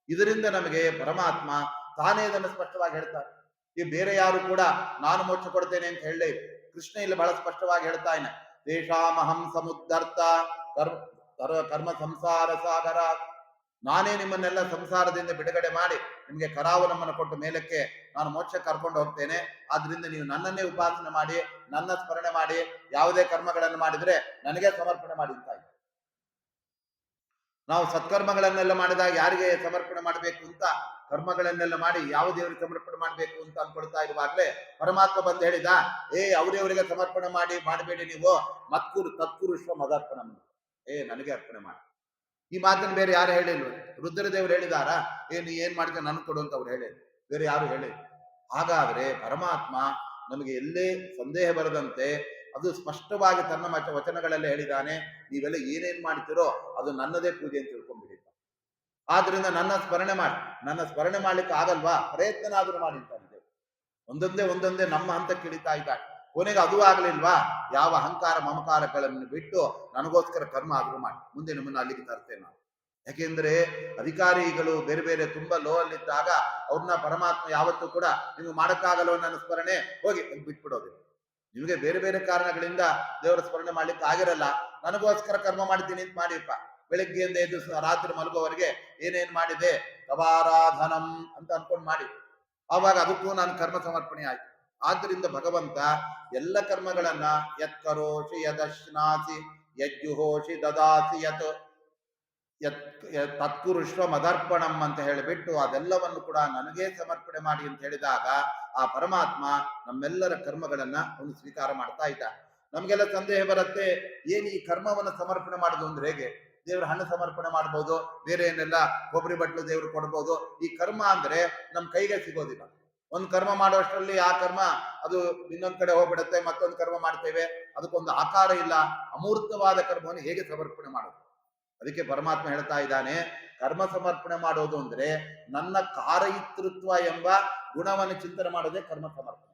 ಇದರಿಂದ ನಮಗೆ ಪರಮಾತ್ಮ ತಾನೇ ಇದನ್ನು ಸ್ಪಷ್ಟವಾಗಿ ಹೇಳ್ತಾರೆ. ಈ ಬೇರೆ ಯಾರು ಕೂಡ ನಾನು ಮೋಕ್ಷ ಕೊಡ್ತೇನೆ ಅಂತ ಹೇಳಲೇ ಇಲ್ಲ. ಕೃಷ್ಣ ಇಲ್ಲಿ ಬಹಳ ಸ್ಪಷ್ಟವಾಗಿ ಹೇಳ್ತಾ ಇದ್ದಾನೆ, ತೇಷಾಮಹಂ ಸಮುದ್ಧರ್ತ ಕರ್ಮ ಸಂಸಾರ ಸಾಗರ. ನಾನೇ ನಿಮ್ಮನ್ನೆಲ್ಲ ಸಂಸಾರದಿಂದ ಬಿಡುಗಡೆ ಮಾಡಿ ನಿಮ್ಗೆ ಕರಾವಲಂಬನ ಕೊಟ್ಟು ಮೇಲಕ್ಕೆ ನಾನು ಮೋಕ್ಷ ಕರ್ಕೊಂಡು ಹೋಗ್ತೇನೆ. ಆದ್ರಿಂದ ನೀವು ನನ್ನನ್ನೇ ಉಪಾಸನೆ ಮಾಡಿ, ನನ್ನ ಸ್ಮರಣೆ ಮಾಡಿ, ಯಾವುದೇ ಕರ್ಮಗಳನ್ನು ಮಾಡಿದ್ರೆ ನನಗೆ ಸಮರ್ಪಣೆ ಮಾಡಿ ಅಂತ. ನಾವು ಸತ್ಕರ್ಮಗಳನ್ನೆಲ್ಲ ಮಾಡಿದಾಗ ಯಾರಿಗೆ ಸಮರ್ಪಣೆ ಮಾಡಬೇಕು ಅಂತ ಕರ್ಮಗಳನ್ನೆಲ್ಲ ಮಾಡಿ ಯಾವ ದೇವರಿಗೆ ಸಮರ್ಪಣೆ ಮಾಡಬೇಕು ಅಂತ ಅನ್ಕೊಳ್ತಾ ಇರುವಾಗಲೇ ಪರಮಾತ್ಮ ಬಂದು ಹೇಳಿದ, ಅವರವರಿಗೆ ಸಮರ್ಪಣೆ ಮಾಡಬೇಡಿ, ನೀವು ಮತ್ಕುರು ತತ್ಪುರುಷ ಮದರ್ಪಣ, ನನಗೆ ಅರ್ಪಣೆ ಮಾಡಿ. ಈ ಮಾತನ್ನು ಬೇರೆ ಯಾರು ಹೇಳಿಲ್ವ? ರುದ್ರದೇವರು ಹೇಳಿದಾರಾ? ಏನು ಏನ್ ಮಾಡ್ಕೊಂಡು ನನ್ ಕೊಡು ಅಂತ ಅವ್ರು ಹೇಳಿದ್ರು, ಬೇರೆ ಯಾರು ಹೇಳಿದ್ರು. ಹಾಗಾದ್ರೆ ಪರಮಾತ್ಮ ನಮಗೆ ಎಲ್ಲೇ ಸಂದೇಹ ಬರದಂತೆ ಅದು ಸ್ಪಷ್ಟವಾಗಿ ತನ್ನ ವಚನಗಳೆಲ್ಲ ಹೇಳಿದಾನೆ. ನೀವೆಲ್ಲ ಏನೇನ್ ಮಾಡ್ತೀರೋ ಅದು ನನ್ನದೇ ಪೂಜೆ ಅಂತ ತಿಳ್ಕೊಂಡ್ಬಿಡಿ. ಆದ್ರಿಂದ ನನ್ನ ಸ್ಮರಣೆ ಮಾಡಿ, ನನ್ನ ಸ್ಮರಣೆ ಮಾಡ್ಲಿಕ್ಕೆ ಆಗಲ್ವಾ, ಪ್ರಯತ್ನನಾದ್ರೂ ಮಾಡಿ ಅಂತ ಒಂದೊಂದೇ ನಮ್ಮ ಹಂತಕ್ಕೆ ಇಳಿತಾ ಇದ್ದಾನೆ. ಕೊನೆಗೆ ಅದು ಆಗ್ಲಿಲ್ವಾ, ಯಾವ ಅಹಂಕಾರ ಮಮಕಾರಗಳನ್ನು ಬಿಟ್ಟು ನನಗೋಸ್ಕರ ಕರ್ಮ ಆದ್ರೂ ಮಾಡಿ, ಮುಂದೆ ನಿಮ್ಮನ್ನು ಅಲ್ಲಿಗೆ ತರ್ತೇನೆ ನಾನು. ಯಾಕೆಂದ್ರೆ ಅಧಿಕಾರಿಗಳು ಬೇರೆ ಬೇರೆ ತುಂಬಾ ಲೋ ಅಲ್ಲಿದ್ದಾಗ ಅವ್ರನ್ನ ಪರಮಾತ್ಮ ಯಾವತ್ತೂ ಕೂಡ ನಿಮ್ಗೆ ಮಾಡಕ್ಕಾಗಲ್ವ ನನ್ನ ಸ್ಮರಣೆ, ಹೋಗಿ ಬಿಟ್ಬಿಡೋದಿಲ್ಲ. ನಿಮಗೆ ಬೇರೆ ಬೇರೆ ಕಾರಣಗಳಿಂದ ದೇವರ ಸ್ಮರಣೆ ಮಾಡ್ಲಿಕ್ಕೆ ಆಗಿರಲ್ಲ, ನನಗೋಸ್ಕರ ಕರ್ಮ ಮಾಡ್ತೀನಿ ಅಂತ ಮಾಡಿಪ್ಪ. ಬೆಳಗ್ಗೆಯಿಂದ ಎದ್ದು ರಾತ್ರಿ ಮಲಗುವವರೆಗೆ ಏನೇನ್ ಮಾಡಿದೆ ತವಾರಾಧನಂ ಅಂತ ಅನ್ಕೊಂಡ್ ಮಾಡಿ, ಆವಾಗ ಅದಕ್ಕೂ ನಾನು ಕರ್ಮ ಸಮರ್ಪಣೆ ಆಯ್ತು. ಆದ್ದರಿಂದ ಭಗವಂತ ಎಲ್ಲ ಕರ್ಮಗಳನ್ನ ಯತ್ಕರೋಷಿ ಯದಶ್ನಾಸಿ ಯಜ್ಜುಹೋಷಿ ದದಾಸಿ ತತ್ಕುರುಷ್ವ ಮದರ್ಪಣಂ ಅಂತ ಹೇಳಿಬಿಟ್ಟು ಅದೆಲ್ಲವನ್ನು ಕೂಡ ನನಗೇ ಸಮರ್ಪಣೆ ಮಾಡಿ ಅಂತ ಹೇಳಿದಾಗ ಆ ಪರಮಾತ್ಮ ನಮ್ಮೆಲ್ಲರ ಕರ್ಮಗಳನ್ನ ಅವನು ಸ್ವೀಕಾರ ಮಾಡ್ತಾ ಇದ್ದ. ನಮ್ಗೆಲ್ಲ ಸಂದೇಹ ಬರುತ್ತೆ, ಏನ್ ಈ ಕರ್ಮವನ್ನು ಸಮರ್ಪಣೆ ಮಾಡುದು ಅಂದ್ರೆ ಹೇಗೆ? ದೇವ್ರ ಹಣ್ಣು ಸಮರ್ಪಣೆ ಮಾಡ್ಬೋದು, ಬೇರೆ ಏನೆಲ್ಲ ಕೊಬ್ಬರಿ ಬಟ್ಲು ದೇವ್ರು ಕೊಡ್ಬೋದು. ಈ ಕರ್ಮ ಅಂದ್ರೆ ನಮ್ ಕೈಗೆ ಸಿಗೋದಿಲ್ಲ. ಒಂದ್ ಕರ್ಮ ಮಾಡುವಷ್ಟರಲ್ಲಿ ಆ ಕರ್ಮ ಅದು ಇನ್ನೊಂದ್ ಕಡೆ ಹೋಗ್ಬಿಡುತ್ತೆ, ಮತ್ತೊಂದು ಕರ್ಮ ಮಾಡ್ತೇವೆ, ಅದಕ್ಕೊಂದು ಆಕಾರ ಇಲ್ಲ. ಅಮೂರ್ತವಾದ ಕರ್ಮವನ್ನು ಹೇಗೆ ಸಮರ್ಪಣೆ ಮಾಡೋದು? ಅದಕ್ಕೆ ಪರಮಾತ್ಮ ಹೇಳ್ತಾ ಇದ್ದಾನೆ, ಕರ್ಮ ಸಮರ್ಪಣೆ ಮಾಡೋದು ಅಂದ್ರೆ ನನ್ನ ಕಾರಯಿತೃತ್ವ ಎಂಬ ಗುಣವನ್ನು ಚಿಂತನೆ ಮಾಡೋದೇ ಕರ್ಮ ಸಮರ್ಪಣೆ.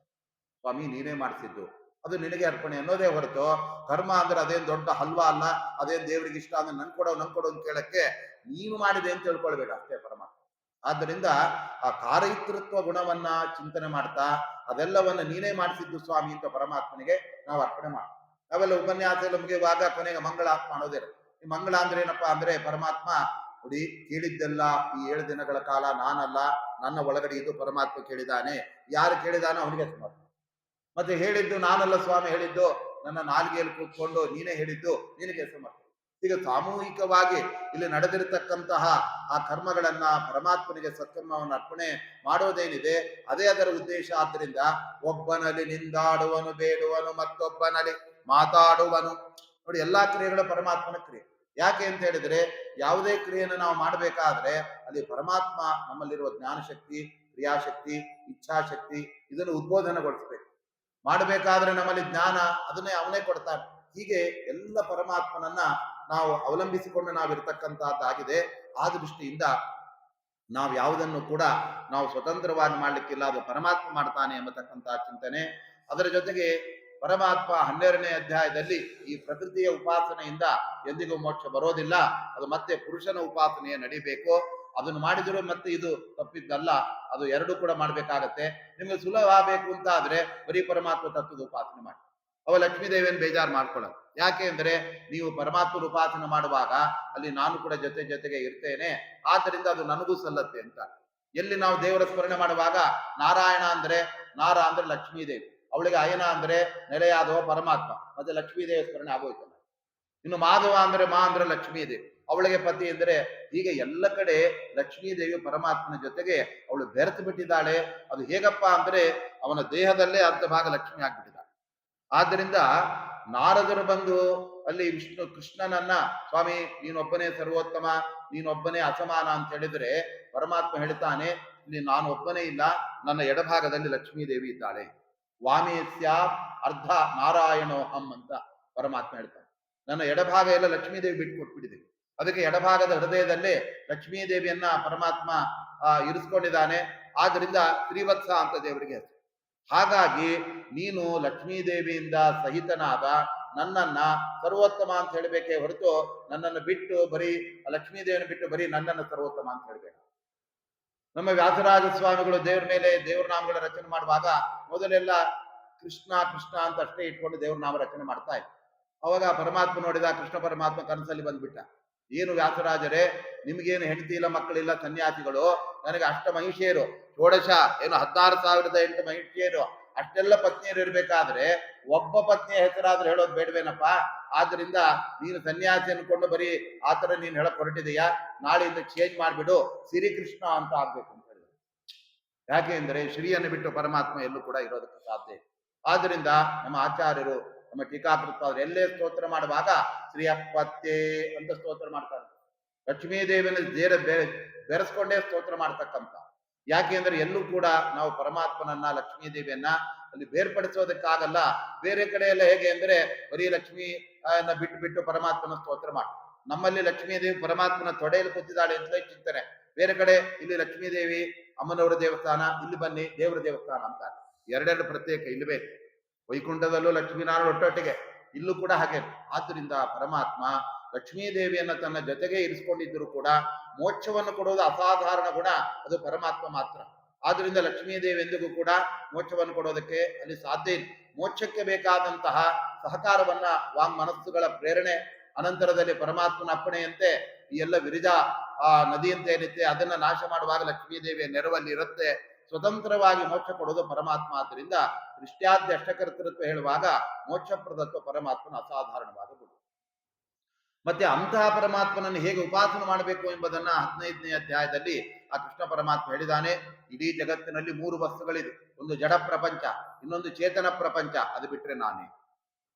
ಸ್ವಾಮಿ ನೀನೇ ಮಾಡಿಸಿದ್ದು, ಅದು ನಿನಗೆ ಅರ್ಪಣೆ ಅನ್ನೋದೇ ಹೊರತು ಕರ್ಮ ಅಂದ್ರೆ ಅದೇನ್ ದೊಡ್ಡ ಹಲ್ವಾ ಅಲ್ಲ, ಅದೇನ್ ದೇವ್ರಿಗೆ ಇಷ್ಟ ಅಂದ್ರೆ ನನ್ ಕೊಡೋ ಅಂತ ಕೇಳಕ್ಕೆ ನೀನು ಮಾಡಿದೆ ಅಂತ ತಿಳ್ಕೊಳ್ಬೇಕು ಅಷ್ಟೇ ಪರಮಾತ್ಮ. ಆದ್ದರಿಂದ ಆ ಕಾರಯಿತೃತ್ವ ಗುಣವನ್ನ ಚಿಂತನೆ ಮಾಡ್ತಾ ಅದೆಲ್ಲವನ್ನ ನೀನೇ ಮಾಡಿಸಿದ್ದು ಸ್ವಾಮಿ ಅಂತ ಪರಮಾತ್ಮನಿಗೆ ನಾವು ಅರ್ಪಣೆ ಮಾಡ್ತೀವಿ. ನಾವೆಲ್ಲ ಉಪನ್ಯಾಸ ಎಲ್ಲ ಮುಗಿಯುವಾಗ ಕೊನೆಗೆ ಮಂಗಳ ಮಾಡೋದೇ. ಈ ಮಂಗಳ ಅಂದ್ರೆ ಏನಪ್ಪಾ ಅಂದ್ರೆ ಪರಮಾತ್ಮ ನೋಡಿ ಕೇಳಿದ್ದೆಲ್ಲ ಈ 7 ದಿನಗಳ ಕಾಲ ನಾನಲ್ಲ, ನನ್ನ ಒಳಗಡೆ ಇದು ಪರಮಾತ್ಮ ಕೇಳಿದಾನೆ, ಯಾರು ಕೇಳಿದಾನೋ ಅವನಿಗೆ ಸಮರ್ಪಣೆ. ಮತ್ತೆ ಹೇಳಿದ್ದು ನಾನಲ್ಲ ಸ್ವಾಮಿ ಹೇಳಿದ್ದು, ನನ್ನ ನಾಲಿಗೆಯಲ್ಲಿ ಕೂತ್ಕೊಂಡು ನೀನೇ ಹೇಳಿದ್ದು, ನಿನಗೆ ಸಮರ್ಪಣೆ. ಈಗ ಸಾಮೂಹಿಕವಾಗಿ ಇಲ್ಲಿ ನಡೆದಿರತಕ್ಕಂತಹ ಆ ಕರ್ಮಗಳನ್ನ ಪರಮಾತ್ಮನಿಗೆ ಸತ್ಕರ್ಮವನ್ನು ಅರ್ಪಣೆ ಮಾಡೋದೇನಿದೆ ಅದೇ ಅದರ ಉದ್ದೇಶ. ಆದ್ರಿಂದ ಒಬ್ಬನಲ್ಲಿ ನಿಂದಾಡುವನು ಬೇಡುವನು ಮತ್ತೊಬ್ಬನಲ್ಲಿ ಮಾತಾಡುವನು. ನೋಡಿ, ಎಲ್ಲಾ ಕ್ರಿಯೆಗಳು ಪರಮಾತ್ಮನ ಕ್ರಿಯೆ. ಯಾಕೆ ಅಂತ ಹೇಳಿದ್ರೆ ಯಾವುದೇ ಕ್ರಿಯೆಯನ್ನು ನಾವು ಮಾಡಬೇಕಾದ್ರೆ ಅಲ್ಲಿ ಪರಮಾತ್ಮ ನಮ್ಮಲ್ಲಿರುವ ಜ್ಞಾನಶಕ್ತಿ, ಕ್ರಿಯಾಶಕ್ತಿ, ಇಚ್ಛಾಶಕ್ತಿ ಇದನ್ನು ಉದ್ಬೋಧನೆಗೊಳಿಸ್ಬೇಕು. ಮಾಡಬೇಕಾದ್ರೆ ನಮ್ಮಲ್ಲಿ ಜ್ಞಾನ ಅದನ್ನೇ ಅವನೇ ಕೊಡ್ತಾನೆ. ಹೀಗೆ ಎಲ್ಲ ಪರಮಾತ್ಮನನ್ನ ನಾವು ಅವಲಂಬಿಸಿಕೊಂಡು ನಾವಿರ್ತಕ್ಕಂತಹದ್ದಾಗಿದೆ. ಆ ದೃಷ್ಟಿಯಿಂದ ನಾವು ಯಾವುದನ್ನು ಕೂಡ ನಾವು ಸ್ವತಂತ್ರವಾಗಿ ಮಾಡ್ಲಿಕ್ಕಿಲ್ಲ, ಅದು ಪರಮಾತ್ಮ ಮಾಡ್ತಾನೆ ಎಂಬತಕ್ಕಂತಹ ಚಿಂತನೆ. ಅದರ ಜೊತೆಗೆ ಪರಮಾತ್ಮ 12ನೇ ಅಧ್ಯಾಯದಲ್ಲಿ ಈ ಪ್ರಕೃತಿಯ ಉಪಾಸನೆಯಿಂದ ಎಂದಿಗೂ ಮೋಕ್ಷ ಬರೋದಿಲ್ಲ, ಅದು ಮತ್ತೆ ಪುರುಷನ ಉಪಾಸನೆಯೇ ನಡಿಬೇಕು. ಅದನ್ನು ಮಾಡಿದ್ರು ಮತ್ತೆ ಇದು ತಪ್ಪಿದ್ದಲ್ಲ, ಅದು ಎರಡೂ ಕೂಡ ಮಾಡ್ಬೇಕಾಗತ್ತೆ. ನಿಮ್ಗೆ ಸುಲಭ ಆಗಬೇಕು ಅಂತ ಆದ್ರೆ ಬರೀ ಪರಮಾತ್ಮ ತತ್ವದ ಉಪಾಸನೆ ಮಾಡಿ, ಅವ ಲಕ್ಷ್ಮೀದೇವಿಯನ್ನು ಬೇಜಾರು ಮಾಡ್ಕೊಳ್ಳೋದು. ಯಾಕೆ ಅಂದ್ರೆ ನೀವು ಪರಮಾತ್ಮನ ಉಪಾಸನೆ ಮಾಡುವಾಗ ಅಲ್ಲಿ ನಾನು ಕೂಡ ಜೊತೆಗೆ ಇರ್ತೇನೆ, ಆದ್ದರಿಂದ ಅದು ನನಗೂ ಸಲ್ಲತ್ತೆ ಅಂತ. ಎಲ್ಲಿ ನಾವು ದೇವರ ಸ್ಮರಣೆ ಮಾಡುವಾಗ ನಾರಾಯಣ ಅಂದ್ರೆ ಲಕ್ಷ್ಮೀದೇವಿ, ಅವಳಿಗೆ ಅಯನ ಅಂದ್ರೆ ನೆಲೆಯಾದವ ಪರಮಾತ್ಮ, ಮತ್ತೆ ಲಕ್ಷ್ಮೀದೇವಿ ಸ್ಮರಣೆ ಆಗೋಯ್ತಲ್ಲ. ಇನ್ನು ಮಾಧವ ಅಂದ್ರೆ ಲಕ್ಷ್ಮೀದೇವಿ, ಅವಳಿಗೆ ಪತಿ ಅಂದ್ರೆ, ಹೀಗೆ ಎಲ್ಲ ಕಡೆ ಲಕ್ಷ್ಮೀದೇವಿ ಪರಮಾತ್ಮನ ಜೊತೆಗೆ ಅವಳು ಬೆರೆತು ಬಿಟ್ಟಿದ್ದಾಳೆ. ಅದು ಹೇಗಪ್ಪ ಅಂದ್ರೆ ಅವನ ದೇಹದಲ್ಲೇ ಅರ್ಧ ಭಾಗ ಲಕ್ಷ್ಮಿ ಆಗ್ಬಿಟ್ಟಿದ್ದಾಳೆ. ಆದ್ದರಿಂದ ನಾರದರು ಬಂದು ಅಲ್ಲಿ ಕೃಷ್ಣನನ್ನ ಸ್ವಾಮಿ ನೀನೊಬ್ಬನೇ ಸರ್ವೋತ್ತಮ, ನೀನೊಬ್ಬನೇ ಅಸಮಾನ ಅಂತ ಹೇಳಿದ್ರೆ ಪರಮಾತ್ಮ ಹೇಳ್ತಾನೆ, ಇಲ್ಲಿ ನಾನು ಒಬ್ಬನೇ ಇಲ್ಲ, ನನ್ನ ಎಡಭಾಗದಲ್ಲಿ ಲಕ್ಷ್ಮೀದೇವಿ ಇದ್ದಾಳೆ. ವಾಮೇಸ್ಯ ಅರ್ಧ ನಾರಾಯಣೋಹಂ ಅಂತ ಪರಮಾತ್ಮ ಹೇಳ್ತಾನೆ. ನನ್ನ ಎಡಭಾಗ ಎಲ್ಲ ಲಕ್ಷ್ಮೀದೇವಿ ಬಿಟ್ಟು ಕೊಟ್ಬಿಟ್ಟಿದೆ. ಅದಕ್ಕೆ ಎಡಭಾಗದ ಹೃದಯದಲ್ಲೇ ಲಕ್ಷ್ಮೀದೇವಿಯನ್ನ ಪರಮಾತ್ಮ ಇರಿಸ್ಕೊಂಡಿದ್ದಾನೆ. ಆದ್ರಿಂದ ಶ್ರೀವತ್ಸ ಅಂತ ದೇವರಿಗೆ ಹೆಸರು. ಹಾಗಾಗಿ ನೀನು ಲಕ್ಷ್ಮೀದೇವಿಯಿಂದ ಸಹಿತನಾದ ನನ್ನನ್ನ ಸರ್ವೋತ್ತಮ ಅಂತ ಹೇಳಬೇಕೇ ಹೊರತು ನನ್ನನ್ನು ಬಿಟ್ಟು ಬರೀ ಲಕ್ಷ್ಮೀದೇವಿಯನ್ನು ಬಿಟ್ಟು ಬರೀ ನನ್ನನ್ನು ಸರ್ವೋತ್ತಮ ಅಂತ ಹೇಳ್ಬೇಕು. ನಮ್ಮ ವ್ಯಾಸರಾಜ ಸ್ವಾಮಿಗಳು ದೇವ್ರ ಮೇಲೆ ದೇವ್ರ ನಾಮಗಳ ರಚನೆ ಮಾಡುವಾಗ ಮೊದಲೆಲ್ಲ ಕೃಷ್ಣ ಕೃಷ್ಣ ಅಂತ ಅಷ್ಟೇ ಇಟ್ಕೊಂಡು ದೇವ್ರ ನಾಮ ರಚನೆ ಮಾಡ್ತಾ ಇತ್ತು. ಅವಾಗ ಪರಮಾತ್ಮ ನೋಡಿದ, ಕೃಷ್ಣ ಪರಮಾತ್ಮ ಕನಸಲ್ಲಿ ಬಂದ್ಬಿಟ್ಟ, ಏನು ವ್ಯಾಸರಾಜರೇ ನಿಮ್ಗೇನು ಹೆಂಡತಿ ಇಲ್ಲ ಮಕ್ಕಳಿಲ್ಲ ಸನ್ಯಾಸಿಗಳು, ನನಗೆ ಅಷ್ಟ ಮಹಿಷಿಯರು ಷೋಡಶ ಏನು 16,008 ಮಹಿಷಿಯರು ಅಷ್ಟೆಲ್ಲ ಪತ್ನಿಯರು ಇರ್ಬೇಕಾದ್ರೆ ಒಬ್ಬ ಪತ್ನಿಯ ಹೆಸರಾದ್ರೆ ಹೇಳೋದು ಬೇಡವೇನಪ್ಪ. ಆದ್ರಿಂದ ನೀನು ಸನ್ಯಾಸಿ ಅನ್ಕೊಂಡು ಬರೀ ಆತರ ನೀನು ಹೇಳಕ್ ಹೊರಟಿದೆಯಾ, ನಾಳೆಯಿಂದ ಚೇಂಜ್ ಮಾಡ್ಬಿಡು, ಶ್ರೀಕೃಷ್ಣ ಅಂತ ಆಗ್ಬೇಕು ಅಂತ ಹೇಳಿದ್ರು. ಯಾಕೆ ಅಂದ್ರೆ ಶ್ರೀಯನ್ನು ಬಿಟ್ಟು ಪರಮಾತ್ಮ ಎಲ್ಲೂ ಕೂಡ ಇರೋದಕ್ಕೆ ಸಾಧ್ಯ. ಆದ್ರಿಂದ ನಮ್ಮ ಆಚಾರ್ಯರು ನಮ್ಮ ಟೀಕಾಕೃತ್ವ ಎಲ್ಲೇ ಸ್ತೋತ್ರ ಮಾಡುವಾಗ ಶ್ರೀ ಅಪ್ಪತ್ತೇ ಅಂತ ಸ್ತೋತ್ರ ಮಾಡ್ತಾರೆ. ಲಕ್ಷ್ಮೀ ದೇವಿಯನ್ನು ಬೆರೆಸ್ಕೊಂಡೇ ಸ್ತೋತ್ರ ಮಾಡ್ತಕ್ಕಂಥ. ಯಾಕೆ ಅಂದ್ರೆ ಎಲ್ಲೂ ಕೂಡ ನಾವು ಪರಮಾತ್ಮನನ್ನ ಲಕ್ಷ್ಮೀ ದೇವಿಯನ್ನ ಅಲ್ಲಿ ಬೇರ್ಪಡಿಸೋದಕ್ಕಾಗಲ್ಲ. ಬೇರೆ ಕಡೆ ಎಲ್ಲ ಹೇಗೆ ಅಂದ್ರೆ ಬರೀ ಲಕ್ಷ್ಮೀ ಬಿಟ್ಟು ಬಿಟ್ಟು ಪರಮಾತ್ಮನ ಸ್ತೋತ್ರ ಮಾಡಿ. ನಮ್ಮಲ್ಲಿ ಲಕ್ಷ್ಮೀ ದೇವಿ ಪರಮಾತ್ಮನ ತೊಡೆಯಲ್ಲಿ ಕೂತಿದ್ದಾಳೆ ಅಂತಲೇ ಚಿಂತನೆ. ಬೇರೆ ಕಡೆ ಇಲ್ಲಿ ಲಕ್ಷ್ಮೀ ದೇವಿ ಅಮ್ಮನವರ ದೇವಸ್ಥಾನ, ಇಲ್ಲಿ ಬನ್ನಿ ದೇವರ ದೇವಸ್ಥಾನ ಅಂತ ಎರಡೆರಡು ಪ್ರತ್ಯೇಕ ಇಲ್ಲಿ ಬೇಕು. ವೈಕುಂಠದಲ್ಲೂ ಲಕ್ಷ್ಮೀನಾರಾಯಣ ಒಟ್ಟೊಟ್ಟಿಗೆ, ಇಲ್ಲೂ ಕೂಡ ಹಾಗೆ. ಆದ್ದರಿಂದ ಪರಮಾತ್ಮ ಲಕ್ಷ್ಮೀ ದೇವಿಯನ್ನ ತನ್ನ ಜೊತೆಗೆ ಇರಿಸಿಕೊಂಡಿದ್ದರೂ ಕೂಡ ಮೋಕ್ಷವನ್ನು ಕೊಡುವುದು ಅಸಾಧಾರಣ ಗುಣ, ಅದು ಪರಮಾತ್ಮ ಮಾತ್ರ. ಆದ್ರಿಂದ ಲಕ್ಷ್ಮೀ ದೇವಿ ಎಂದಿಗೂ ಕೂಡ ಮೋಕ್ಷವನ್ನು ಕೊಡೋದಕ್ಕೆ ಅಲ್ಲಿ ಸಾಧ್ಯ ಇಲ್ಲ. ಮೋಕ್ಷಕ್ಕೆ ಬೇಕಾದಂತಹ ಸಹಕಾರವನ್ನ ಮನಸ್ಸುಗಳ ಪ್ರೇರಣೆ ಅನಂತರದಲ್ಲಿ ಪರಮಾತ್ಮನ ಅಪ್ಪಣೆಯಂತೆ ಈ ಎಲ್ಲ ವಿರಿಜಾ ನದಿ ಅಂತ ಏನಿತ್ತೆ ಅದನ್ನ ನಾಶ ಮಾಡುವಾಗ ಲಕ್ಷ್ಮೀ ದೇವಿಯ ನೆರವಲ್ಲಿ ಇರುತ್ತೆ. ಸ್ವತಂತ್ರವಾಗಿ ಮೋಕ್ಷ ಕೊಡೋದು ಪರಮಾತ್ಮ. ಆದ್ದರಿಂದ ದೃಷ್ಟ್ಯಾದ್ಯ ಅಷ್ಟಕರ್ತೃತ್ವ ಹೇಳುವಾಗ ಮೋಕ್ಷಪ್ರದತ್ವ ಪರಮಾತ್ಮನ ಅಸಾಧಾರಣವಾದ ಗುಣ. ಮತ್ತೆ ಅಂತಹ ಪರಮಾತ್ಮನನ್ನು ಹೇಗೆ ಉಪಾಸನೆ ಮಾಡಬೇಕು ಎಂಬುದನ್ನ 15ನೇ ಅಧ್ಯಾಯದಲ್ಲಿ ಆ ಕೃಷ್ಣ ಪರಮಾತ್ಮ ಹೇಳಿದಾನೆ. ಇಡೀ ಜಗತ್ತಿನಲ್ಲಿ 3 ವಸ್ತುಗಳಿದೆ. ಒಂದು ಜಡ ಪ್ರಪಂಚ, ಇನ್ನೊಂದು ಚೇತನ ಪ್ರಪಂಚ, ಅದು ಬಿಟ್ರೆ ನಾನೇ.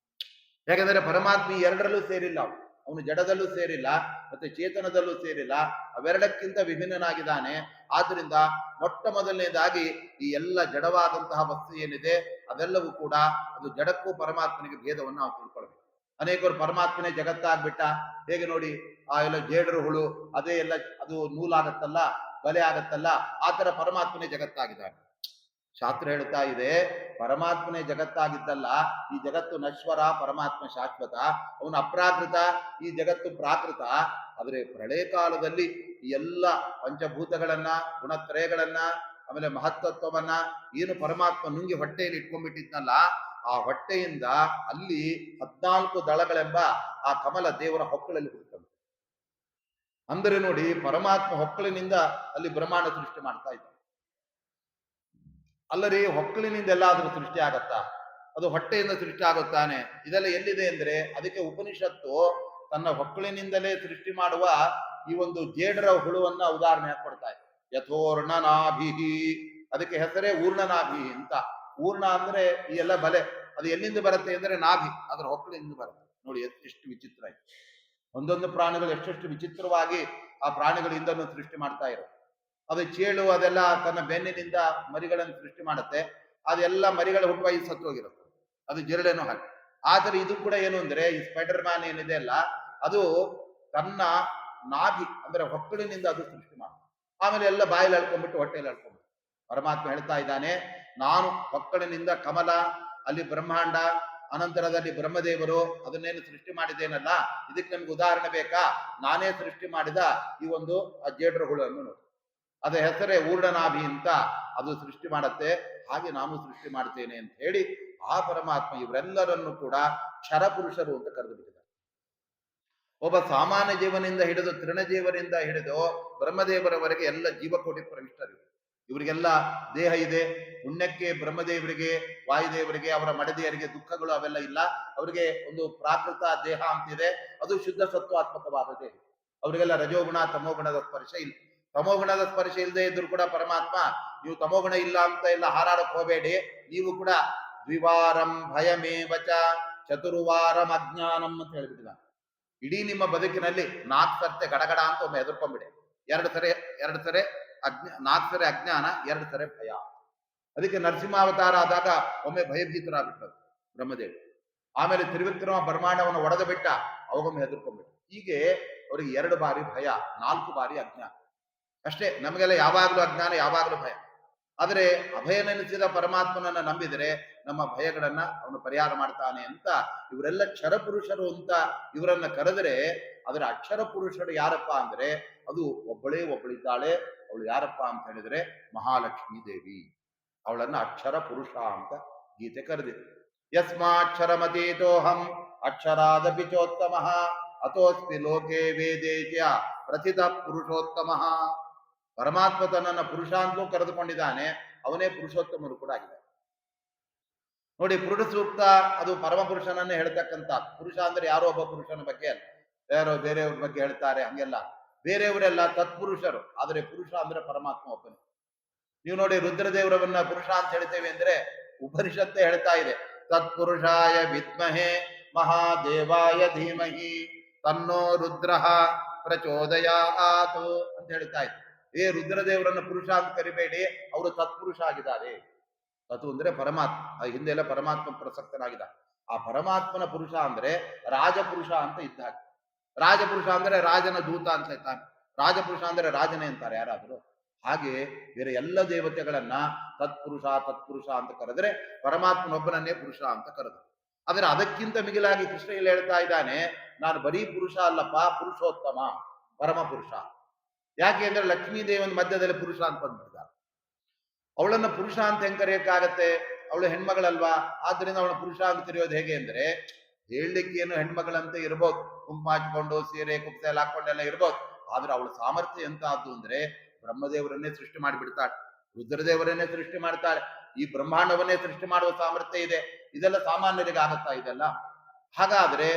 ಯಾಕಂದ್ರೆ ಪರಮಾತ್ಮ ಈ ಎರಡರಲ್ಲೂ ಸೇರಿಲ್ಲ. ಅವನು ಜಡದಲ್ಲೂ ಸೇರಿಲ್ಲ, ಮತ್ತೆ ಚೇತನದಲ್ಲೂ ಸೇರಿಲ್ಲ, ಅವೆರಡಕ್ಕಿಂತ ವಿಭಿನ್ನನಾಗಿದ್ದಾನೆ. ಆದ್ರಿಂದ ಮೊಟ್ಟ ಮೊದಲನೇದಾಗಿ ಈ ಎಲ್ಲ ಜಡವಾದಂತಹ ವಸ್ತು ಏನಿದೆ ಅದೆಲ್ಲವೂ ಕೂಡ ಅದು ಜಡಕ್ಕೂ ಪರಮಾತ್ಮನಿಗೆ ಭೇದವನ್ನು ನಾವು ತಿಳ್ಕೊಳ್ಬೇಕು. ಅನೇಕರು ಪರಮಾತ್ಮನೇ ಜಗತ್ತಾಗ್ಬಿಟ್ಟ, ಹೇಗೆ ನೋಡಿ ಆ ಎಲ್ಲ ಜೇಡರು ಹುಳು ಅದೇ ಎಲ್ಲ ಅದು ನೂಲಾಗತ್ತಲ್ಲ, ಬಲೆ ಆಗತ್ತಲ್ಲ, ಆ ತರ ಪರಮಾತ್ಮನೇ ಜಗತ್ತಾಗಿದ್ದಾನೆ. ಶಾಸ್ತ್ರ ಹೇಳ್ತಾ ಇದೆ ಪರಮಾತ್ಮನೇ ಜಗತ್ತಾಗಿದ್ದಲ್ಲ, ಈ ಜಗತ್ತು ನಶ್ವರ, ಪರಮಾತ್ಮ ಶಾಶ್ವತ, ಅವನು ಅಪ್ರಾಕೃತ, ಈ ಜಗತ್ತು ಪ್ರಾಕೃತ. ಆದ್ರೆ ಪ್ರಳಯ ಕಾಲದಲ್ಲಿ ಈ ಎಲ್ಲ ಪಂಚಭೂತಗಳನ್ನ, ಗುಣತ್ರಯಗಳನ್ನ, ಆಮೇಲೆ ಮಹತ್ತತ್ವವನ್ನ ಏನು ಪರಮಾತ್ಮ ನುಂಗಿ ಹೊಟ್ಟೆಯಲ್ಲಿ ಇಟ್ಕೊಂಡ್ಬಿಟ್ಟಿದ್ನಲ್ಲ, ಆ ಹೊಟ್ಟೆಯಿಂದ ಅಲ್ಲಿ 14 ದಳಗಳೆಂಬ ಆ ಕಮಲ ದೇವರ ಹೊಕ್ಕಳಲ್ಲಿ ಹುಡುಕಂತೆ. ಅಂದರೆ ನೋಡಿ ಪರಮಾತ್ಮ ಹೊಕ್ಕಳಿನಿಂದ ಅಲ್ಲಿ ಬ್ರಹ್ಮಾಂಡ ಸೃಷ್ಟಿ ಮಾಡ್ತಾ ಇದ್ದ. ಅಲ್ಲರಿ ಹೊಕ್ಕಳಿನಿಂದ ಎಲ್ಲಾದ್ರೂ ಸೃಷ್ಟಿ ಆಗತ್ತಾ? ಅದು ಹೊಟ್ಟೆಯಿಂದ ಸೃಷ್ಟಿ ಆಗುತ್ತಾನೆ. ಇದೆಲ್ಲ ಎಲ್ಲಿದೆ ಅಂದ್ರೆ ಅದಕ್ಕೆ ಉಪನಿಷತ್ತು ತನ್ನ ಹೊಕ್ಕಳಿನಿಂದಲೇ ಸೃಷ್ಟಿ ಮಾಡುವ ಈ ಒಂದು ಜೇಡರ ಹುಳುವನ್ನ ಉದಾಹರಣೆ ಕೊಡ್ತಾ ಇದೆ. ಯಥೋರ್ಣನಾಭಿಹಿ, ಅದಕ್ಕೆ ಹೆಸರೇ ಊರ್ಣನಾಭಿ ಅಂತ. ಊರ್ಣ ಅಂದ್ರೆ ಈ ಎಲ್ಲ ಬಲೆ, ಅದು ಎಲ್ಲಿಂದ ಬರುತ್ತೆ ಅಂದ್ರೆ ನಾಭಿ, ಅದರ ಹೊಕ್ಕಳಿನಿಂದ ಬರುತ್ತೆ. ನೋಡಿ ಎಷ್ಟು ವಿಚಿತ್ರ ಇದೆ. ಒಂದೊಂದು ಪ್ರಾಣಿಗಳು ಎಷ್ಟೆಷ್ಟು ವಿಚಿತ್ರವಾಗಿ ಆ ಪ್ರಾಣಿಗಳಿಂದ ಸೃಷ್ಟಿ ಮಾಡ್ತಾ ಇರೋ. ಅದು ಚೇಳು ಅದೆಲ್ಲ ತನ್ನ ಬೆನ್ನಿನಿಂದ ಮರಿಗಳನ್ನು ಸೃಷ್ಟಿ ಮಾಡುತ್ತೆ. ಅದೆಲ್ಲ ಮರಿಗಳು ಹುಟ್ಟುವಾಗಿ ಸತ್ತೋಗಿರುತ್ತೆ, ಅದು ಜಿರಳೆನೋ ಹಾಗೆ. ಆದರೆ ಇದು ಕೂಡ ಏನು ಅಂದ್ರೆ ಈ ಸ್ಪೈಡರ್ ಮ್ಯಾನ್ ಏನಿದೆ ಅಲ್ಲ, ಅದು ತನ್ನ ನಾಭಿ ಅಂದ್ರೆ ಹೊಕ್ಕಳಿನಿಂದ ಅದು ಸೃಷ್ಟಿ ಮಾಡುತ್ತೆ. ಆಮೇಲೆ ಎಲ್ಲ ಬಾಯಲ್ಲಿ ಅಳ್ಕೊಂಡ್ಬಿಟ್ಟು ಹೊಟ್ಟೆಯಲ್ಲಿ ಅಳ್ಕೊಂಡ್ಬಿಟ್ಟು ಪರಮಾತ್ಮ ಹೇಳ್ತಾ ಇದ್ದಾನೆ, ನಾನು ಹೊಕ್ಕಳಿನಿಂದ ಕಮಲ, ಅಲ್ಲಿ ಬ್ರಹ್ಮಾಂಡ, ಅನಂತರದಲ್ಲಿ ಬ್ರಹ್ಮದೇವರು ಅದನ್ನೇನು ಸೃಷ್ಟಿ ಮಾಡಿದ್ದೇನಲ್ಲ, ಇದಕ್ಕೆ ನಮ್ಗೆ ಉದಾಹರಣೆ ಬೇಕಾ? ನಾನೇ ಸೃಷ್ಟಿ ಮಾಡಿದ ಈ ಒಂದು ಜೇಡ್ರ ಹುಳನ್ನು ನೋಡಿ, ಅದ ಹೆಸರೇ ಊರ್ಣನಾಭಿ ಅಂತ, ಅದು ಸೃಷ್ಟಿ ಮಾಡತ್ತೆ. ಹಾಗೆ ನಾನು ಸೃಷ್ಟಿ ಮಾಡ್ತೇನೆ ಅಂತ ಹೇಳಿ ಆ ಪರಮಾತ್ಮ ಇವರೆಲ್ಲರನ್ನು ಕೂಡ ಕ್ಷರಪುರುಷರು ಅಂತ ಕರೆದು ಬಿಟ್ಟಿದ್ದಾರೆ. ಒಬ್ಬ ಸಾಮಾನ್ಯ ಜೀವನಿಂದ ಹಿಡಿದು ತೃಣಜೀವನಿಂದ ಹಿಡಿದು ಬ್ರಹ್ಮದೇವರವರೆಗೆ ಎಲ್ಲ ಜೀವಕೋಟಿ ಪ್ರವಿಷ್ಟರು. ಇವರಿಗೆಲ್ಲ ದೇಹ ಇದೆ. ಪುಣ್ಯಕ್ಕೆ ಬ್ರಹ್ಮದೇವರಿಗೆ, ವಾಯುದೇವರಿಗೆ, ಅವರ ಮಡದಿಯರಿಗೆ ದುಃಖಗಳು ಅವೆಲ್ಲ ಇಲ್ಲ. ಅವರಿಗೆ ಒಂದು ಪ್ರಾಕೃತ ದೇಹ ಅಂತಿದೆ, ಅದು ಶುದ್ಧ ಸತ್ವಾತ್ಮಕವಾದ ದೇಹ. ಅವರಿಗೆಲ್ಲ ರಜೋಗುಣ ತಮೋಗುಣದ ಸ್ಪರ್ಶ ಇಲ್ಲ. ತಮೋಗುಣದ ಸ್ಪರ್ಶ ಇಲ್ಲದೆ ಇದ್ರು ಕೂಡ ಪರಮಾತ್ಮ ನೀವು ತಮೋಗುಣ ಇಲ್ಲ ಅಂತ ಎಲ್ಲ ಹಾರಾಡಕ್ ಹೋಗಬೇಡಿ, ನೀವು ಕೂಡ ದ್ವಿವಾರಂ ಭಯಮೇವಚ ಚತುರ್ವಾರಂ ಅಜ್ಞಾನಂ ಅಂತ ಹೇಳ್ಬಿಟ್ಟಿದ. ಇಡೀ ನಿಮ್ಮ ಬದುಕಿನಲ್ಲಿ 4 ಸರ್ತೆ ಗಡಗಡ ಅಂತ ಒಮ್ಮೆ ಹೆದರ್ಕೊಂಡ್ಬಿಡಿ. 2 ಸರಿ 4 ಸರಿ ಅಜ್ಞಾನ, 2 ಸರಿ ಭಯ. ಅದಕ್ಕೆ ನರಸಿಂಹಾವತಾರ ಆದಾಗ ಒಮ್ಮೆ ಭಯಭೀತರಾಗ್ಬಿಟ್ರು ಬ್ರಹ್ಮದೇವಿ. ಆಮೇಲೆ ತ್ರಿವಿಕ್ರಮ ಬ್ರಹ್ಮಾಂಡವನ್ನು ಒಡೆದು ಬಿಟ್ಟ, ಅವಾಗೊಮ್ಮೆ ಹೆದರ್ಕೊಂಡ್ಬಿಟ್ಟು. ಹೀಗೆ ಅವ್ರಿಗೆ 2 ಬಾರಿ ಭಯ, 4 ಬಾರಿ ಅಜ್ಞಾನ ಅಷ್ಟೇ. ನಮಗೆಲ್ಲ ಯಾವಾಗಲೂ ಅಜ್ಞಾನ, ಯಾವಾಗಲೂ ಭಯ. ಆದರೆ ಅಭಯ ನೆನೆಸಿದ ಪರಮಾತ್ಮನನ್ನ ನಂಬಿದರೆ ನಮ್ಮ ಭಯಗಳನ್ನ ಅವನು ಪರಿಹಾರ ಮಾಡ್ತಾನೆ ಅಂತ ಇವರೆಲ್ಲ ಕ್ಷರಪುರುಷರು ಅಂತ ಇವರನ್ನ ಕರೆದರೆ, ಅದರ ಅಕ್ಷರ ಪುರುಷರು ಯಾರಪ್ಪ ಅಂದ್ರೆ ಅದು ಒಬ್ಬಳಿದ್ದಾಳೆ. ಅವಳು ಯಾರಪ್ಪ ಅಂತ ಹೇಳಿದ್ರೆ ಮಹಾಲಕ್ಷ್ಮೀ ದೇವಿ. ಅವಳನ್ನ ಅಕ್ಷರ ಪುರುಷ ಅಂತ ಗೀತೆ ಕರೆದಿದೆ. ಯಸ್ಮಾಕ್ಷರಮತೀತೋಹಂ ಅಕ್ಷರಾದಪಿ ಚೋತ್ತಮಃ ಅಥೋಸ್ಮಿ ಲೋಕೆ ವೇದೇಜ್ಯ ಪ್ರಥಿತ ಪುರುಷೋತ್ತಮಃ. ಪರಮಾತ್ಮ ತನ್ನನ್ನ ಪುರುಷ ಅಂತಲೂ ಕರೆದುಕೊಂಡಿದ್ದಾನೆ, ಅವನೇ ಪುರುಷೋತ್ತಮರು ಕೂಡ ಆಗಿದೆ. ನೋಡಿ ಪುರುಷ ಸೂಕ್ತ ಅದು ಪರಮ ಪುರುಷನನ್ನೇ ಹೇಳ್ತಕ್ಕಂಥ. ಪುರುಷ ಅಂದ್ರೆ ಯಾರೋ ಒಬ್ಬ ಪುರುಷನ ಬಗ್ಗೆ ಅಲ್ಲ, ಯಾರೋ ಬೇರೆಯವ್ರ ಬಗ್ಗೆ ಹೇಳ್ತಾರೆ ಹಂಗೆಲ್ಲ. ಬೇರೆಯವರೆಲ್ಲ ತತ್ಪುರುಷರು, ಆದರೆ ಪುರುಷ ಅಂದ್ರೆ ಪರಮಾತ್ಮ ಒಬ್ಬನೇ. ನೀವು ನೋಡಿ ರುದ್ರದೇವರವನ್ನ ಪುರುಷ ಅಂತ ಹೇಳ್ತೇವೆ ಅಂದ್ರೆ ಉಪನಿಷತ್ತೇ ಹೇಳ್ತಾ ಇದೆ, ತತ್ಪುರುಷಾಯ ವಿದ್ಮಹೇ ಮಹಾದೇವಾಯ ಧೀಮಹಿ ತನ್ನೋ ರುದ್ರಃ ಪ್ರಚೋದಯಾತ್ ಅಂತ ಹೇಳ್ತಾ ಇತ್ತು. ರುದ್ರದೇವರನ್ನ ಪುರುಷ ಅಂತ ಕರಿಬೇಡಿ, ಅವರು ತತ್ಪುರುಷ ಆಗಿದ್ದಾರೆ. ತತು ಅಂದ್ರೆ ಪರಮಾತ್ಮ, ಆ ಹಿಂದೆ ಎಲ್ಲ ಪರಮಾತ್ಮ ಪ್ರಸಕ್ತನಾಗಿದ್ದ. ಆ ಪರಮಾತ್ಮನ ಪುರುಷ ಅಂದ್ರೆ ರಾಜಪುರುಷ ಅಂತ ಇದ್ದ ಹಾಗೆ. ರಾಜಪುರುಷ ಅಂದ್ರೆ ರಾಜನ ದೂತ ಅಂತ ಇರ್ತಾನೆ. ರಾಜಪುರುಷ ಅಂದ್ರೆ ರಾಜನೇ ಅಂತಾರೆ ಯಾರಾದ್ರು. ಹಾಗೆ ಬೇರೆ ಎಲ್ಲ ದೇವತೆಗಳನ್ನ ತತ್ಪುರುಷ ತತ್ಪುರುಷ ಅಂತ ಕರೆದ್ರೆ ಪರಮಾತ್ಮನೊಬ್ಬನನ್ನೇ ಪುರುಷ ಅಂತ ಕರೆದು. ಆದ್ರೆ ಅದಕ್ಕಿಂತ ಮಿಗಿಲಾಗಿ ಕೃಷ್ಣ ಇಲ್ಲಿ ಹೇಳ್ತಾ ಇದ್ದಾನೆ, ನಾನು ಬರೀ ಪುರುಷ ಅಲ್ಲಪ್ಪ, ಪುರುಷೋತ್ತಮ, ಪರಮ ಪುರುಷ. ಯಾಕೆ ಅಂದ್ರೆ ಲಕ್ಷ್ಮೀ ದೇವನ ಮಧ್ಯದಲ್ಲಿ ಪುರುಷ ಅಂತ ಬಂದ್ಬಿಟ್ಟಿದ್ದಾರೆ. ಅವಳನ್ನ ಪುರುಷ ಅಂತ ಹೆಂಗ್ ಕರೆಯಕ್ಕಾಗತ್ತೆ? ಅವಳು ಹೆಣ್ಮಗಳಲ್ವಾ, ಆದ್ರಿಂದ ಅವಳ ಪುರುಷ ಅಂತ ಕರೆಯೋದು ಹೇಗೆ ಅಂದ್ರೆ, ಹೇಳಲಿಕ್ಕೆ ಏನು ಹೆಣ್ಮಗಳಂತೆ ಇರ್ಬೋದು, ಕುಂಕುಮ ಹಚ್ಕೊಂಡು ಸೀರೆ ಕುಪ್ಸ ಎಲ್ಲ ಹಾಕೊಂಡೆಲ್ಲ ಇರ್ಬೋದು. ಆದ್ರೆ ಅವಳ ಸಾಮರ್ಥ್ಯ ಎಂತದ್ದು ಅಂದ್ರೆ ಬ್ರಹ್ಮದೇವರನ್ನೇ ಸೃಷ್ಟಿ ಮಾಡಿಬಿಡ್ತಾಳೆ, ರುದ್ರದೇವರನ್ನೇ ಸೃಷ್ಟಿ ಮಾಡ್ತಾಳೆ, ಈ ಬ್ರಹ್ಮಾಂಡವನ್ನೇ ಸೃಷ್ಟಿ ಮಾಡುವ ಸಾಮರ್ಥ್ಯ ಇದೆ. ಇದೆಲ್ಲ ಸಾಮಾನ್ಯರಿಗೆ ಆಗತ್ತಾ ಇದೆಲ್ಲ? ಹಾಗಾದ್ರೆ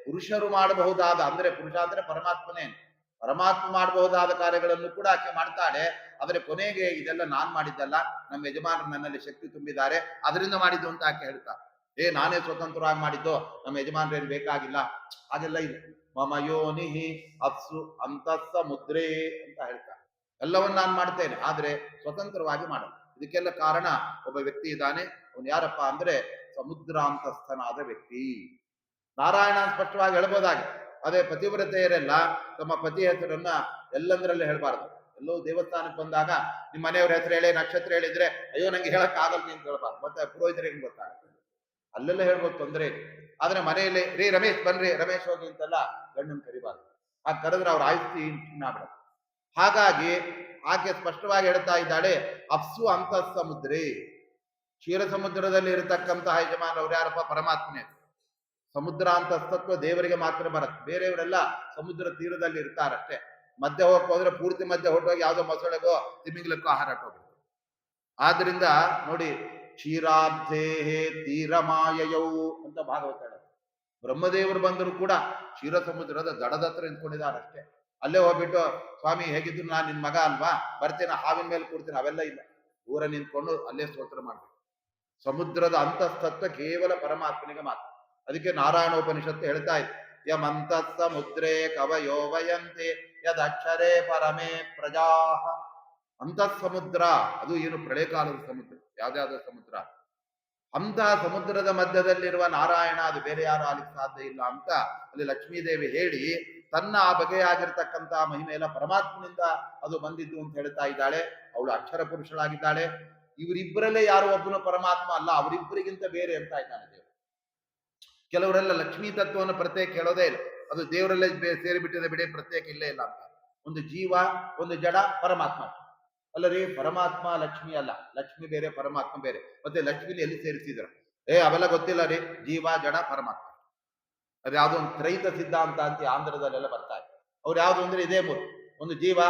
ಪುರುಷರು ಮಾಡಬಹುದಾದ, ಅಂದ್ರೆ ಪುರುಷ ಅಂದ್ರೆ ಪರಮಾತ್ಮನೇ, ಪರಮಾತ್ಮ ಮಾಡಬಹುದಾದ ಕಾರ್ಯಗಳನ್ನು ಕೂಡ ಆಕೆ ಮಾಡ್ತಾಳೆ. ಆದ್ರೆ ಕೊನೆಗೆ ಇದೆಲ್ಲ ನಾನ್ ಮಾಡಿದ್ದಲ್ಲ, ನಮ್ಮ ಯಜಮಾನರು ನನ್ನಲ್ಲಿ ಶಕ್ತಿ ತುಂಬಿದ್ದಾರೆ, ಅದರಿಂದ ಮಾಡಿದ್ದು ಅಂತ ಆಕೆ ಹೇಳ್ತಾ, ನಾನೇ ಸ್ವತಂತ್ರವಾಗಿ ಮಾಡಿದ್ದು, ನಮ್ಮ ಯಜಮಾನರೇನು ಬೇಕಾಗಿಲ್ಲ, ಹಾಗೆಲ್ಲ ಇಲ್ಲ. ಮಮ ಯೋನಿಹಿ ಅಪ್ಸು ಅಂತಸ್ಸ ಮುದ್ರೇ ಅಂತ ಹೇಳ್ತಾ, ಎಲ್ಲವನ್ನ ನಾನು ಮಾಡ್ತೇನೆ, ಆದ್ರೆ ಸ್ವತಂತ್ರವಾಗಿ ಮಾಡಲ್ಲ. ಇದಕ್ಕೆಲ್ಲ ಕಾರಣ ಒಬ್ಬ ವ್ಯಕ್ತಿ ಇದ್ದಾನೆ. ಅವನು ಯಾರಪ್ಪ ಅಂದ್ರೆ ಸಮುದ್ರಾಂತಸ್ಥನಾದ ವ್ಯಕ್ತಿ. ನಾರಾಯಣ ಸ್ಪಷ್ಟವಾಗಿ ಹೇಳ್ಬೋದಾಗಿ. ಅದೇ ಪತಿವ್ರತೆಯರೆಲ್ಲ ತಮ್ಮ ಪತಿ ಹೆಸರನ್ನ ಎಲ್ಲಂದ್ರಲ್ಲಿ ಹೇಳ್ಬಾರ್ದು. ಎಲ್ಲೋ ದೇವಸ್ಥಾನಕ್ಕೆ ಬಂದಾಗ ನಿಮ್ಮ ಮನೆಯವ್ರ ಹೆಸರು ಹೇಳಿ, ನಕ್ಷತ್ರ ಹೇಳಿದ್ರೆ ಅಯ್ಯೋ ನಂಗೆ ಹೇಳಕ್ ಆಗಲ್ಲ ಅಂತ ಹೇಳ್ಬಾರ್ದು, ಮತ್ತೆ ಪುರೋಹಿತರಿಗೆ ಗೊತ್ತಾಗುತ್ತೆ. ಅಲ್ಲೆಲ್ಲ ಹೇಳ್ಬೋದು, ತೊಂದರೆ. ಆದ್ರೆ ಮನೆಯಲ್ಲಿ ರಮೇಶ್ ಬನ್ರಿ, ರಮೇಶ್ ಹೋಗಿ ಅಂತೆಲ್ಲ ಗಂಡನ್ ಕರಿಬಾರ್ದು. ಆ ಕರೆದ್ರೆ ಅವ್ರ ಆಯುಷ್ಯ ಚಿನ್ನ. ಹಾಗಾಗಿ ಆಕೆ ಸ್ಪಷ್ಟವಾಗಿ ಹೇಳ್ತಾ ಇದ್ದಾಳೆ, ಅಪ್ಸು ಅಂತಃ ಸಮುದ್ರೇ, ಕ್ಷೀರ ಸಮುದ್ರದಲ್ಲಿ ಇರತಕ್ಕಂತಹ ಯಜಮಾನ ಅವ್ರು ಯಾರಪ್ಪ? ಪರಮಾತ್ಮನೇ. ಸಮುದ್ರ ಅಂತಸ್ತತ್ವ ದೇವರಿಗೆ ಮಾತ್ರ ಬರುತ್ತೆ, ಬೇರೆಯವರೆಲ್ಲ ಸಮುದ್ರ ತೀರದಲ್ಲಿ ಇರ್ತಾರಷ್ಟೇ. ಮಧ್ಯೆ ಹೋಗಕ್ ಹೋದ್ರೆ ಪೂರ್ತಿ ಮಧ್ಯೆ ಹೊಟ್ಟೋಗಿ ಯಾವ್ದೋ ಮೊಸಳೆಗೋ ತಿಮಿಂಗ್ಲಕ್ಕೋ ಆಹಾರ ಹೋಗ್ಬೇಕು. ಆದ್ರಿಂದ ನೋಡಿ, ಕ್ಷೀರಾಬ್ಧೇಹೇ ತೀರಮಾಯಯವು ಅಂತ ಭಾಗವತ ಹೇಳೋದು. ಬ್ರಹ್ಮದೇವರು ಬಂದರೂ ಕೂಡ ಕ್ಷೀರ ಸಮುದ್ರದ ದಡದ ಹತ್ರ ನಿಂತ್ಕೊಂಡಿದ್ದಾರಷ್ಟೇ. ಅಲ್ಲೇ ಹೋಗ್ಬಿಟ್ಟು ಸ್ವಾಮಿ ಹೇಗಿದ್ರು ನಾನು ನಿನ್ ಮಗ ಅಲ್ವಾ, ಬರ್ತೀನಿ, ಹಾವಿನ ಮೇಲೆ ಕೂರ್ತೀನಿ, ಅವೆಲ್ಲ ಇಲ್ಲ. ದೂರ ನಿಂತ್ಕೊಂಡು ಅಲ್ಲೇ ಸ್ತೋತ್ರ ಮಾಡ್ಬೇಕು. ಸಮುದ್ರದ ಅಂತಸ್ತತ್ವ ಕೇವಲ ಪರಮಾತ್ಮನಿಗೆ ಮಾತ್ರ. ಅದಕ್ಕೆ ನಾರಾಯಣೋಪನಿಷತ್ತು ಹೇಳ್ತಾ ಇತ್ತು, ಯಮಂತಃ ಸಮುದ್ರೇ ಕವಯೋ ವಯಂತೆ ಯದಕ್ಷರೇ ಪರಮೇ ಪ್ರಜಾ. ಅಂತಃ ಸಮುದ್ರ ಅದು ಏನು? ಪ್ರಳಯ ಕಾಲದ ಸಮುದ್ರ, ಯಾವ್ದಾವ್ದೋ ಸಮುದ್ರ. ಅಂತಹ ಸಮುದ್ರದ ಮಧ್ಯದಲ್ಲಿರುವ ನಾರಾಯಣ, ಅದು ಬೇರೆ ಯಾರು ಆಗ್ಲಿಕ್ಕೆ ಸಾಧ್ಯ ಇಲ್ಲ ಅಂತ ಅಲ್ಲಿ ಲಕ್ಷ್ಮೀದೇವಿ ಹೇಳಿ, ತನ್ನ ಆ ಬಗೆಯಾಗಿರ್ತಕ್ಕಂತಹ ಮಹಿಮೆ ಎಲ್ಲ ಪರಮಾತ್ಮನಿಂದ ಅದು ಬಂದಿದ್ದು ಅಂತ ಹೇಳ್ತಾ ಇದ್ದಾಳೆ. ಅವಳು ಅಕ್ಷರ ಪುರುಷಳಾಗಿದ್ದಾಳೆ. ಇವರಿಬ್ಬರಲ್ಲೇ ಯಾರು ಒಬ್ಬನು ಪರಮಾತ್ಮ ಅಲ್ಲ, ಅವರಿಬ್ಬರಿಗಿಂತ ಬೇರೆ ಅಂತ ಇದ್ದಾನೆ ದೇವರು. ಕೆಲವರೆಲ್ಲ ಲಕ್ಷ್ಮೀ ತತ್ವವನ್ನು ಪ್ರತ್ಯೇಕ ಹೇಳೋದೇ ಇಲ್ಲ, ಅದು ದೇವರಲ್ಲೇ ಸೇರಿಬಿಟ್ಟಿದೆ ಬಿಡಿ, ಪ್ರತ್ಯೇಕ ಇಲ್ಲೇ ಇಲ್ಲ ಅಂತ. ಒಂದು ಜೀವ, ಒಂದು ಜಡ, ಪರಮಾತ್ಮ ಅಲ್ಲರಿ. ಪರಮಾತ್ಮ ಲಕ್ಷ್ಮಿ ಅಲ್ಲ, ಲಕ್ಷ್ಮಿ ಬೇರೆ, ಪರಮಾತ್ಮ ಬೇರೆ. ಮತ್ತೆ ಲಕ್ಷ್ಮಿನ ಎಲ್ಲಿ ಸೇರಿಸಿದ್ರು? ಅವೆಲ್ಲ ಗೊತ್ತಿಲ್ಲ ರೀ. ಜೀವ, ಜಡ, ಪರಮಾತ್ಮ, ಅದು ಯಾವ್ದೋ ಒಂದು ತ್ರೈತ ಸಿದ್ಧಾಂತ ಅಂತ ಆಂಧ್ರದಲ್ಲೆಲ್ಲ ಬರ್ತಾ ಇದೆ. ಅವ್ರು ಯಾವ್ದು ಅಂದ್ರೆ ಇದೇ ಮೂರು, ಒಂದು ಜೀವ,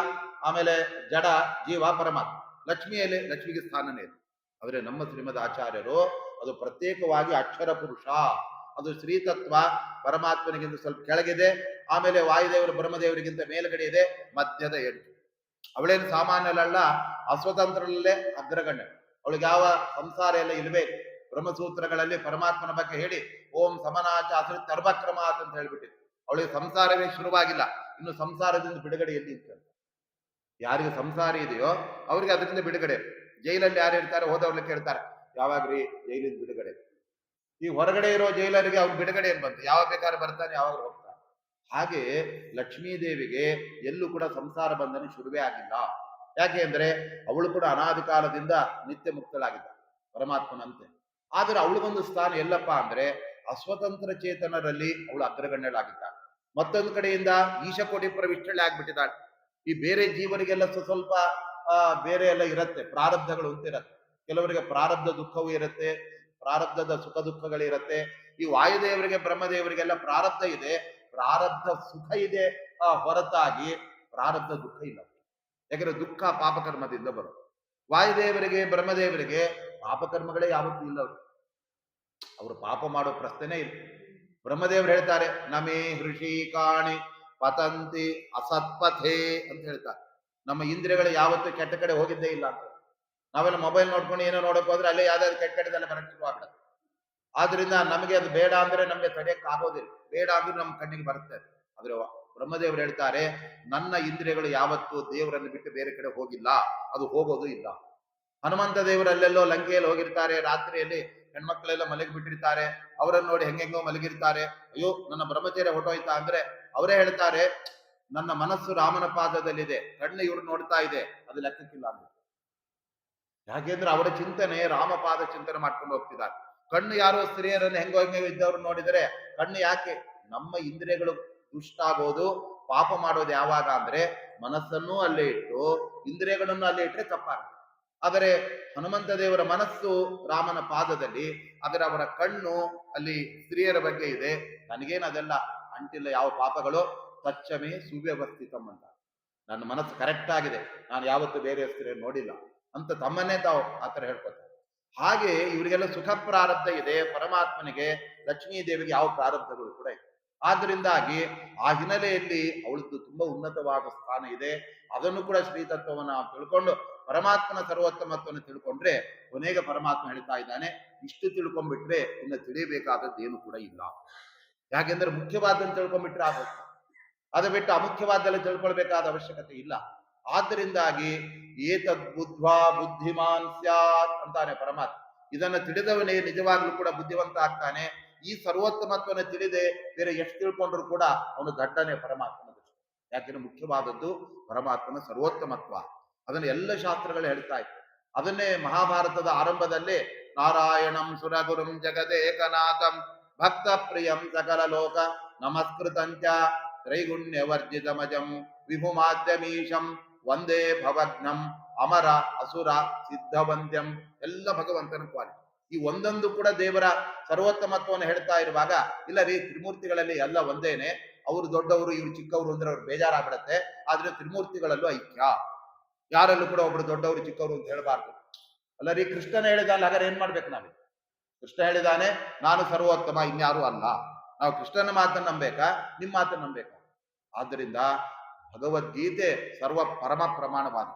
ಆಮೇಲೆ ಜಡ, ಜೀವ, ಪರಮಾತ್ಮ. ಲಕ್ಷ್ಮಿಯಲ್ಲಿ ಲಕ್ಷ್ಮಿಗೆ ಸ್ಥಾನನೇ ಇದೆ. ಆದ್ರೆ ನಮ್ಮ ಶ್ರೀಮದ್ ಆಚಾರ್ಯರು ಅದು ಪ್ರತ್ಯೇಕವಾಗಿ ಅಕ್ಷರ ಪುರುಷ, ಅದು ಶ್ರೀತತ್ವ ಪರಮಾತ್ಮನಿಗಿಂತ ಸ್ವಲ್ಪ ಕೆಳಗಿದೆ, ಆಮೇಲೆ ವಾಯುದೇವರು ಬ್ರಹ್ಮದೇವರಿಗಿಂತ ಮೇಲ್ಗಡೆ ಇದೆ, ಮಧ್ಯದ ಎಡ್ಜು. ಅವಳೇನು ಸಾಮಾನ್ಯಲ್ಲ, ಅಸ್ವತಂತ್ರಲ್ಲೇ ಅಗ್ರಗಣ್ಯ. ಅವಳಿಗೆ ಯಾವ ಸಂಸಾರ ಎಲ್ಲ ಇಲ್ವೇ. ಬ್ರಹ್ಮಸೂತ್ರಗಳಲ್ಲಿ ಪರಮಾತ್ಮನ ಬಗ್ಗೆ ಹೇಳಿ, ಓಂ ಸಮನಾಚಾಸ್ರ ತರ್ಭಕ್ರಮಾತ್ ಅಂತ ಹೇಳ್ಬಿಟ್ಟಿದೆ. ಅವಳಿಗೆ ಸಂಸಾರವೇ ಶುರುವಾಗಿಲ್ಲ, ಇನ್ನು ಸಂಸಾರದಿಂದ ಬಿಡುಗಡೆ ಎಲ್ಲಿ ಅಂತ. ಯಾರಿಗೆ ಸಂಸಾರ ಇದೆಯೋ ಅವ್ರಿಗೆ ಅದರಿಂದ ಬಿಡುಗಡೆ. ಜೈಲಲ್ಲಿ ಯಾರು ಇರ್ತಾರೆ, ಹೋದವ್ರಿಗೆ ಕೇಳ್ತಾರೆ, ಯಾವಾಗ್ರಿ ಜೈಲಿಂದ ಬಿಡುಗಡೆ? ಈ ಹೊರಗಡೆ ಇರೋ ಜೈಲರಿಗೆ ಅವ್ರ ಬಿಡುಗಡೆ ಏನ್ ಬಂತು? ಯಾವಾಗ ಬೇಕಾದ್ರೆ ಬರ್ತಾನೆ, ಯಾವಾಗ ಹೋಗ್ತಾನೆ. ಹಾಗೆ ಲಕ್ಷ್ಮೀದೇವಿಗೆ ಎಲ್ಲೂ ಕೂಡ ಸಂಸಾರ ಬಂಧನ ಶುರುವೇ ಆಗಿಲ್ಲ. ಯಾಕೆ ಅಂದ್ರೆ ಅವಳು ಕೂಡ ಅನಾದಿ ಕಾಲದಿಂದ ನಿತ್ಯ ಮುಕ್ತಳಾಗಿದ್ದ ಪರಮಾತ್ಮನಂತೆ. ಆದ್ರೆ ಅವಳಿಗೊಂದು ಸ್ಥಾನ ಎಲ್ಲಪ್ಪ ಅಂದ್ರೆ ಅಸ್ವತಂತ್ರ ಚೇತನರಲ್ಲಿ ಅವಳು ಅಗ್ರಗಣ್ಯಳಾಗಿದ್ದಾಳೆ. ಮತ್ತೊಂದು ಕಡೆಯಿಂದ ಈಶಕೋಟಿ ಪ್ರವಿಷ್ಟಳೆ ಆಗ್ಬಿಟ್ಟಿದ್ದಾಳೆ. ಈ ಬೇರೆ ಜೀವರಿಗೆಲ್ಲ ಸ್ವಲ್ಪ ಬೇರೆ ಎಲ್ಲ ಇರತ್ತೆ, ಪ್ರಾರಬ್ಧಗಳು ಅಂತ ಇರತ್ತೆ. ಕೆಲವರಿಗೆ ಪ್ರಾರಬ್ಧ ದುಃಖವೂ ಇರುತ್ತೆ, ಪ್ರಾರಬ್ಧದ ಸುಖ ದುಃಖಗಳಿರತ್ತೆ. ಈ ವಾಯುದೇವರಿಗೆ ಬ್ರಹ್ಮದೇವರಿಗೆಲ್ಲ ಪ್ರಾರಬ್ಧ ಇದೆ, ಪ್ರಾರಬ್ಧ ಸುಖ ಇದೆ ಹೊರತಾಗಿ ಪ್ರಾರಬ್ಧ ದುಃಖ ಇಲ್ಲ. ಯಾಕಂದ್ರೆ ದುಃಖ ಪಾಪಕರ್ಮದಿಂದ ಬರುತ್ತೆ. ವಾಯುದೇವರಿಗೆ ಬ್ರಹ್ಮದೇವರಿಗೆ ಪಾಪಕರ್ಮಗಳೇ ಯಾವತ್ತೂ ಇಲ್ಲ. ಅವರು ಪಾಪ ಮಾಡೋ ಪ್ರಶ್ನೆನೇ ಇಲ್ಲ. ಬ್ರಹ್ಮದೇವರು ಹೇಳ್ತಾರೆ, ನಮೇ ಹೃಷಿಕಾಣಿ ಪತಂತಿ ಅಸತ್ಪಥೇ ಅಂತ ಹೇಳ್ತಾರೆ. ನಮ್ಮ ಇಂದ್ರಿಯಗಳು ಯಾವತ್ತೂ ಕೆಟ್ಟ ಕಡೆ ಹೋಗಿದ್ದೇ ಇಲ್ಲ ಅಂತ. ನಾವೆಲ್ಲ ಮೊಬೈಲ್ ನೋಡ್ಕೊಂಡು ಏನೋ ನೋಡಕ್ ಹೋದ್ರೆ ಅಲ್ಲೇ ಯಾವ್ದಾದ್ರು ಕೆಟ್ಟ ಕಡೆದೆಲ್ಲ ಬರಕ್ ಶುರು ಆಗ್ತದೆ. ಆದ್ರಿಂದ ನಮಗೆ ಅದು ಬೇಡ ಅಂದ್ರೆ ನಮ್ಗೆ ತಡೆಯಕ್ ಆಗೋದಿಲ್ಲ, ಬೇಡ ಅಂದ್ರೆ ನಮ್ಮ ಕಣ್ಣಿಗೆ ಬರುತ್ತೆ. ಆದ್ರೆ ಬ್ರಹ್ಮದೇವರು ಹೇಳ್ತಾರೆ, ನನ್ನ ಇಂದ್ರಿಯಗಳು ಯಾವತ್ತೂ ದೇವರನ್ನು ಬಿಟ್ಟು ಬೇರೆ ಕಡೆ ಹೋಗಿಲ್ಲ, ಅದು ಹೋಗೋದು ಇಲ್ಲ. ಹನುಮಂತ ದೇವರಲ್ಲೆಲ್ಲೋ ಲಂಕೆಯಲ್ಲಿ ಹೋಗಿರ್ತಾರೆ, ರಾತ್ರಿಯಲ್ಲಿ ಹೆಣ್ಮಕ್ಳೆಲ್ಲ ಮಲಗಿಬಿಟ್ಟಿರ್ತಾರೆ, ಅವರನ್ನು ನೋಡಿ ಹೆಂಗೆಂಗೋ ಮಲಗಿರ್ತಾರೆ. ಅಯ್ಯೋ ನನ್ನ ಬ್ರಹ್ಮಚರ್ಯ ಹೊಟ್ಟೋಯ್ತಾ ಅಂದ್ರೆ ಅವರೇ ಹೇಳ್ತಾರೆ, ನನ್ನ ಮನಸ್ಸು ರಾಮನ ಪಾದದಲ್ಲಿದೆ, ಕಣ್ಣು ಇವ್ರು ನೋಡ್ತಾ ಇದೆ, ಅದು ಲೆಕ್ಕಕ್ಕಿಲ್ಲ ಅಂತ. ಯಾಕೆಂದ್ರೆ ಅವರ ಚಿಂತನೆ ರಾಮಪಾದ ಚಿಂತನೆ ಮಾಡ್ಕೊಂಡು ಹೋಗ್ತಿದ್ದಾರೆ. ಕಣ್ಣು ಯಾರೋ ಸ್ತ್ರೀಯರನ್ನು ಹೆಂಗೋ ಹೆಂಗೋ ಇದ್ದವ್ರು ನೋಡಿದರೆ ಕಣ್ಣು ಯಾಕೆ? ನಮ್ಮ ಇಂದ್ರಿಯಗಳು ದುಷ್ಟಾಗೋದು, ಪಾಪ ಮಾಡೋದು ಯಾವಾಗ ಅಂದ್ರೆ ಮನಸ್ಸನ್ನು ಅಲ್ಲೇ ಇಟ್ಟು ಇಂದ್ರಿಯಗಳನ್ನು ಅಲ್ಲೇ ಇಟ್ಟರೆ ತಪ್ಪಾಗುತ್ತೆ. ಆದರೆ ಹನುಮಂತ ದೇವರ ಮನಸ್ಸು ರಾಮನ ಪಾದದಲ್ಲಿ, ಆದರೆ ಅವರ ಕಣ್ಣು ಅಲ್ಲಿ ಸ್ತ್ರೀಯರ ಬಗ್ಗೆ ಇದೆ. ನನಗೇನು ಅದೆಲ್ಲ ಅಂಟಿಲ್ಲ, ಯಾವ ಪಾಪಗಳು ತಚ್ಚಮೆ ಸುವ್ಯವಸ್ಥಿತಂ ಅಂತ. ನನ್ನ ಮನಸ್ಸು ಕರೆಕ್ಟ್ ಆಗಿದೆ, ನಾನು ಯಾವತ್ತೂ ಬೇರೆ ಸ್ತ್ರೀಯರು ನೋಡಿಲ್ಲ ಅಂತ ತಮ್ಮನ್ನೇ ತಾವು ಆತರ ಹೇಳ್ಕೊತಾರೆ. ಹಾಗೆ ಇವರಿಗೆಲ್ಲ ಸುಖ ಪ್ರಾರಬ್ಧ ಇದೆ, ಪರಮಾತ್ಮನಿಗೆ ಲಕ್ಷ್ಮೀ ದೇವಿಗೆ ಯಾವ ಪ್ರಾರಬ್ಧಗಳು ಕೂಡ ಇದೆ. ಆದ್ರಿಂದಾಗಿ ಆ ಹಿನ್ನೆಲೆಯಲ್ಲಿ ಅವಳದ್ದು ತುಂಬಾ ಉನ್ನತವಾದ ಸ್ಥಾನ ಇದೆ. ಅದನ್ನು ಕೂಡ ಶ್ರೀತತ್ವವನ್ನು ತಿಳ್ಕೊಂಡು ಪರಮಾತ್ಮನ ಸರ್ವೋತ್ತಮತ್ವವನ್ನು ತಿಳ್ಕೊಂಡ್ರೆ ಕೊನೆಗೆ ಪರಮಾತ್ಮ ಹೇಳ್ತಾ ಇದ್ದಾನೆ, ಇಷ್ಟು ತಿಳ್ಕೊಂಡ್ಬಿಟ್ರೆ ಇನ್ನು ತಿಳಿಬೇಕಾದದ್ದೇನು ಕೂಡ ಇಲ್ಲ. ಯಾಕೆಂದ್ರೆ ಮುಖ್ಯವಾದನ್ನು ತಿಳ್ಕೊಂಡ್ಬಿಟ್ರೆ ಆಗುತ್ತೆ, ಅದು ಬಿಟ್ಟು ಅಮುಖ್ಯವಾದಲ್ಲಿ ತಿಳ್ಕೊಳ್ಬೇಕಾದ ಅವಶ್ಯಕತೆ ಇಲ್ಲ. ಆದ್ದರಿಂದಾಗಿ ಏತದ್ ಬುದ್ಧ್ವಾ ಬುದ್ಧಿಮಾನ್ ಸ್ಯಾತ್ ಅಂತಾನೆ ಪರಮಾತ್ಮ. ಇದನ್ನು ತಿಳಿದವನೇ ನಿಜವಾಗ್ಲೂ ಕೂಡ ಬುದ್ಧಿವಂತ ಆಗ್ತಾನೆ. ಈ ಸರ್ವೋತ್ತಮತ್ವನ ತಿಳಿದೆ ಬೇರೆ ಎಷ್ಟು ತಿಳ್ಕೊಂಡ್ರು ಕೂಡ ಅವನು ದಡ್ಡನೆ ಪರಮಾತ್ಮನ ದೃಷ್ಟಿ. ಯಾಕೆಂದ್ರೆ ಮುಖ್ಯವಾದದ್ದು ಪರಮಾತ್ಮನ ಸರ್ವೋತ್ತಮತ್ವ. ಅದನ್ನು ಎಲ್ಲ ಶಾಸ್ತ್ರಗಳು ಹೇಳ್ತಾ ಇತ್ತು. ಅದನ್ನೇ ಮಹಾಭಾರತದ ಆರಂಭದಲ್ಲಿ ನಾರಾಯಣಂ ಸುರಗುರುಂ ಜಗದೇಕನಾಥಂ ಭಕ್ತ ಪ್ರಿಯಂ ಸಕಲ ಲೋಕ ನಮಸ್ಕೃತಂಚ ತ್ರೈಗುಣ್ಯವರ್ಜಿತಮಜಂ ವಿಭುಮಾದ್ಯಮೀಶಂ ವಂದೇ ಭವಗ್ನಂ ಅಮರ ಅಸುರ ಸಿದ್ಧವಂದ್ಯಂ. ಎಲ್ಲ ಭಗವಂತನ ಕ್ವಾಲಿಟಿ. ಈ ಒಂದೊಂದು ಕೂಡ ದೇವರ ಸರ್ವೋತ್ತಮತ್ವವನ್ನು ಹೇಳ್ತಾ ಇರುವಾಗ, ಇಲ್ಲ ರೀ ತ್ರಿಮೂರ್ತಿಗಳಲ್ಲಿ ಎಲ್ಲ ಒಂದೇನೆ, ಅವರು ದೊಡ್ಡವರು ಇವ್ರು ಚಿಕ್ಕವರು ಅಂದ್ರೆ ಅವ್ರು ಬೇಜಾರಾಗ್ಬಿಡತ್ತೆ. ಆದ್ರೆ ತ್ರಿಮೂರ್ತಿಗಳಲ್ಲೂ ಐಕ್ಯ, ಯಾರಲ್ಲೂ ಕೂಡ ಒಬ್ರು ದೊಡ್ಡವರು ಚಿಕ್ಕವರು ಅಂತ ಹೇಳಬಾರ್ದು. ಅಲ್ಲ ರೀ ಕೃಷ್ಣನ ಹೇಳಿದಾನೆ, ಹಾಗಾದ್ರೆ ಏನ್ ಮಾಡ್ಬೇಕು ನಾವು? ಕೃಷ್ಣ ಹೇಳಿದಾನೆ ನಾನು ಸರ್ವೋತ್ತಮ, ಇನ್ಯಾರು ಅಲ್ಲ. ನಾವು ಕೃಷ್ಣನ ಮಾತನ್ನು ನಂಬೇಕಾ, ನಿಮ್ಮ ಮಾತನ್ನು ನಂಬೇಕಾ? ಆದ್ದರಿಂದ ಭಗವದ್ಗೀತೆ ಸರ್ವ ಪರಮ ಪ್ರಮಾಣವಾದ.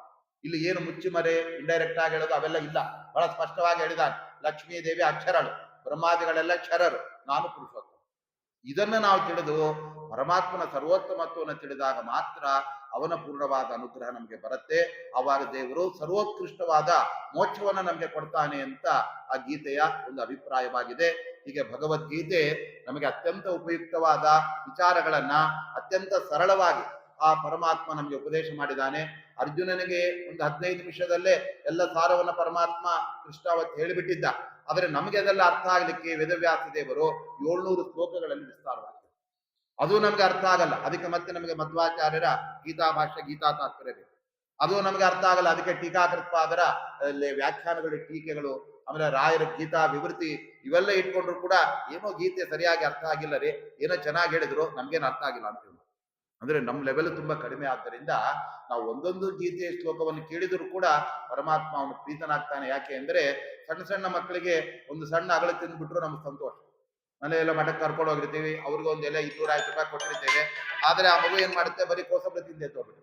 ಇಲ್ಲಿ ಏನು ಮುಚ್ಚಿಮರೆ ಇಂಡೈರೆಕ್ಟ್ ಆಗಿ ಹೇಳೋದು ಅವೆಲ್ಲ ಇಲ್ಲ, ಬಹಳ ಸ್ಪಷ್ಟವಾಗಿ ಹೇಳಿದಾನೆ. ಲಕ್ಷ್ಮೀ ದೇವಿ ಅಕ್ಷರಳು, ಬ್ರಹ್ಮಾದಿಗಳೆಲ್ಲ ಕ್ಷರರು, ನಾನು ಪುರುಷೋತ್ತಮ. ಇದನ್ನು ನಾವು ತಿಳಿದು ಪರಮಾತ್ಮನ ಸರ್ವೋತ್ತಮತ್ವವನ್ನು ತಿಳಿದಾಗ ಮಾತ್ರ ಅವನ ಪೂರ್ಣವಾದ ಅನುಗ್ರಹ ನಮಗೆ ಬರುತ್ತೆ. ಆವಾಗ ದೇವರು ಸರ್ವೋತ್ಕೃಷ್ಟವಾದ ಮೋಕ್ಷವನ್ನು ನಮಗೆ ಕೊಡ್ತಾನೆ ಅಂತ ಆ ಗೀತೆಯ ಒಂದು ಅಭಿಪ್ರಾಯವಾಗಿದೆ. ಹೀಗೆ ಭಗವದ್ಗೀತೆ ನಮಗೆ ಅತ್ಯಂತ ಉಪಯುಕ್ತವಾದ ವಿಚಾರಗಳನ್ನ ಅತ್ಯಂತ ಸರಳವಾಗಿ ಆ ಪರಮಾತ್ಮ ನಮಗೆ ಉಪದೇಶ ಮಾಡಿದ್ದಾನೆ. ಅರ್ಜುನನಿಗೆ ಒಂದು 15 ನಿಮಿಷದಲ್ಲೇ ಎಲ್ಲ ಸಾರವನ್ನ ಪರಮಾತ್ಮ ಕೃಷ್ಣ ಅವತ್ತು ಹೇಳಿಬಿಟ್ಟಿದ್ದ. ಆದರೆ ನಮಗೆ ಅದೆಲ್ಲ ಅರ್ಥ ಆಗ್ಲಿಕ್ಕೆ ವೇದವ್ಯಾಸ ದೇವರು 700 ಶ್ಲೋಕಗಳಲ್ಲಿ ವಿಸ್ತಾರವಾಗಿದೆ. ಅದು ನಮ್ಗೆ ಅರ್ಥ ಆಗಲ್ಲ, ಅದಕ್ಕೆ ಮತ್ತೆ ನಮಗೆ ಮಧ್ವಾಚಾರ್ಯರ ಗೀತಾ ಭಾಷ್ಯ ಗೀತಾ ತಾತ್ಪರ್ಯ ಬೇಕು. ಅದು ನಮ್ಗೆ ಅರ್ಥ ಆಗಲ್ಲ, ಅದಕ್ಕೆ ಟೀಕಾಕೃತ್ಪಾದರ ವ್ಯಾಖ್ಯಾನಗಳು, ಟೀಕೆಗಳು, ಆಮೇಲೆ ರಾಯರ ಗೀತಾ ವಿವೃತಿ ಇವೆಲ್ಲ ಇಟ್ಕೊಂಡ್ರು ಕೂಡ ಏನೋ ಗೀತೆ ಸರಿಯಾಗಿ ಅರ್ಥ ಆಗಿಲ್ಲ ರೀ, ಏನೋ ಚೆನ್ನಾಗಿ ಹೇಳಿದ್ರು, ನಮ್ಗೇನು ಅರ್ಥ ಆಗಿಲ್ಲ ಅಂತ ಹೇಳಿ. ಅಂದ್ರೆ ನಮ್ಮ ಲೆವೆಲ್ ತುಂಬಾ ಕಡಿಮೆ. ಆದ್ದರಿಂದ ನಾವು ಒಂದೊಂದು ಗೀತೆಯ ಶ್ಲೋಕವನ್ನು ಕೇಳಿದ್ರು ಕೂಡ ಪರಮಾತ್ಮ ಅವನು ಪ್ರೀತನಾಗ್ತಾನೆ. ಯಾಕೆ ಅಂದ್ರೆ ಸಣ್ಣ ಸಣ್ಣ ಮಕ್ಕಳಿಗೆ ಒಂದು ಸಣ್ಣ ಅಗಳ ತಿಂದ್ಬಿಟ್ರು ನಮ್ಗೆ ಸಂತೋಷ. ಮನೆಯೆಲ್ಲ ಮಠಕ್ಕೆ ಕರ್ಕೊಂಡು ಹೋಗಿರ್ತೀವಿ, ಅವ್ರಿಗೆ ಒಂದು ಎಲೆ 250 ರೂಪಾಯಿ ಕೊಟ್ಟಿರ್ತೇವೆ. ಆದ್ರೆ ಆ ಮಗು ಏನ್ ಮಾಡುತ್ತೆ, ಬರೀ ಕೋಸಂಬರಿ ತಿಂದೆ ತೋಗ್ಬಿಟ್ಟು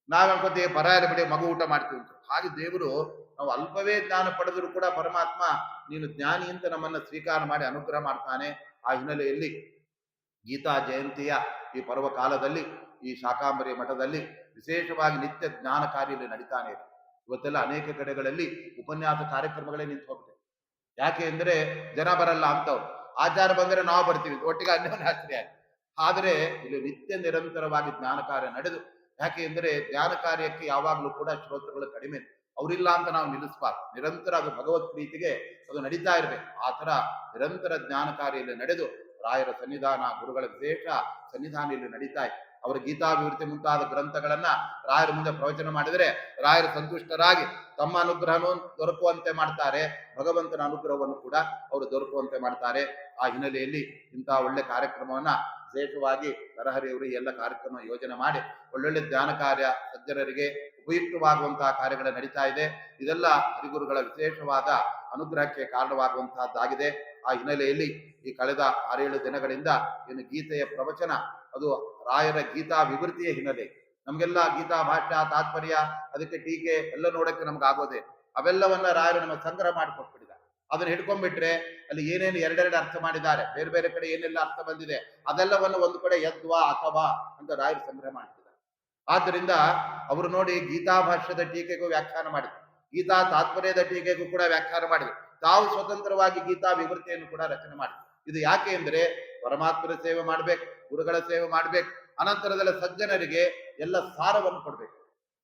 ನಾವ್ ಅನ್ಕೋತೀವಿ ಪರಾಯರ ಬಿಡಿ ಮಗು ಊಟ ಮಾಡ್ತೀವಿ ಅಂತ. ಹಾಗೆ ದೇವರು ನಾವು ಅಲ್ಪವೇ ಜ್ಞಾನ ಪಡೆದರೂ ಕೂಡ ಪರಮಾತ್ಮ ನೀನು ಜ್ಞಾನಿ ಅಂತ ನಮ್ಮನ್ನ ಸ್ವೀಕಾರ ಮಾಡಿ ಅನುಗ್ರಹ ಮಾಡ್ತಾನೆ. ಆ ಹಿನ್ನೆಲೆಯಲ್ಲಿ ಗೀತಾ ಜಯಂತಿಯ ಈ ಪರ್ವಕಾಲದಲ್ಲಿ ಈ ಶಾಕಾಂಬರಿ ಮಠದಲ್ಲಿ ವಿಶೇಷವಾಗಿ ನಿತ್ಯ ಜ್ಞಾನ ಕಾರ್ಯ ನಡೀತಾನೆ ಇದೆ. ಇವತ್ತೆಲ್ಲ ಅನೇಕ ಕಡೆಗಳಲ್ಲಿ ಉಪನ್ಯಾಸ ಕಾರ್ಯಕ್ರಮಗಳೇ ನಿಂತು ಹೋಗ್ತವೆ. ಯಾಕೆ ಅಂದ್ರೆ ಜನ ಬರಲ್ಲ ಅಂತವ್ರು, ಆಚಾರ ಬಂದರೆ ನಾವು ಬರ್ತೀವಿ, ಒಟ್ಟಿಗೆ ಅನ್ಯೋನ್ಯಾಶ್ರಯ. ಆದರೆ ಇಲ್ಲಿ ನಿತ್ಯ ನಿರಂತರವಾಗಿ ಜ್ಞಾನ ಕಾರ್ಯ ನಡೆದು, ಯಾಕೆ ಅಂದ್ರೆ ಜ್ಞಾನ ಕಾರ್ಯಕ್ಕೆ ಯಾವಾಗಲೂ ಕೂಡ ಶ್ರೋತೃಗಳು ಕಡಿಮೆ, ಅವರಿಲ್ಲ ಅಂತ ನಾವು ನಿಲ್ಲಿಸಬಾರ್ದು. ನಿರಂತರ ಅದು ಭಗವತ್ ಪ್ರೀತಿಗೆ ಅದು ನಡೀತಾ ಇರ್ಬೇಕು. ಆ ತರ ನಿರಂತರ ಜ್ಞಾನ ಕಾರ್ಯ ನಡೆದು ರಾಯರ ಸನ್ನಿಧಾನ, ಗುರುಗಳ ವಿಶೇಷ ಸನ್ನಿಧಾನ ಇಲ್ಲಿ ನಡೀತಾ ಇದೆ. ಅವರ ಗೀತಾಭಿವೃದ್ಧಿ ಮುಂತಾದ ಗ್ರಂಥಗಳನ್ನ ರಾಯರ ಮುಂದೆ ಪ್ರವಚನ ಮಾಡಿದರೆ ರಾಯರು ಸಂತುಷ್ಟರಾಗಿ ತಮ್ಮ ಅನುಗ್ರಹವನ್ನು ದೊರಕುವಂತೆ ಮಾಡ್ತಾರೆ, ಭಗವಂತನ ಅನುಗ್ರಹವನ್ನು ಕೂಡ ಅವರು ದೊರಕುವಂತೆ ಮಾಡ್ತಾರೆ. ಆ ಹಿನ್ನೆಲೆಯಲ್ಲಿ ಇಂತಹ ಒಳ್ಳೆ ಕಾರ್ಯಕ್ರಮವನ್ನ ವಿಶೇಷವಾಗಿ ನರಹರಿಯವರು ಎಲ್ಲ ಕಾರ್ಯಕ್ರಮ ಯೋಜನೆ ಮಾಡಿ ಒಳ್ಳೊಳ್ಳೆ ಜ್ಞಾನ ಕಾರ್ಯ ಸಜ್ಜನರಿಗೆ ಉಪಯುಕ್ತವಾಗುವಂತಹ ಕಾರ್ಯಗಳು ನಡೀತಾ ಇದೆ. ಇದೆಲ್ಲ ಹರಿಗುರುಗಳ ವಿಶೇಷವಾದ ಅನುಗ್ರಹಕ್ಕೆ ಕಾರಣವಾಗುವಂತಹದ್ದಾಗಿದೆ. ಆ ಹಿನ್ನೆಲೆಯಲ್ಲಿ ಈ ಕಳೆದ 6-7 ದಿನಗಳಿಂದ ಏನು ಗೀತೆಯ ಪ್ರವಚನ, ಅದು ರಾಯರ ಗೀತಾ ವಿವೃತಿಯ ಹಿನ್ನೆಲೆ. ನಮ್ಗೆಲ್ಲ ಗೀತಾ ಭಾಷ್ಯ ತಾತ್ಪರ್ಯ ಅದಕ್ಕೆ ಟೀಕೆ ಎಲ್ಲ ನೋಡಕ್ಕೆ ನಮ್ಗೆ ಆಗೋದೆ, ಅವೆಲ್ಲವನ್ನ ರಾಯರು ನಮ್ಮ ಸಂಗ್ರಹ ಮಾಡಿಕೊಟ್ಬಿಟ್ಟಿದ್ದಾರೆ. ಅದನ್ನ ಹಿಡ್ಕೊಂಡ್ಬಿಟ್ರೆ ಅಲ್ಲಿ ಏನೇನು ಎರಡೆರಡು ಅರ್ಥ ಮಾಡಿದ್ದಾರೆ, ಬೇರೆ ಬೇರೆ ಕಡೆ ಏನೆಲ್ಲ ಅರ್ಥ ಬಂದಿದೆ, ಅದೆಲ್ಲವನ್ನು ಒಂದು ಕಡೆ ಯದ್ವಾ ಅಥವಾ ಅಂತ ರಾಯರು ಸಂಗ್ರಹ ಮಾಡ್ತಿದ್ದಾರೆ. ಆದ್ದರಿಂದ ಅವರು ನೋಡಿ ಗೀತಾ ಭಾಷ್ಯದ ಟೀಕೆಗೂ ವ್ಯಾಖ್ಯಾನ ಮಾಡಿದ್ರು, ಗೀತಾ ತಾತ್ಪರ್ಯದ ಟೀಕೆಗೂ ಕೂಡ ವ್ಯಾಖ್ಯಾನ ಮಾಡಿದ್ರು, ತಾವು ಸ್ವತಂತ್ರವಾಗಿ ಗೀತಾ ವಿವೃತಿಯನ್ನು ಕೂಡ ರಚನೆ ಮಾಡಿದ್ರು. ಇದು ಯಾಕೆ ಅಂದ್ರೆ ಪರಮಾತ್ಮರ ಸೇವೆ ಮಾಡ್ಬೇಕು, ಗುರುಗಳ ಸೇವೆ ಮಾಡ್ಬೇಕು, ಅನಂತರದಲ್ಲಿ ಸಜ್ಜನರಿಗೆ ಎಲ್ಲ ಸಾರವನ್ನು ಕೊಡ್ಬೇಕು.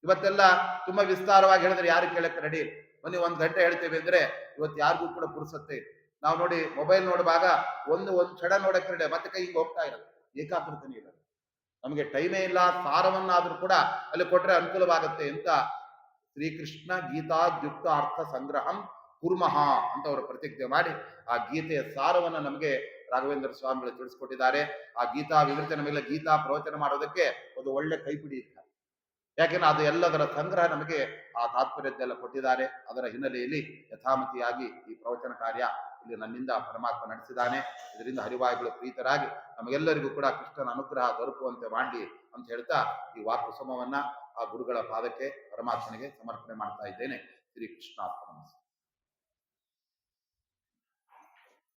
ಇವತ್ತೆಲ್ಲ ತುಂಬಾ ವಿಸ್ತಾರವಾಗಿ ಹೇಳಿದ್ರೆ ಯಾರು ಕೇಳಕ್ಕೆ ರೆಡಿ ಇಲ್ಲ. ಬನ್ನಿ 1 ಗಂಟೆ ಹೇಳ್ತೇವೆ ಅಂದ್ರೆ ಇವತ್ತು ಯಾರಿಗೂ ಕೂಡ ಪುರುಸತ್ತೆ ಇಲ್ಲ. ನಾವು ನೋಡಿ ಮೊಬೈಲ್ ನೋಡುವಾಗ ಒಂದು ಕ್ಷಣ ನೋಡಕ್ಕೆ ರೆಡಿ, ಮತ್ತೆ ಕೈ ಹಿಂಗೆ ಹೋಗ್ತಾ ಇರೋದು, ಏಕಾಗ್ರತೆನೇ ಇಲ್ಲ. ನಮಗೆ ಟೈಮೇ ಇಲ್ಲ, ಸಾರವನ್ನಾದ್ರೂ ಕೂಡ ಅಲ್ಲಿ ಕೊಟ್ರೆ ಅನುಕೂಲವಾಗುತ್ತೆ ಅಂತ ಶ್ರೀಕೃಷ್ಣ ಗೀತಾದ್ಯುಕ್ತ ಅರ್ಥ ಸಂಗ್ರಹಂ ಕುರ್ಮಃ ಅಂತ ಅವರು ಪ್ರತಿಜ್ಞೆ ಮಾಡಿ ಆ ಗೀತೆಯ ಸಾರವನ್ನು ನಮಗೆ ರಾಘವೇಂದ್ರ ಸ್ವಾಮಿಗಳು ತಿಳಿಸ್ಕೊಟ್ಟಿದ್ದಾರೆ. ಆ ಗೀತಾ ವಿವೃತಿ ನಮಗೆ ಗೀತಾ ಪ್ರವಚನ ಮಾಡೋದಕ್ಕೆ ಒಂದು ಒಳ್ಳೆ ಕೈಪಿಡಿ ಇದ್ದಾರೆ. ಯಾಕೆಂದ್ರೆ ಅದು ಎಲ್ಲದರ ಸಂಗ್ರಹ ನಮಗೆ ಆ ತಾತ್ಪರ್ಯದ್ದೆಲ್ಲ ಕೊಟ್ಟಿದ್ದಾರೆ. ಅದರ ಹಿನ್ನೆಲೆಯಲ್ಲಿ ಯಥಾಮತಿಯಾಗಿ ಈ ಪ್ರವಚನ ಕಾರ್ಯ ಇಲ್ಲಿ ನನ್ನಿಂದ ಪರಮಾತ್ಮ ನಡೆಸಿದ್ದಾನೆ. ಇದರಿಂದ ಹರಿವಾಯುಗಳು ಪ್ರೀತರಾಗಿ ನಮಗೆಲ್ಲರಿಗೂ ಕೂಡ ಕೃಷ್ಣನ ಅನುಗ್ರಹ ದೊರಕುವಂತೆ ಮಾಡಿ ಅಂತ ಹೇಳ್ತಾ ಈ ವಾಕುಸಮವನ್ನ ಆ ಗುರುಗಳ ಪಾದಕ್ಕೆ ಪರಮಾತ್ಮನಿಗೆ ಸಮರ್ಪಣೆ ಮಾಡ್ತಾ ಇದ್ದೇನೆ. ಶ್ರೀ ಕೃಷ್ಣ.